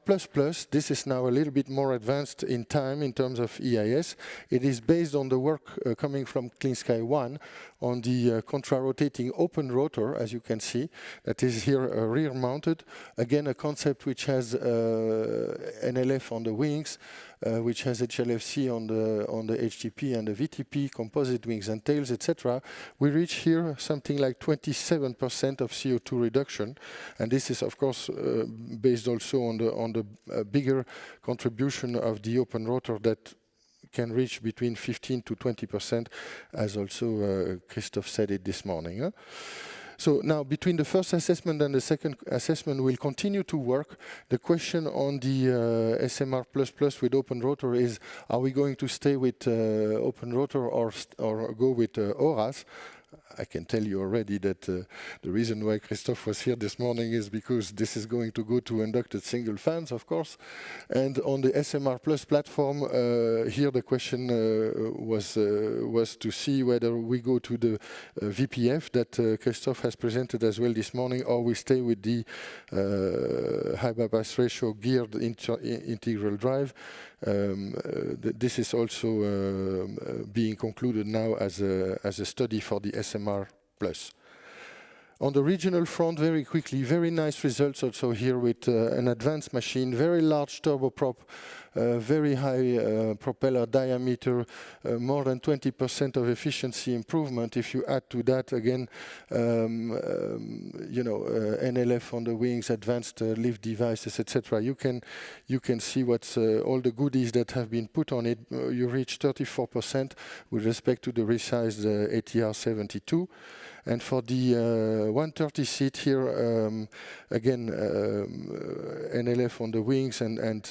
[SPEAKER 10] this is now a little bit more advanced in time in terms of EIS. It is based on the work coming from Clean Sky 1 on the contra-rotating open rotor, as you can see. That is here rear-mounted. Again, a concept which has NLF on the wings, which has HLFC on the HTP and the VTP, composite wings and tails, etc. We reach here something like 27% of CO2 reduction, and this is, of course, based also on the bigger contribution of the open rotor that can reach between 15 to 20%, as also Christophe said it this morning. So now, between the first assessment and the second assessment, we'll continue to work. The question on the SMR++ with open rotor is, are we going to stay with open rotor or go with ORAS? I can tell you already that the reason why Christophe was here this morning is because this is going to go to inducted single fans, of course. And on the SMR Plus platform, here the question was to see whether we go to the VPF that Christophe has presented as well this morning, or we stay with the high bypass ratio geared integral drive. This is also being concluded now as a study for the SMR Plus. On the regional front, very quickly, very nice results also here with an advanced machine, very large turboprop, very high propeller diameter, more than 20% of efficiency improvement. If you add to that again, NLF on the wings, advanced lift devices, etc. You can see what's all the goodies that have been put on it. You reach 34% with respect to the resized ATR 72. And for the 130 seat here, again, NLF on the wings and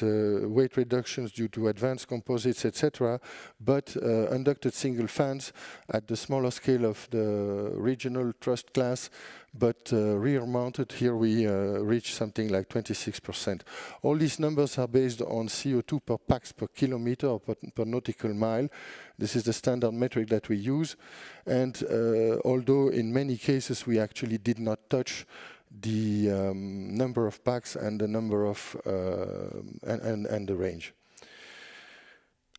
[SPEAKER 10] weight reductions due to advanced composites, etc. But unducted single fans at the smaller scale of the regional thrust class, but rear-mounted, here we reach something like 26%. All these numbers are based on CO2 per pax per kilometer or per nautical mile. This is the standard metric that we use. And although in many cases we actually did not touch the number of pax and the number of and the range.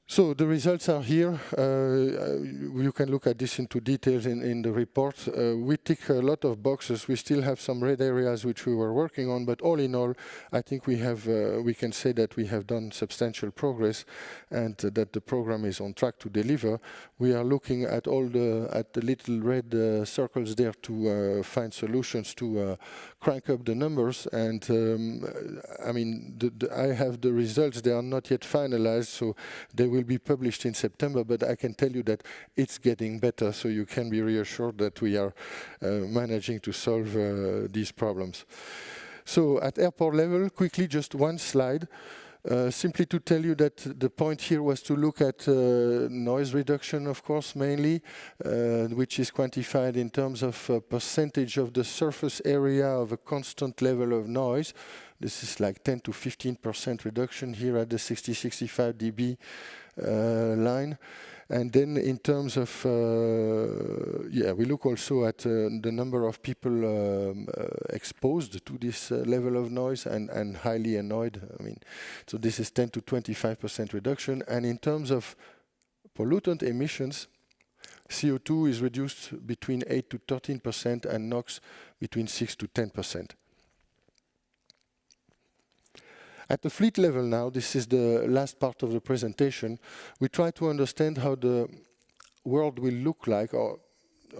[SPEAKER 10] So the results are here. You can look at this into details in the report. We tick a lot of boxes. We still have some red areas which we were working on, but all in all, I think we can say that we have done substantial progress and that the program is on track to deliver. We are looking at the little red circles there to find solutions to crank up the numbers. And I mean, I have the results. They are not yet finalized, so they will be published in September, but I can tell you that it's getting better, so you can be reassured that we are managing to solve these problems. So at airport level, quickly, just one slide, simply to tell you that the point here was to look at noise reduction, of course, mainly, which is quantified in terms of percentage of the surface area of a constant level of noise. This is like 10 to 15% reduction here at the 60-65 dB line. And then in terms of, we look also at the number of people exposed to this level of noise and highly annoyed. I mean, so this is 10 to 25% reduction. And in terms of pollutant emissions, CO2 is reduced between 8 to 13% and NOx between 6 to 10%. At the fleet level now, this is the last part of the presentation, we try to understand how the world will look like, or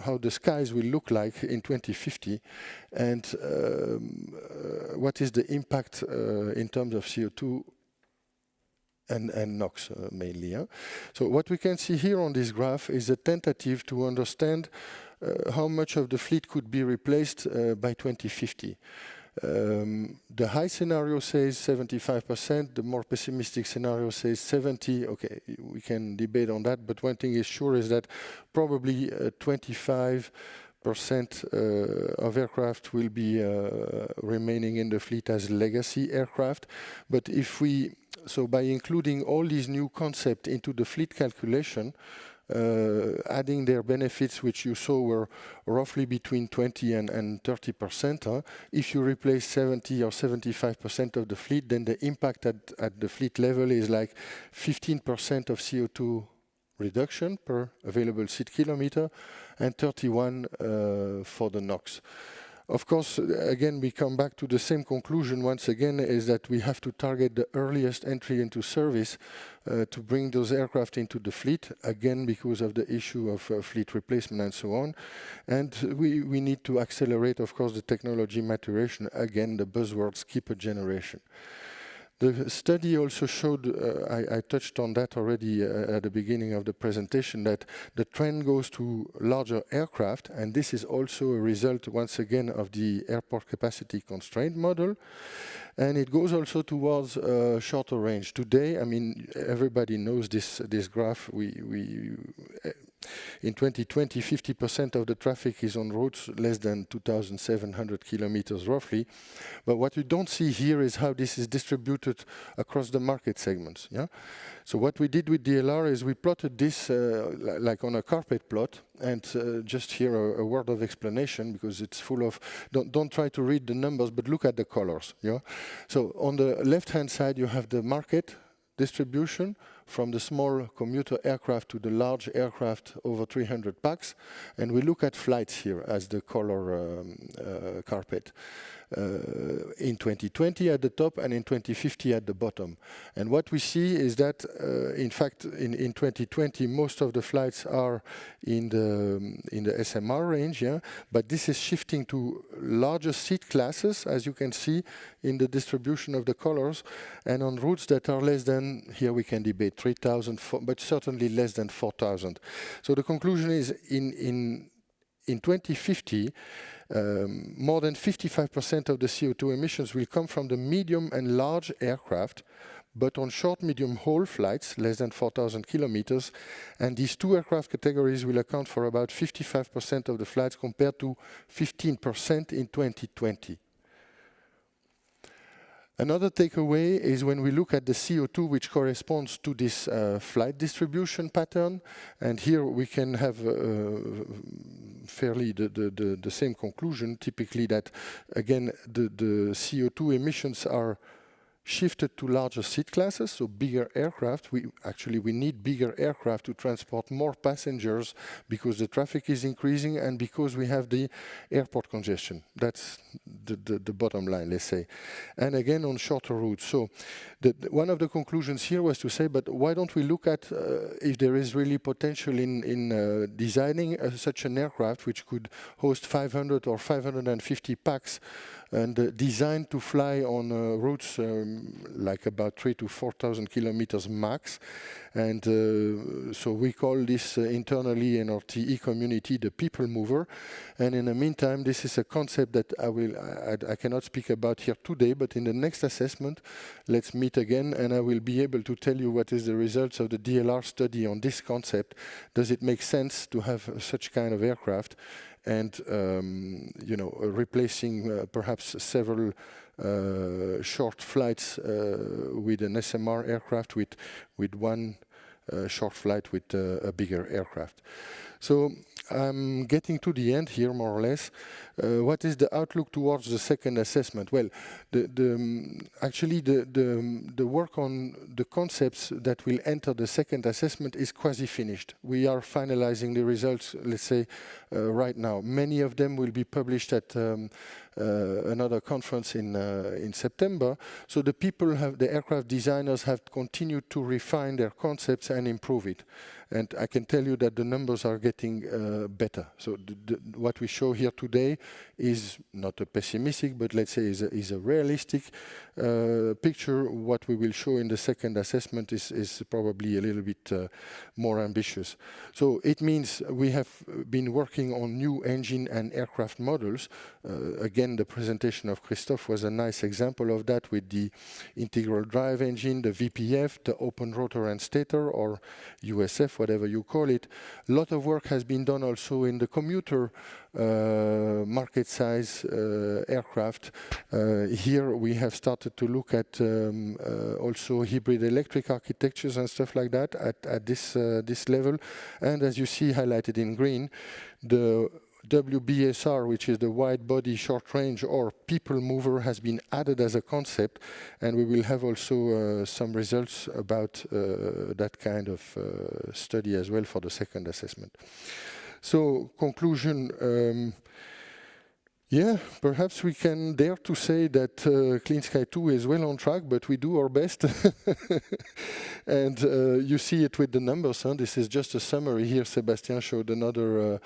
[SPEAKER 10] how the skies will look like in 2050, and what is the impact in terms of CO2 and NOx mainly. Yeah? So what we can see here on this graph is a tentative to understand how much of the fleet could be replaced by 2050. The high scenario says 75%, the more pessimistic scenario says 70%. Okay, we can debate on that, but one thing is sure is that probably 25% of aircraft will be remaining in the fleet as legacy aircraft. But if so by including all these new concepts into the fleet calculation, adding their benefits, which you saw were roughly between 20 and 30%. If you replace 70 or 75% of the fleet, then the impact at the fleet level is like 15% of CO2 reduction per available seat kilometer and 31 for the NOx. Of course, again, we come back to the same conclusion once again, is that we have to target the earliest entry into service to bring those aircraft into the fleet, again, because of the issue of fleet replacement and so on. And we need to accelerate, of course, the technology maturation. Again, the buzzword, skip a generation. The study also showed, I touched on that already at the beginning of the presentation, that the trend goes to larger aircraft, and this is also a result, once again, of the airport capacity constraint model. And it goes also towards shorter range. Today, I mean, everybody knows this graph. In 2020, 50% of the traffic is on routes less than 2,700 kilometers roughly. But what you don't see here is how this is distributed across the market segments. Yeah? So what we did with DLR is we plotted this like on a carpet plot, and just here a word of explanation, because it's full of, don't try to read the numbers, but look at the colors. Yeah? So on the left-hand side, you have the market distribution from the small commuter aircraft to the large aircraft over 300 pax, and we look at flights here as the color carpet. In 2020 at the top and in 2050 at the bottom. And what we see is that, in fact, in 2020, most of the flights are in the SMR range, yeah? But this is shifting to larger seat classes, as you can see in the distribution of the colors, and on routes that are less than, here we can debate 3,000, but certainly less than 4,000. So the conclusion is in 2050, more than 55% of the CO2 emissions will come from the medium and large aircraft, but on short, medium haul flights, less than 4,000 kilometers. And these two aircraft categories will account for about 55% of the flights compared to 15% in 2020. Another takeaway is when we look at the CO2, which corresponds to this flight distribution pattern, and here we can have fairly the same conclusion, typically that, again, the CO2 emissions are shifted to larger seat classes, so bigger aircraft. We need bigger aircraft to transport more passengers because the traffic is increasing and because we have the airport congestion. That's the bottom line, let's say. And again, on shorter routes. So one of the conclusions here was to say, but why don't we look at if there is really potential in designing such an aircraft which could host 500 or 550 pax and designed to fly on routes like about 3,000 to 4,000 kilometers max. And so we call this internally in our TE community the people mover. And in the meantime, this is a concept that I cannot speak about here today, but in the next assessment, let's meet again and I will be able to tell you what is the results of the DLR study on this concept. Does it make sense to have such kind of aircraft? And replacing perhaps several short flights with an SMR aircraft with one short flight with a bigger aircraft. So I'm getting to the end here, more or less. What is the outlook towards the second assessment? Well, actually the work on the concepts that will enter the second assessment is quasi-finished. We are finalizing the results, let's say, right now. Many of them will be published at another conference in September. So the people the aircraft designers have continued to refine their concepts and improve it. And I can tell you that the numbers are getting better. So what we show here today is not a pessimistic, but let's say is a realistic picture. What we will show in the second assessment is probably a little bit more ambitious. So it means we have been working on new engine and aircraft models. Again, the presentation of Christophe was a nice example of that with the integral drive engine, the VPF, the open rotor and stator, or USF, whatever you call it. A lot of work has been done also in the commuter market size aircraft. Here we have started to look at also hybrid electric architectures and stuff like that at this level. And as you see highlighted in green, the WBSR, which is the wide body short range or people mover, has been added as a concept, and we will have also some results about that kind of study as well for the second assessment. So conclusion, yeah, perhaps we can dare to say that Clean Sky 2 is well on track, but we do our best. And you see it with the numbers. Huh? This is just a summary here. Sebastien showed another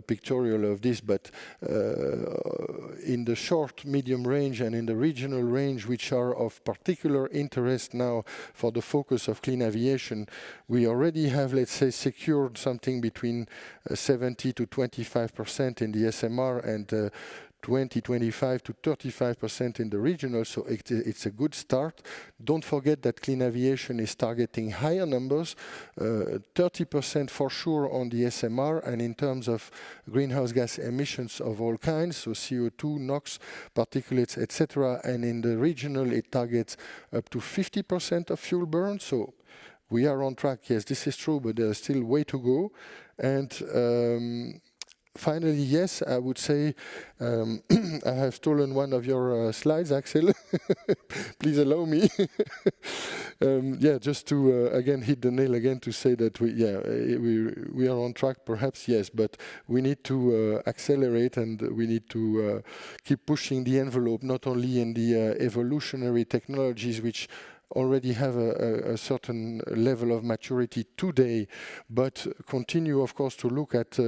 [SPEAKER 10] pictorial of this, but in the short, medium range and in the regional range, which are of particular interest now for the focus of clean aviation, we already have, let's say, secured something between 70 to 25% in the SMR and 25 to 35% in the regional, so it's a good start. Don't forget that clean aviation is targeting higher numbers, 30% for sure on the SMR, and in terms of greenhouse gas emissions of all kinds, so CO2, NOx, particulates, etc. And in the regional, it targets up to 50% of fuel burn. So we are on track. Yes, this is true, but there's still way to go. And finally, yes, I would say I have stolen one of your slides, Axel. Please allow me. Yeah, just to again hit the nail again to say that we are on track, perhaps, yes, but we need to accelerate and we need to keep pushing the envelope, not only in the evolutionary technologies which already have a certain level of maturity today, but continue, of course, to look at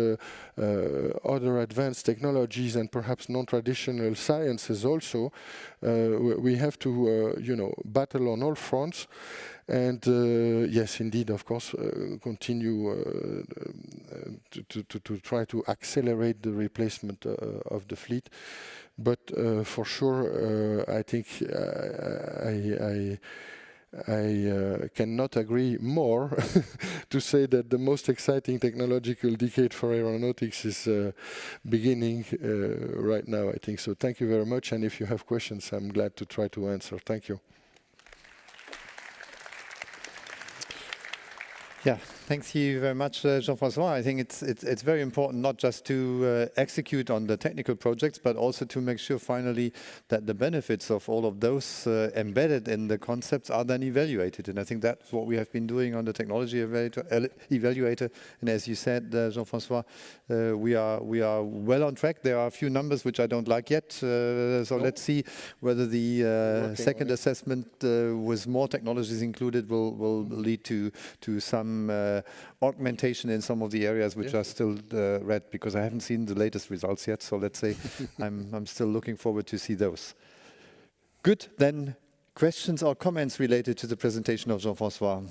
[SPEAKER 10] other advanced technologies and perhaps non-traditional sciences also. We have to, battle on all fronts. And yes, indeed, of course, continue to try to accelerate the replacement of the fleet. But for sure, I think I cannot agree more to say that the most exciting technological decade for aeronautics is beginning right now, I think. So thank you very much. And if you have questions, I'm glad to try to answer. Thank you.
[SPEAKER 1] Yeah, thank you very much, Jean-Francois. I think it's very important not just to execute on the technical projects, but also to make sure finally that the benefits of all of those embedded in the concepts are then evaluated. And I think that's what we have been doing on the technology evaluator. And as you said, Jean-Francois, we are well on track. There are a few numbers which I don't like yet. So let's see whether the second assessment with more technologies included will lead to some augmentation in some of the areas which are still red, because I haven't seen the latest results yet. So let's say I'm still looking forward to see those. Good. Then questions or comments related to the presentation of Jean-Francois?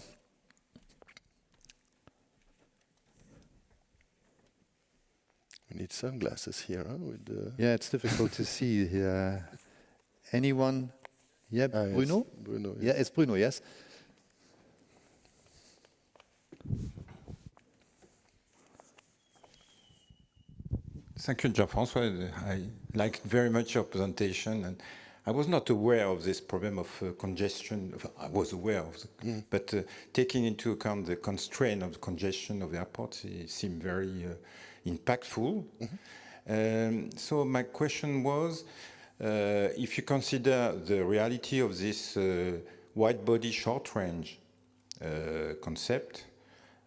[SPEAKER 10] We need sunglasses here, huh?
[SPEAKER 1] Yeah, it's difficult to see here. Anyone? Yeah, Bruno?
[SPEAKER 10] Yes. Bruno, yes.
[SPEAKER 1] Yeah, it's Bruno, yes.
[SPEAKER 15] Thank you, Jean-François. I liked very much your presentation, and I was not aware of this problem of congestion. I was aware of it, but taking into account the constraint of the congestion of the airports, it seemed very impactful. So my question was, if you consider the reality of this wide body short range concept,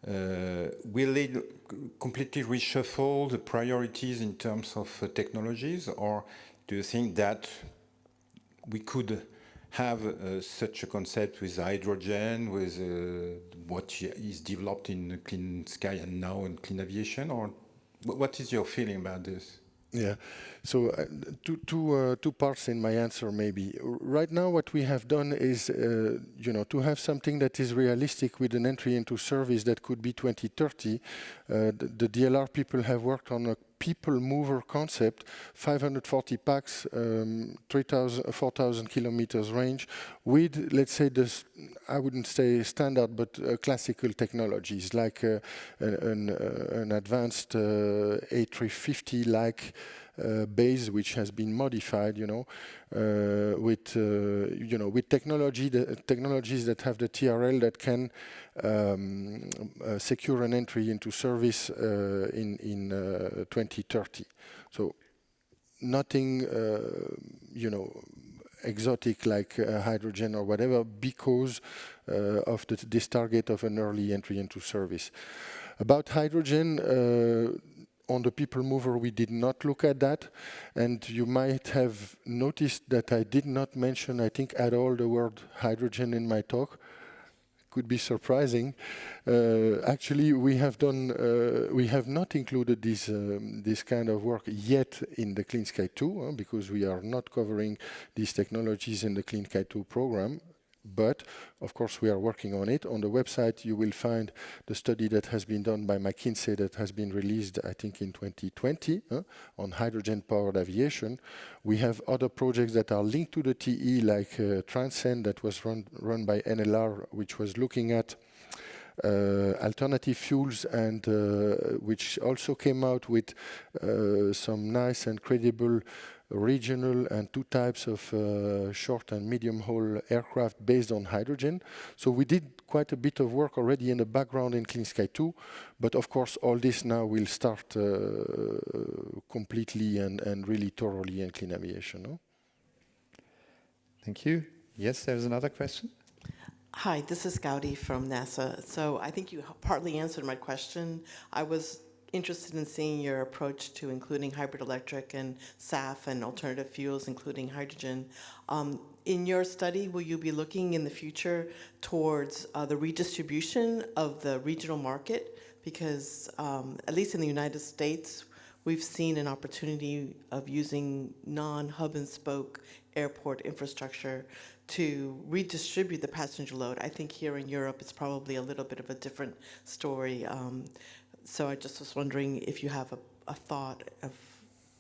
[SPEAKER 15] will it completely reshuffle the priorities in terms of technologies, or do you think that we could have such a concept with hydrogen, with what is developed in Clean Sky and now in Clean Aviation, or what is your feeling about this?
[SPEAKER 10] Yeah, so two parts in my answer maybe. Right now what we have done is, to have something that is realistic with an entry into service that could be 2030. The DLR people have worked on a people mover concept, 540 packs, 4,000 kilometers range, with, let's say, this, I wouldn't say standard, but classical technologies, like an advanced A350-like base, which has been modified, with technologies that have the TRL that can secure an entry into service in 2030. So nothing, exotic like hydrogen or whatever, because of this target of an early entry into service. About hydrogen, on the people mover, we did not look at that, and you might have noticed that I did not mention, I think, at all the word hydrogen in my talk. Could be surprising. Actually, we have not included this kind of work yet in the Clean Sky 2, because we are not covering these technologies in the Clean Sky 2 program. But, of course, we are working on it. On the website, you will find the study that has been done by McKinsey that has been released, I think, in 2020 on hydrogen-powered aviation. We have other projects that are linked to the TE, like Transcend, that was run by NLR, which was looking at alternative fuels, and which also came out with some nice and credible regional and two types of short and medium haul aircraft based on hydrogen. So we did quite a bit of work already in the background in Clean Sky 2, but of course all this now will start completely and really thoroughly in Clean Aviation. No?
[SPEAKER 1] Thank you. Yes, there's another question.
[SPEAKER 16] Hi, this is Gaudi from NASA. So I think you partly answered my question. I was interested in seeing your approach to including hybrid electric and SAF and alternative fuels, including hydrogen. In your study, will you be looking in the future towards the redistribution of the regional market? Because at least in the United States, we've seen an opportunity of using non-hub and spoke airport infrastructure to redistribute the passenger load. I think here in Europe, it's probably a little bit of a different story. So I just was wondering if you have a thought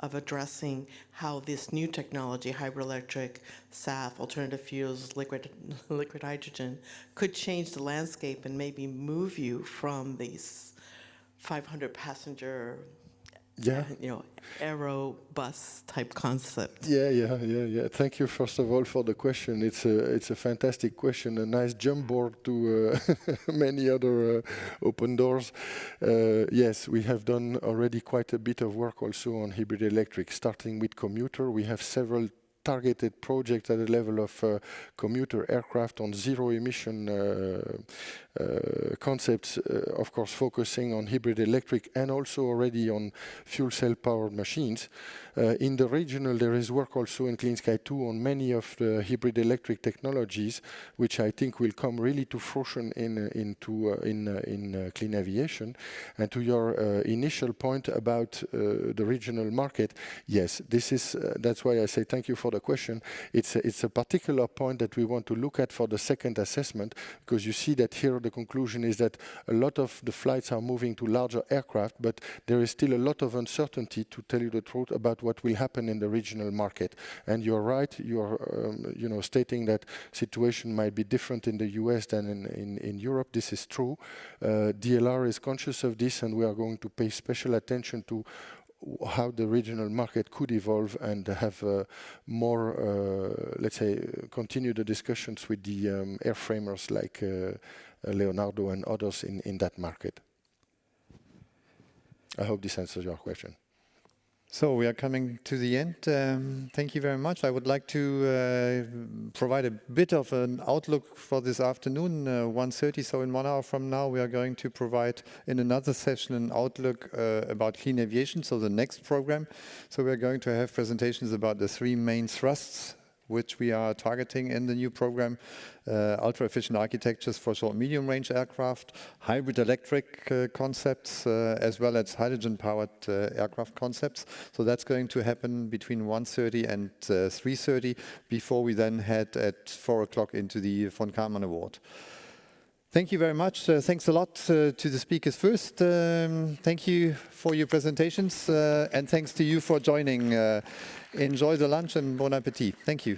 [SPEAKER 16] of addressing how this new technology, hybrid electric, SAF, alternative fuels, liquid hydrogen, could change the landscape and maybe move you from these 500 passenger, aero bus type concept.
[SPEAKER 10] Yeah. Thank you, first of all, for the question. It's a fantastic question, a nice jump board to many other open doors. Yes, we have done already quite a bit of work also on hybrid electric, starting with commuter. We have several targeted projects at the level of commuter aircraft on zero emission concepts, of course focusing on hybrid electric and also already on fuel cell powered machines. In the regional, there is work also in Clean Sky 2 on many of the hybrid electric technologies, which I think will come really to fruition in Clean Aviation. And to your initial point about the regional market, yes, this is that's why I say thank you for the question. It's a particular point that we want to look at for the second assessment, because you see that here the conclusion is that a lot of the flights are moving to larger aircraft, but there is still a lot of uncertainty, to tell you the truth, about what will happen in the regional market. And you're right, you're stating that situation might be different in the US than in Europe. This is true. DLR is conscious of this, and we are going to pay special attention to how the regional market could evolve and have more, let's say, continue the discussions with the airframers like Leonardo and others in that market. I hope this answers your question.
[SPEAKER 1] So we are coming to the end. Thank you very much. I would like to provide a bit of an outlook for this afternoon, 1:30. So in 1 hour from now, we are going to provide in another session an outlook about clean aviation, so the next program. So we are going to have presentations about the 3 main thrusts which we are targeting in the new program, ultra-efficient architectures for short medium range aircraft, hybrid electric concepts, as well as hydrogen-powered aircraft concepts. So that's going to happen between 1:30 and 3:30 before we then head at 4 o'clock into the von Karman Award. Thank you very much. Thanks a lot to the speakers first. Thank you for your presentations, and thanks to you for joining. Enjoy the lunch and bon appetit. Thank you.